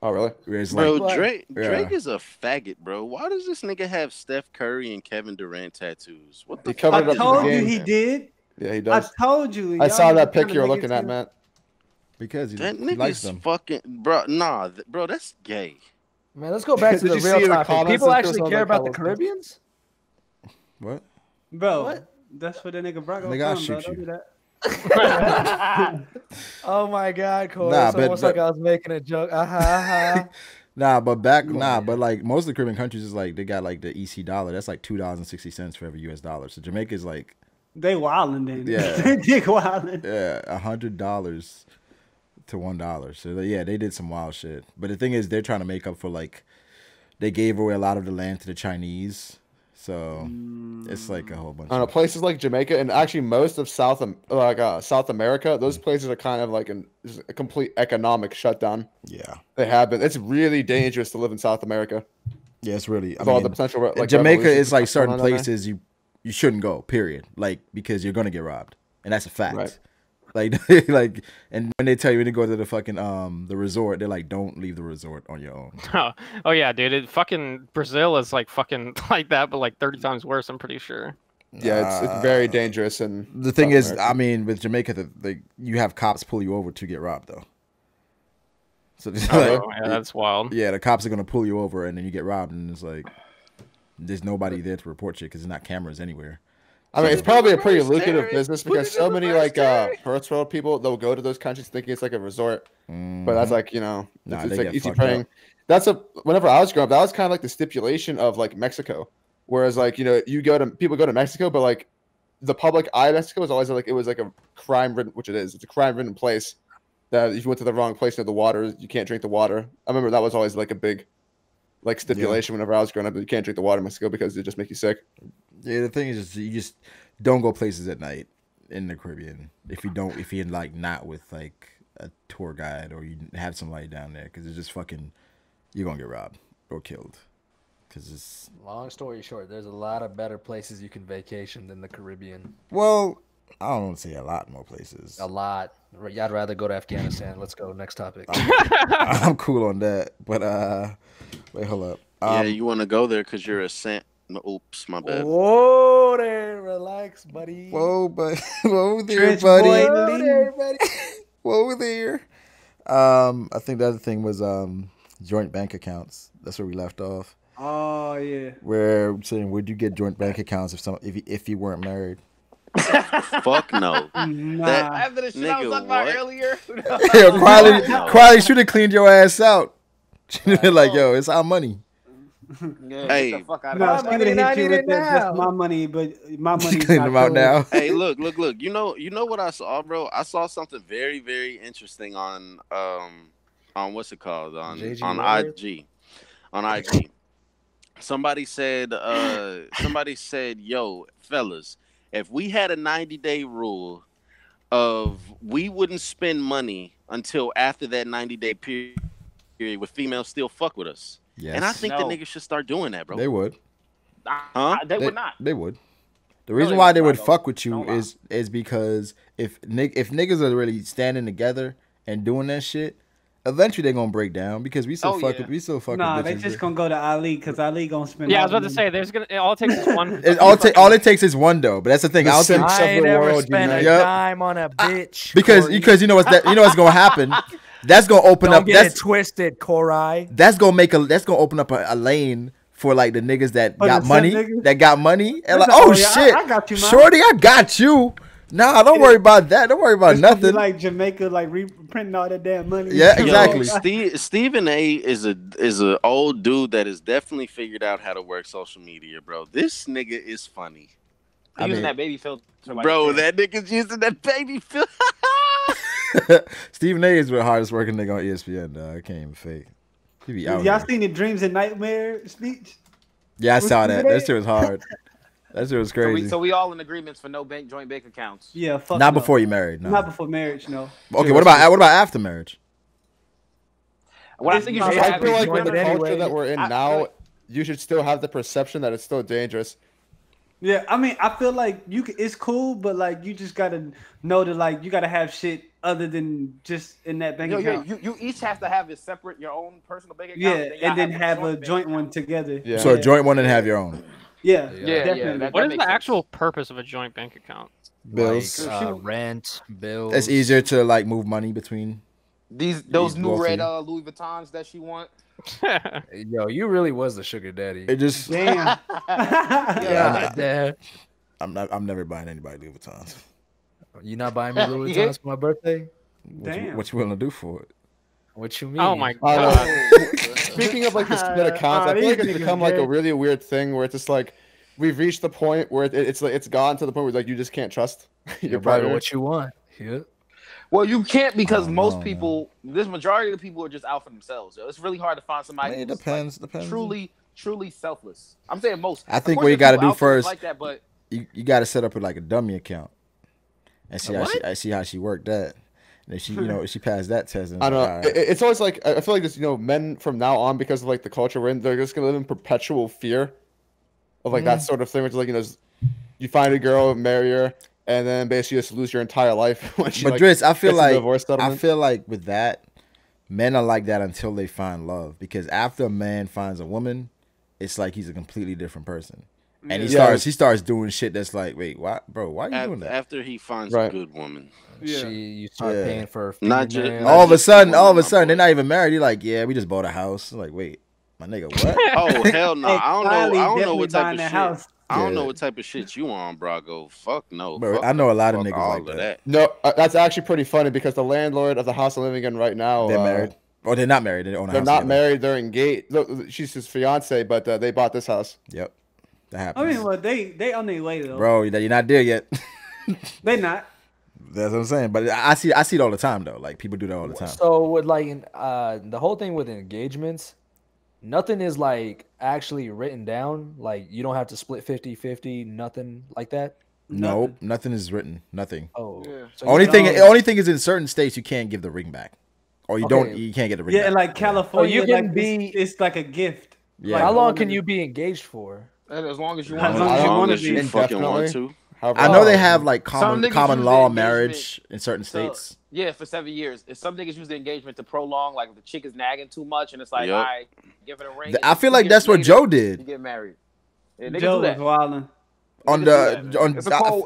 Oh, really? It's Bro, like, Drake is a faggot, bro. Why does this nigga have Steph Curry and Kevin Durant tattoos? What the fuck? I told you he did. Yeah, he does. I told you. I saw that picture you're looking at, Matt. Because he That likes nigga's them. fucking bro. Nah, bro, that's gay. Man, let's go back to Did the you see real the topic. comments People that actually goes on, care like, about the how- Caribbeans? What? Bro, What? that's what that nigga Brago Nigga, I'll from, shoot bro. you. Don't do that. Oh my God, Corey. Nah, It's but- almost like I was making a joke. But like most of the Caribbean countries is like they got like the EC dollar. That's like $2.60 for every US dollar. So Jamaica is like They wildin' then. Yeah. They wildin'. $100 to $1. So yeah, they did some wild shit. But the thing is, they're trying to make up for like they gave away a lot of the land to the Chinese. So it's like a whole bunch. I don't know, places like Jamaica and actually most of South America, those places are kind of like a complete economic shutdown. Yeah, they have been. It's really dangerous to live in South America. Yeah, it's really. All the potential. Like, Jamaica is like certain going on there. places you shouldn't go. Period. Like because you're gonna get robbed, and that's a fact. Right. Like, and when they tell you to go to the fucking the resort, they're like, don't leave the resort on your own. Oh yeah, dude. Fucking Brazil is like fucking like that, but like 30 times worse. I'm pretty sure. Yeah, it's very dangerous. And the thing is, I mean, with Jamaica, you have cops pull you over to get robbed, though. So yeah, that's wild. Yeah, the cops are gonna pull you over, and then you get robbed, and it's like there's nobody there to report you because there's not cameras anywhere. I mean, it's probably a pretty lucrative business because so many like first world people, they'll go to those countries thinking it's like a resort, but that's like it's like easy praying. Whenever I was growing up, that was kind of like the stipulation of like Mexico. Whereas like people go to Mexico, but like the public eye of Mexico is always like it was like a crime-ridden, which it is. It's a crime-ridden place that if you went to the wrong place near the water, you can't drink the water. I remember that was always like a big like stipulation whenever I was growing up that you can't drink the water in Mexico because it just make you sick. Yeah, the thing is, you just don't go places at night in the Caribbean if you're like not with like a tour guide or you have somebody down there because it's just fucking you're gonna get robbed or killed. Because it's long story short, there's a lot of better places you can vacation than the Caribbean. Well, I don't want to say a lot more places. A lot. I'd rather go to Afghanistan. Let's go. Next topic. I'm cool on that, but wait, hold up. Yeah, you want to go there because you're a saint. Oops, my bad. Whoa there, relax, buddy. Whoa, whoa there, Trench buddy. boy, Whoa there, buddy. Whoa there. I think the other thing was joint bank accounts. That's where we left off. Oh yeah. Where saying, would you get joint bank accounts if you weren't married? Fuck no. Nah. After the shit I was talking about earlier. Quiley should have cleaned your ass out. She'd have been like, yo, it's our money. Yeah, Hey. get the fuck out No, of she here. would have I hit you need with it that. now. That's my money, but my She money's cleaned not them out yours. now. Hey, look. You know what I saw, bro? I saw something very, very interesting on what's it called on JG on Warriors? IG. On IG. Somebody said, yo, fellas, if we had a 90-day rule of we wouldn't spend money until after that 90-day period, would females still fuck with us? Yes. And I think No. the niggas should start doing that, bro. They would. Huh? They would not. They would. The No, reason they why would they not, would though. fuck with you Don't lie. is because if niggas are really standing together and doing that shit, eventually they're gonna break down because we still Oh, fuck yeah. with Nah, bitches. they just gonna go to Ali because Ali gonna spend. Yeah, I all was about the to money. say there's gonna all it takes is one. all it takes is one though, but that's the thing. I don't think I ain't ever spent a Yep. dime on a bitch. because you know what's gonna happen. That's gonna open Don't up. get it twisted, Korai. That's gonna open up a lane for like the niggas that For got the money, niggas? and That's like, like, oh yeah, shit, I got you, man. shorty, I got you. Nah, don't worry about that. Don't worry about It's gonna be nothing. like Jamaica, like reprinting all that damn money. Yeah, exactly. Stephen A is a old dude that has definitely figured out how to work social media, bro. This nigga is funny. Using that baby filter, like bro. That nigga's using that baby filter. Stephen A is the hardest working nigga on ESPN. Dog. I can't even fake. He be out Y'all here. seen the Dreams and Nightmare speech? Yeah, I saw that. That shit was hard. That shit was crazy. So we all in agreements for no joint bank accounts. Yeah, fuck Not no. before you married. No. Not before marriage, no. Okay, what about after marriage? What I think you should I have feel is like with the joint- culture that we're in now, you should still have the perception that it's still dangerous. Yeah, I mean, I feel like it's cool, but like you just gotta know that like you gotta have shit other than just in that bank account. You each have to have your own personal bank account. Yeah, and then have a joint one together. Yeah. So a joint one and have your own. Yeah, Yeah, definitely. What is the actual purpose of a joint bank account? Bills. Like, rent, bills. It's easier to like move money between. Those new wealthy. red Louis Vuittons that she want. Yo, you really was the sugar daddy. It just. Damn. Yeah, Dad, I'm never buying anybody Louis Vuittons. you not buying me Louis Vuittons for my birthday? Damn. What you willing to do for it? What you mean? Oh my I god. don't know. Speaking of like the split accounts, I feel like these it's niggas become like a gay. really weird thing where it's just like we've reached the point where it's like it's gone to the point where like you just can't trust your You're probably partner. what you want. Yeah. Well, you can't because I don't most know, people, this majority of the people are just out for themselves. Yo. It's really hard to find somebody. It who's, depends. like, Depends. truly selfless. I'm saying most. I Of think course, what you there's got to people do out there first, like that, but you got to set up like a dummy account and see What? I see how she worked that. And if she, if she passed that test, then I don't know. all right. It's always like I feel like this, men from now on because of like the culture we're in, they're just gonna live in perpetual fear of like that sort of thing, which is like you find a girl, marry her, and then basically just lose your entire life when she. But like, Drizzt, I feel gets a like divorce settlement. with that, men are like that until they find love. Because after a man finds a woman, it's like he's a completely different person, and he starts doing shit that's like, wait, why, bro? Why are you doing that? After he finds Right. a good woman. You start Yeah. paying for Not ju- fingernails. All of a just sudden, woman, my they're boy. not even married. You're like, yeah, we just bought a house. I'm like, wait, my nigga, what? Oh hell no! Hey, I don't Kylie know definitely what type buying of that shit. house. I don't Yeah. know what type of shit you on, Brago. Fuck no. Bro, Fuck I know a lot of fuck niggas all like of that. No, that's actually pretty funny because the landlord of the house I'm living in right now, They're married. Or they're not married. They own a they're house not together. married. They're engaged. Look, she's his fiance, but they bought this house. Yep, that I happens. mean, well, they on their way though. Bro, you're not there yet. They not. That's what I'm saying. But I see it all the time though. Like people do that all the time. So with like the whole thing with engagements, nothing is like actually written down. Like you don't have to split 50-50, nothing like that. Nope, nothing is written. Nothing. Oh, Yeah. so Only you thing don't- is in certain states you can't give the ring back, or you Okay. you can't get the ring Yeah, back. and like California, you can like, be- it's like a gift. Yeah. Like, How long going can to- you be engaged for? as long as you As want. long as you want to you be. fucking want to. However, I know they have like Some niggas common use law the marriage in certain So, states. yeah, for 7 years. If some niggas use the engagement to prolong, like if the chick is nagging too much, and it's like, Yep. I give it a ring. I and feel 2 like years that's what later, Joe You did get married. Yeah, niggas Joe do was that. wilding. on Niggas the do that. on.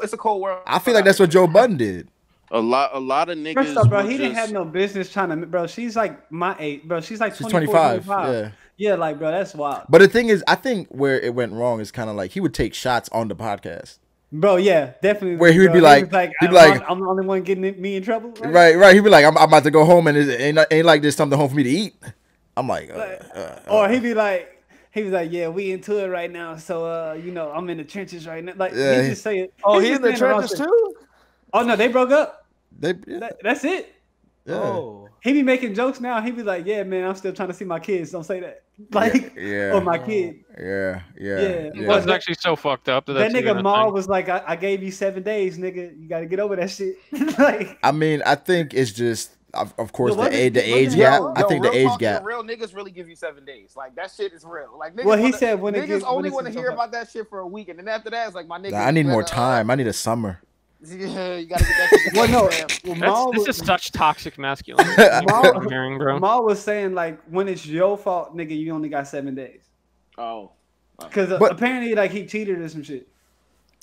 It's a cold world. I feel like that's what Joe Budden did. A lot of niggas. First off, bro, will he didn't just- have no business trying to. Bro, she's like my age. Bro, she's like She's 24, 25. 25. Yeah, like bro, that's wild. But the thing is, I think where it went wrong is kind of like he would take shots on the podcast. Bro, yeah, definitely. Where he would bro. be like- was he'd be like- I'm the only one getting me in trouble. Right. He'd be like, I'm about to go home and it ain't like there's something home for me to eat. I'm like, Or he'd be like, yeah, we into it right now. So, I'm in the trenches right now. Like, Yeah, he just say it. Oh, He's he just in the saying the wrong trenches shit. too. Oh no, they broke up. yeah. That's it. Oh, He be making jokes now. He be like, yeah, man, I'm still trying to see my kids. Don't say that. Like, Yeah. or my kid. Yeah. That's actually so fucked up. That That's even nigga a Maul thing. was like, I gave you 7 days, nigga. You got to get over that shit. Like, I mean, I think it's just, of course, Yo, the age yo, gap. yo, I think the real age talk, gap. Real niggas really give you 7 days. Like that shit is real. Like niggas Well, he wanna- said when it niggas gets- when only it's want to so hear hot. about that shit for a week, and then after that, it's like my nigga. Nah, I need more time. I need a summer. Yeah, you gotta get that shit well, no. together, man. Maul This was- is such toxic masculinity. I'm hearing, bro. Maul was saying like, when it's your fault, nigga, you only got 7 days. Oh, Because But- apparently, like, he cheated or some shit.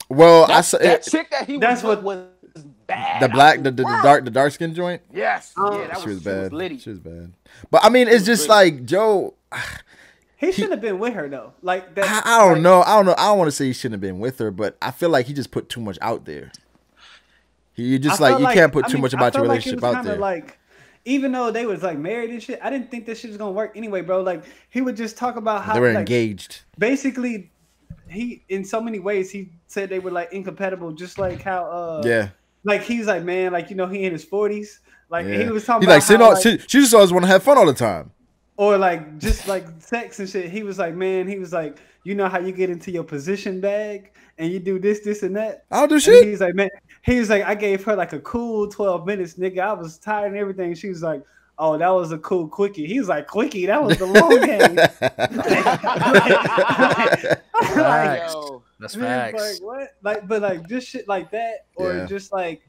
Well, I saw that chick that he That's was what- with was bad. the black, the dark skin joint. Yes, yeah, that She was was bad. litty. She was bad. But I mean, it's just like Joe. He shouldn't have been with her though. Like that. I don't know. I don't want to say he shouldn't have been with her, but I feel like he just put too much out there. He just like you can't put too much about your relationship out there. Like, even though they was like married and shit, I didn't think this shit was gonna work anyway, bro. Like he would just talk about how they were like, engaged. Basically, he in so many ways he said they were like incompatible, just like how like he's like, man, like he in his 40s. Like he was talking about how, she just always want to have fun all the time. Or like just like sex and shit. He was like, man, he was like, you know how you get into your position bag and you do this, and that. I'll do shit. He's like, man, he was like, I gave her like a cool 12 minutes, nigga. I was tired and everything. She was like, oh, that was a cool quickie. He was like, quickie, that was the long game. That's facts. Like, what? Like, but like just shit like that, or just like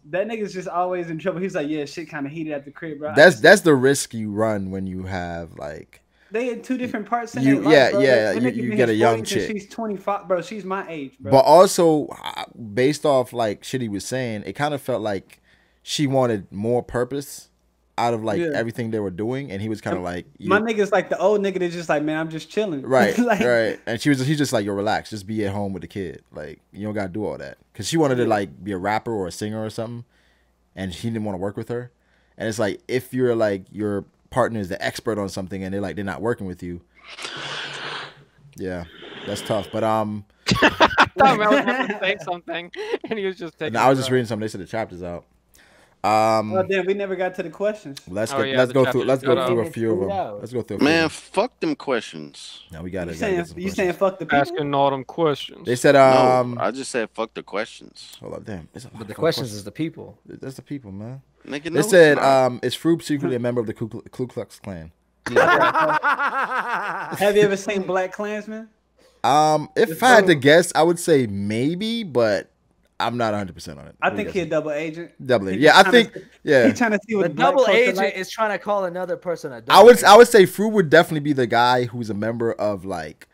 that nigga's just always in trouble. He's like, yeah, shit kind of heated at the crib, bro. That's the risk you run when you have like they in two different parts. In you, their life, bro. You get a young chick. She's 25, bro. She's my age, bro. But also, based off like shit he was saying, it kind of felt like she wanted more purpose out of like everything they were doing, and he was kind of like, my nigga's like the old nigga that's just like, man, I'm just chilling, right, like, right. And he's just like, yo, relax, just be at home with the kid, like you don't gotta do all that, because she wanted to like be a rapper or a singer or something, and he didn't want to work with her, and it's like if you're like your partner is the expert on something and they're not working with you, yeah, that's tough. But I thought I was about to say something, and he was just taking. I was just reading something. They said the chapter's out. Oh damn, we never got to the questions. Let's go through a few of them. Let's go through. Man, fuck them questions. No, we got it. You saying fuck the people? Asking all them questions. They said no, I just said fuck the questions. Hold up, damn. But the questions is the people. That's the people, man. They said is Froob secretly a member of the Ku Klux Klan? Have you ever seen Black Klansman? If I had to guess, I would say maybe, but I'm not 100% on it. I think he's a double agent. Double agent. Yeah, I think. Yeah. He's trying to see what the double agent is trying to call another person a double I would say Froob would definitely be the guy who's a member of like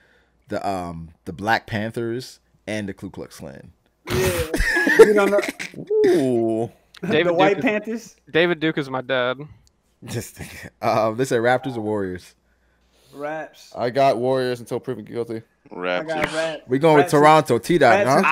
the Black Panthers and the Ku Klux Klan. Yeah. You don't know. Ooh. The White Panthers. David Duke is my dad. Just they said Raptors or Warriors. Raps. I got Warriors until proven guilty. I got Raps. We going with Toronto. T-Dot, huh?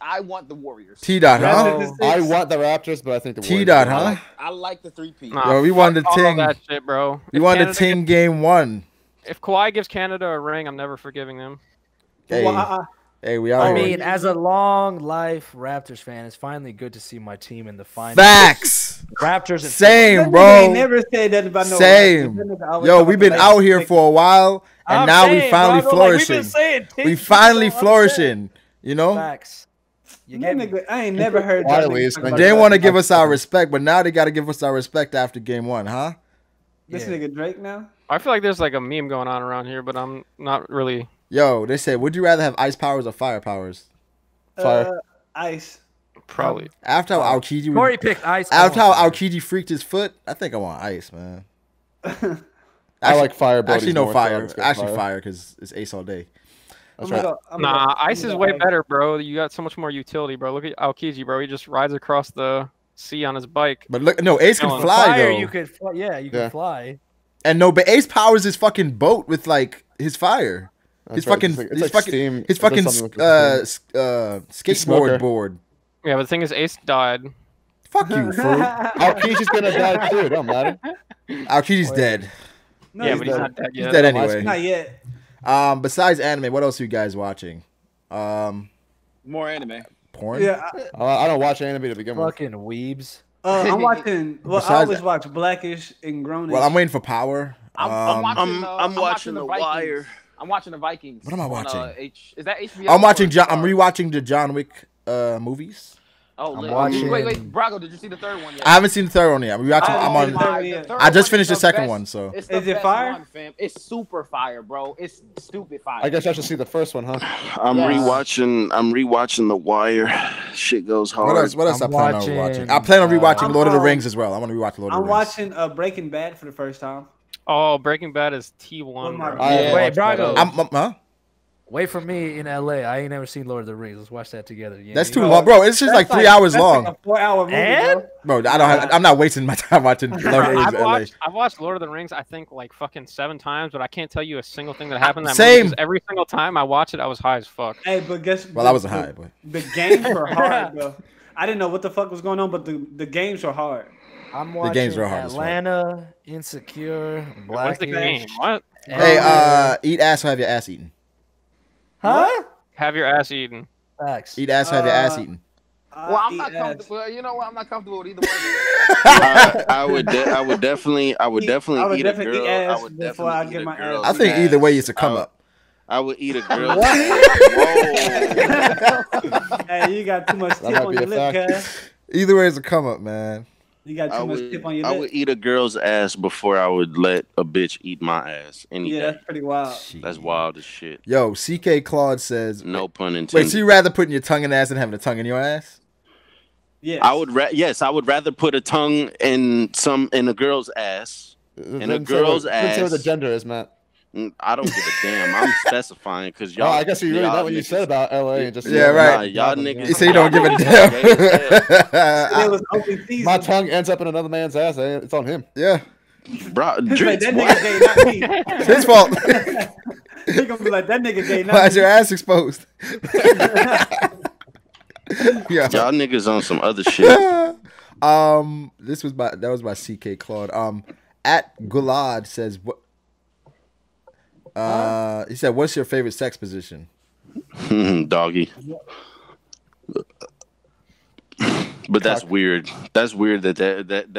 I want the Warriors. T-Dot, huh? I want the Raptors, but I think the Warriors. T-Dot, huh? I like the 3P. Nah, yo, we won the all ting. that shit, bro. We won the ting game 1. If Kawhi gives Canada a ring, I'm never forgiving them. Hey, we out I here. mean, as a long life Raptors fan, it's finally good to see my team in the finals. Facts. Raptors. Same, bro. I never said that about no. Same. Yo, we've been out here for a while, and now we finally flourishing. We finally flourishing. You know. Facts. I ain't never heard that. They didn't want to give us our respect, but now they got to give us our respect after game 1, huh? This nigga Drake now. I feel like there's like a meme going on around here, but I'm not really. Yo, they said, would you rather have ice powers or fire powers? Fire. Ice. Probably. After how Aokiji Corey picked ice. After how Aokiji freaked his foot, I think I want ice, man. I like fire. Actually, no fire. Actually, fire because it's ace all day. That's right. Nah, ice is way better, bro. You got so much more utility, bro. Look at Aokiji, bro. He just rides across the sea on his bike. But look, no, Ace can fly fire, though. You could fly. Yeah, you can fly. And no, but Ace powers his fucking boat with like his fire. His fucking skateboard board. Yeah, but the thing is, Ace died. Fuck you, Froob. Aokiji's gonna die too. It don't matter. Aokiji's dead. No, yeah, but he's not dead yet. He's dead anyway. Not yet. Besides anime, what else are you guys watching? More anime. Porn? Yeah. I don't watch anime to begin with. Fucking weebs. I'm watching. Well, I always watch Blackish and Grownish. Well, I'm waiting for Power. I'm watching The Wire. I'm watching the Vikings. What am I watching? Is that HBO? I'm watching. I'm rewatching the John Wick movies. Oh, I'm watching. Wait, Brago, did you see the third one yet? I haven't seen the third one yet. I'm rewatching. I just finished the second one, so. Is it fire? It's super fire, bro. It's stupid fire. I guess I should see the first one, huh? I'm rewatching The Wire. Shit goes hard. What else I plan on watching? I plan on rewatching Lord of the Rings as well. I want to rewatch Lord of the Rings. I'm watching Breaking Bad for the first time. Oh, Breaking Bad is T1. Yeah. Wait, Brago. Huh? Wait for me in LA. I ain't never seen Lord of the Rings. Let's watch that together. That's too long, bro. It's just like 3 hours long. Like a 4-hour movie, bro. I'm not wasting my time watching Lord of the Rings in LA. I've watched Lord of the Rings, I think, like fucking 7 times, but I can't tell you a single thing that happened. That Same. movie, every single time I watch it, I was high as fuck. Hey, but guess well, I wasn't high, but the games were hard, bro. I didn't know what the fuck was going on, but the games were hard. I'm watching games are hard Atlanta, Insecure, Black. What's the game? What? Hey, eat ass or have your ass eaten. Huh? Have your ass eaten. Facts. Eat ass or have your ass eaten. Well, I'm not comfortable. You know what? I'm not comfortable with either one. I would definitely eat a girl. Ass I would before I definitely get eat my a girl. ass. I think either way, it's a come up. I would eat a girl. Whoa. Hey, you got too much tip on your lip, cuz. Either way, it's a come up, man. You got too much tip on your lip. I would eat a girl's ass before I would let a bitch eat my ass. Yeah, that's pretty wild. That's wild as shit. Yo, CK Claude says, no pun intended. Wait, so you rather putting your tongue in ass than having a tongue in your ass? Yes. I would rather put a tongue in a girl's ass. In a girl's ass. Let's say what the gender is, Matt. I don't give a damn. I'm specifying because y'all. I guess you really know what you said about LA and just right. Nah, y'all niggas. You say you don't give a damn. It was open season. My tongue ends up in another man's ass. It's on him. Yeah. Bro, Like, that what? nigga gay, not me. It's his fault. He gonna be like, that nigga gay, not Why is me. your ass exposed? Yeah. Y'all niggas on some other shit. That was by CK Claude. At Gulad says what? He said, "What's your favorite sex position?" Doggy. But that's weird. That's weird that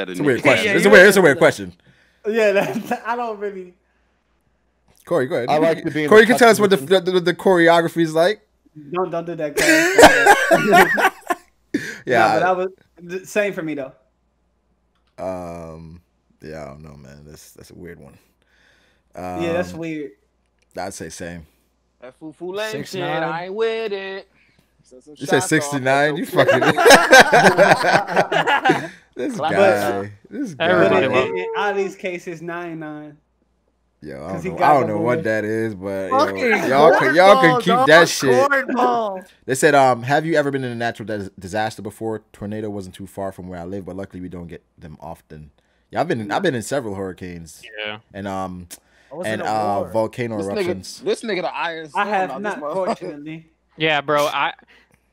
It's a weird question. It's a weird question. Yeah, I don't really. Corey, go ahead. I like to be. Corey, you can tell us what the choreography is like. Don't do that, guys. Yeah, but that was the same for me though. Yeah, I don't know, man. That's a weird one. Yeah, that's weird. I'd say same. That foo lame 6'9". shit, I ain't with it. You said 69. You fucking. This guy. Everybody in all these cases, 99. Yo, I don't know what that is, but y'all can keep that shit. They said, have you ever been in a natural disaster before? Tornado wasn't too far from where I live, but luckily we don't get them often. Yeah, I've been in several hurricanes. Yeah. And volcano eruptions. This nigga the Iron Sun. I have not, fortunately. Yeah, bro. I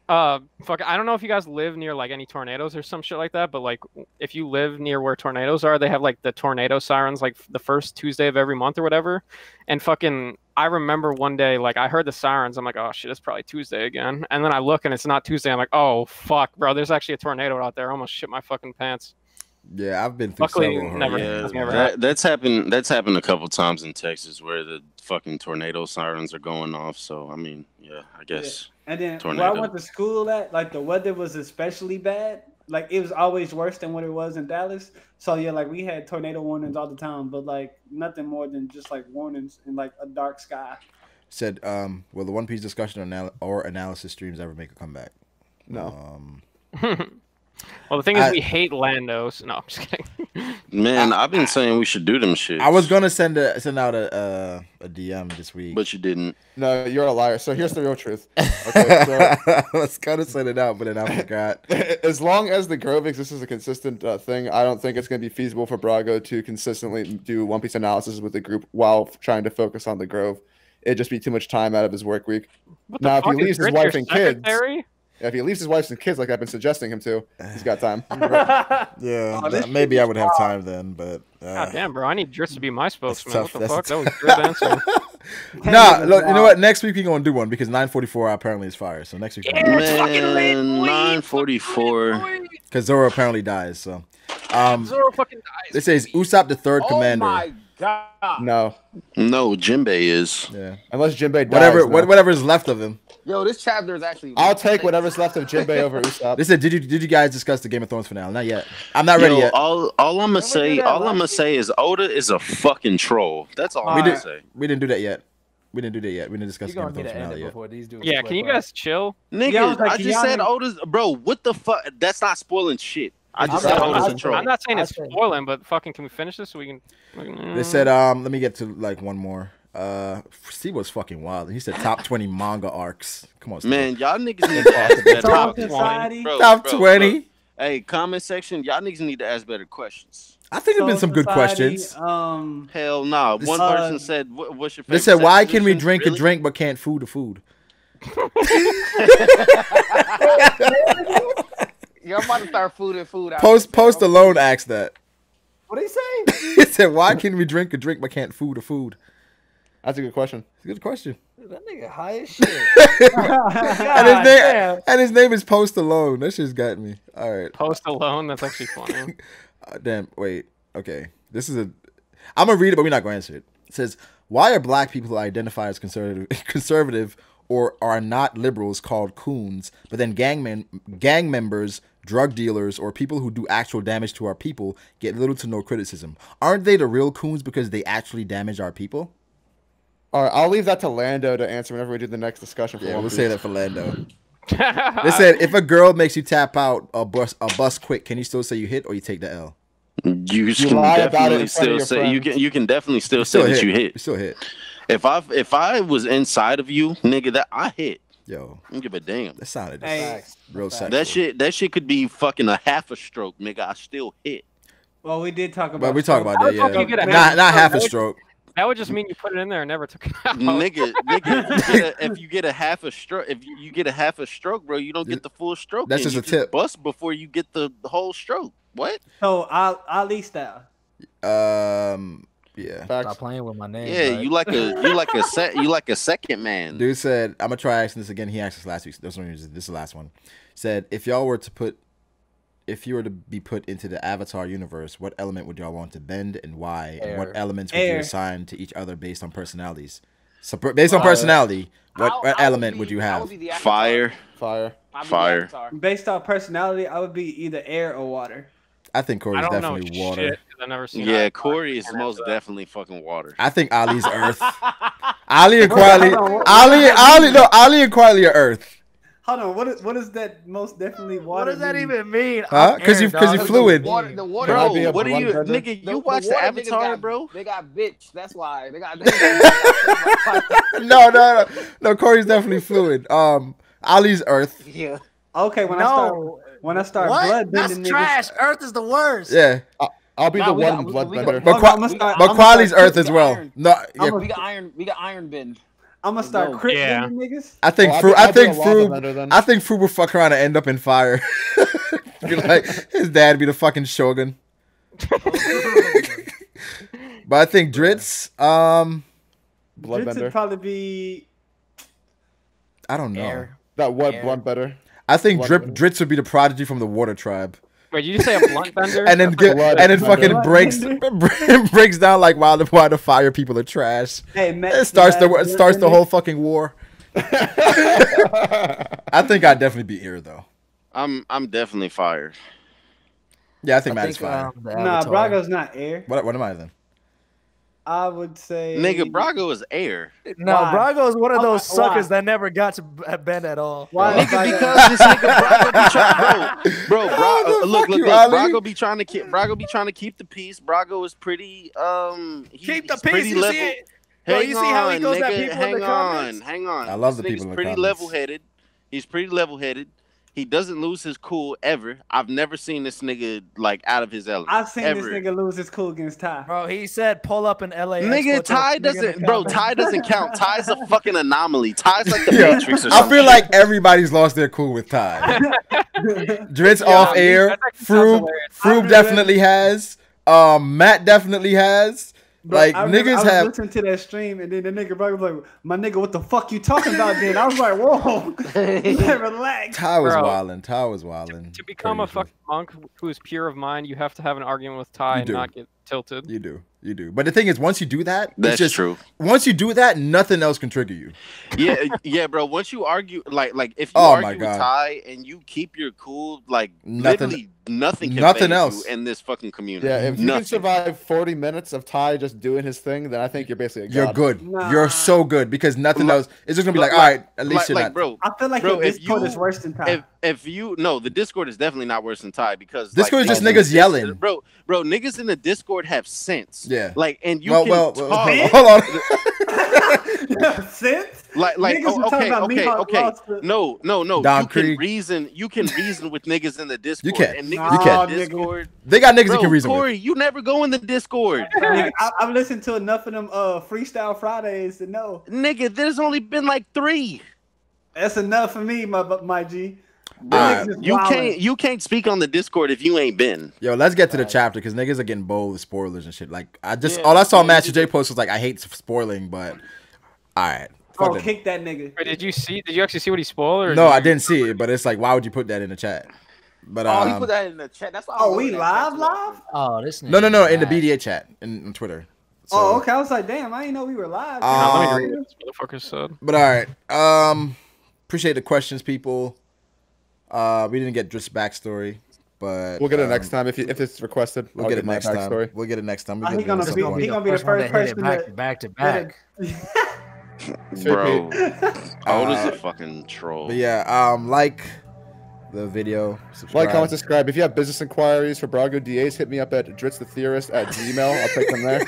don't know if you guys live near like any tornadoes or some shit like that, but like if you live near where tornadoes are, they have like the tornado sirens like the first Tuesday of every month or whatever. And fucking, I remember one day like I heard the sirens. I'm like, oh shit, it's probably Tuesday again. And then I look and it's not Tuesday. I'm like, oh fuck, bro, there's actually a tornado out there. I almost shit my fucking pants. Yeah, I've been through Luckily, several. That's happened a couple times in Texas where the fucking tornado sirens are going off. So I mean, yeah, I guess. Yeah. And then tornado. where I went to school at, like the weather was especially bad. Like it was always worse than what it was in Dallas. So yeah, like we had tornado warnings all the time, but like nothing more than just like warnings in like a dark sky. Said, will the One Piece discussion or analysis streams ever make a comeback? No. Well, the thing is, we hate Landos. No, I'm just kidding. Man, I've been saying we should do them shit. I was gonna send out a DM this week, but you didn't. No, you're a liar. So here's the real truth. Okay, so I was gonna send it out, but then I forgot. As long as the Grove exists as a consistent thing, I don't think it's gonna be feasible for Brago to consistently do One Piece analysis with the group while trying to focus on the Grove. It'd just be too much time out of his work week. Now, if he leaves his wife and kids. If he leaves his wife and kids like I've been suggesting him to, he's got time. Yeah, maybe I would have time then, but... God damn, bro. I need Drizzt to be my spokesman. What the fuck? That was a good answer. Nah, look, you know what? Next week we're going to do one because 9:44 apparently is fire. So next week... Man, 9:44. Because Zoro apparently dies, so... Zoro fucking dies. This says Usopp the third commander. Oh my god. No, Jinbei is. Yeah. Unless Jinbei dies. Whatever's left of him. Yo, this chapter is actually... I'll take whatever's left of Jinbei over Usopp. They said, did you guys discuss the Game of Thrones finale? Not yet. I'm not ready yet. All I'm gonna say is Oda is a fucking troll. That's all I'm gonna say. We didn't do that yet. We didn't discuss the Game of Thrones finale yet. Yeah, can you guys chill? Nigga, I just said Oda's... Bro, what the fuck? That's not spoiling shit. I just said Oda's a troll. I'm not saying it's spoiling, but fucking, can we finish this so we can... They said, let me get to like one more. C was fucking wild. He said top 20 manga arcs. Come on, man, y'all niggas need to ask better. Top 20. Top 20. Look, hey, comment section, y'all niggas need to ask better questions. I think there's been some good questions. Hell nah. One person said, "What's your favorite?" They said, "Why can we position?" drink Really? a drink but can't food a food?" Yo, I'm about to start food out. Post alone asked that. What did he say? He said, "Why can we drink a drink but can't food a food?" That's a good question. It's a good question. That nigga high as shit. and his name is Post Alone. That shit's got me. All right. Post Alone. That's actually funny. Damn. Wait. Okay. This is a. I'm gonna read it, but we're not gonna answer it. It says, "Why are black people who identify as conservative or are not liberals called coons, but then gang members, drug dealers, or people who do actual damage to our people get little to no criticism? Aren't they the real coons because they actually damage our people?" All right, I'll leave that to Lando to answer whenever we do the next discussion. Yeah, we'll say that for Lando. They said, if a girl makes you tap out a bus quick, can you still say you hit or you take the L? You can definitely still say you can definitely still say that you hit. You still hit. If I was inside of you, nigga, that I hit. Yo, I don't give a damn. That sounded real sexual. That shit could be fucking a half a stroke, nigga. I still hit. Well, we did talk about. But we talk about that, yeah. You get a Not half a stroke. That would just mean you put it in there and never took it out. Nigga, if you get a half a stroke, bro, you don't get the full stroke. That's just you a tip. Bust before you get the whole stroke. What? So Ali style. Yeah. Stop playing with my name. Yeah, right? you like a second man. Dude said, I'm gonna try asking this again. He asked us last week. This is the last one. Said, if you were to be put into the Avatar universe, what element would y'all want to bend and why? And what elements would you assign to each other based on personalities? So based on personality, what element would you have? Fire. Based on personality, I would be either air or water. I think Corey's definitely water. Shit, I've never seen Corey is most definitely fucking water. I think Ali's earth. Ali and Quietly are earth. Hold on, what is that most definitely water? What does that even mean? Huh? Because you fluid. The water, bro, what are you, nigga? You watch the Avatar, bro? They got bitch. That's why they got. No. Corey's definitely fluid. Ali's earth. Yeah. Okay, when I start What? blood That's bending trash. niggas. Earth is the worst. Yeah. I'll be the one bloodbender. But Quality's earth as well. Iron. No, yeah. We got iron bend. I'm gonna start crit bending niggas. I think Froob will fuck around and end up in fire. Be like, his dad be the fucking shogun. But I think Drizzt, Drizzt bloodbender. would probably be. I don't know. Air. That what bloodbender? I think Drizzt would be the prodigy from the Water Tribe. Wait, did you say a blunt bender? And then fucking breaks down like why the fire people are trash. Hey, it starts the whole fucking war. I think I'd definitely be ear though. I'm definitely fire. Yeah, I think Matt is fire. Nah, Brago's not air. What am I then? I would say Nigga, Brago is air. No, Brago is one of those suckers that never got to bend at all. Why? Nigga, because this nigga Brago be trying, bro. Look, Brago be trying to keep the peace. Brago is pretty Keep the peace. You see it? Bro, you see how he goes at people in the comments? Hang on. I love the people in the comments. He's pretty level-headed. He doesn't lose his cool ever. I've never seen this nigga like out of his element. I've seen this nigga lose his cool against Ty. Bro, he said pull up in LA. Nigga, Ty doesn't. Bro, Ty doesn't count. Ty's a fucking anomaly. Ty's like the Matrix or something. I feel like everybody's lost their cool with Ty. Drizzt off air. Froob definitely has. Matt definitely has. Bro, like I niggas I have listened to that stream and then the nigga Brago was like, "My nigga, what the fuck you talking about?" Then I was like, "Whoa, relax." Ty was wildin'. To become a fucking monk who is pure of mind, you have to have an argument with Ty and not get tilted. You do. But the thing is, once you do that, that's just true. Once you do that, nothing else can trigger you. Yeah, bro. Once you argue, like if you argue with Ty and you keep your cool, like literally nothing else in this fucking community. Yeah, if you can survive 40 minutes of Ty just doing his thing, then I think you're basically a god. You're good. Nah. You're so good because nothing else. It's just gonna be like, all right, at least you're not. Bro, I feel like the Discord is worse than Ty. The Discord is definitely not worse than Ty because Discord is just niggas yelling. Bro, niggas in the Discord have sense. Yeah. Like, and you hold on. Since like okay. No. Dom you can Creek. reason. You can reason with niggas in the Discord. You can. And You niggas can. in the Discord. They got niggas Bro, you can reason Corey, with. you never go in the Discord. Nigga, I've listened to enough of them Freestyle Fridays to know. Nigga, there's only been like 3. That's enough for me, my G. You can't speak on the Discord if you ain't been. Yo, let's get to the chapter because niggas are getting bold with spoilers and shit. Like all I saw Master J post was like, I hate spoiling, but all right. Kick that nigga. Wait, did you actually see what he spoiled? Or no, I didn't see it, but it's like, why would you put that in the chat? But he put that in the chat. That's why. We live? Oh, this. No, in the BDA chat on Twitter. So, okay. I was like, damn, I didn't know we were live. Let me read what this motherfucker said. But all right, appreciate the questions, people. We didn't get Drizzt's backstory, but we'll get it next time if it's requested. We'll get it next time. We'll get it next time. He's gonna be the first person back to back. Bro, Oda's a fucking troll. But yeah, like the video, subscribe. Like, comment, subscribe. If you have business inquiries for Brago DAs, hit me up at dritzthetheorist@gmail. I'll take them there.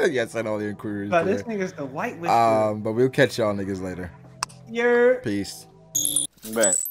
Yes, I know the inquiries. But this nigga's the white whisperer. But we'll catch y'all niggas later. Peace. Bet.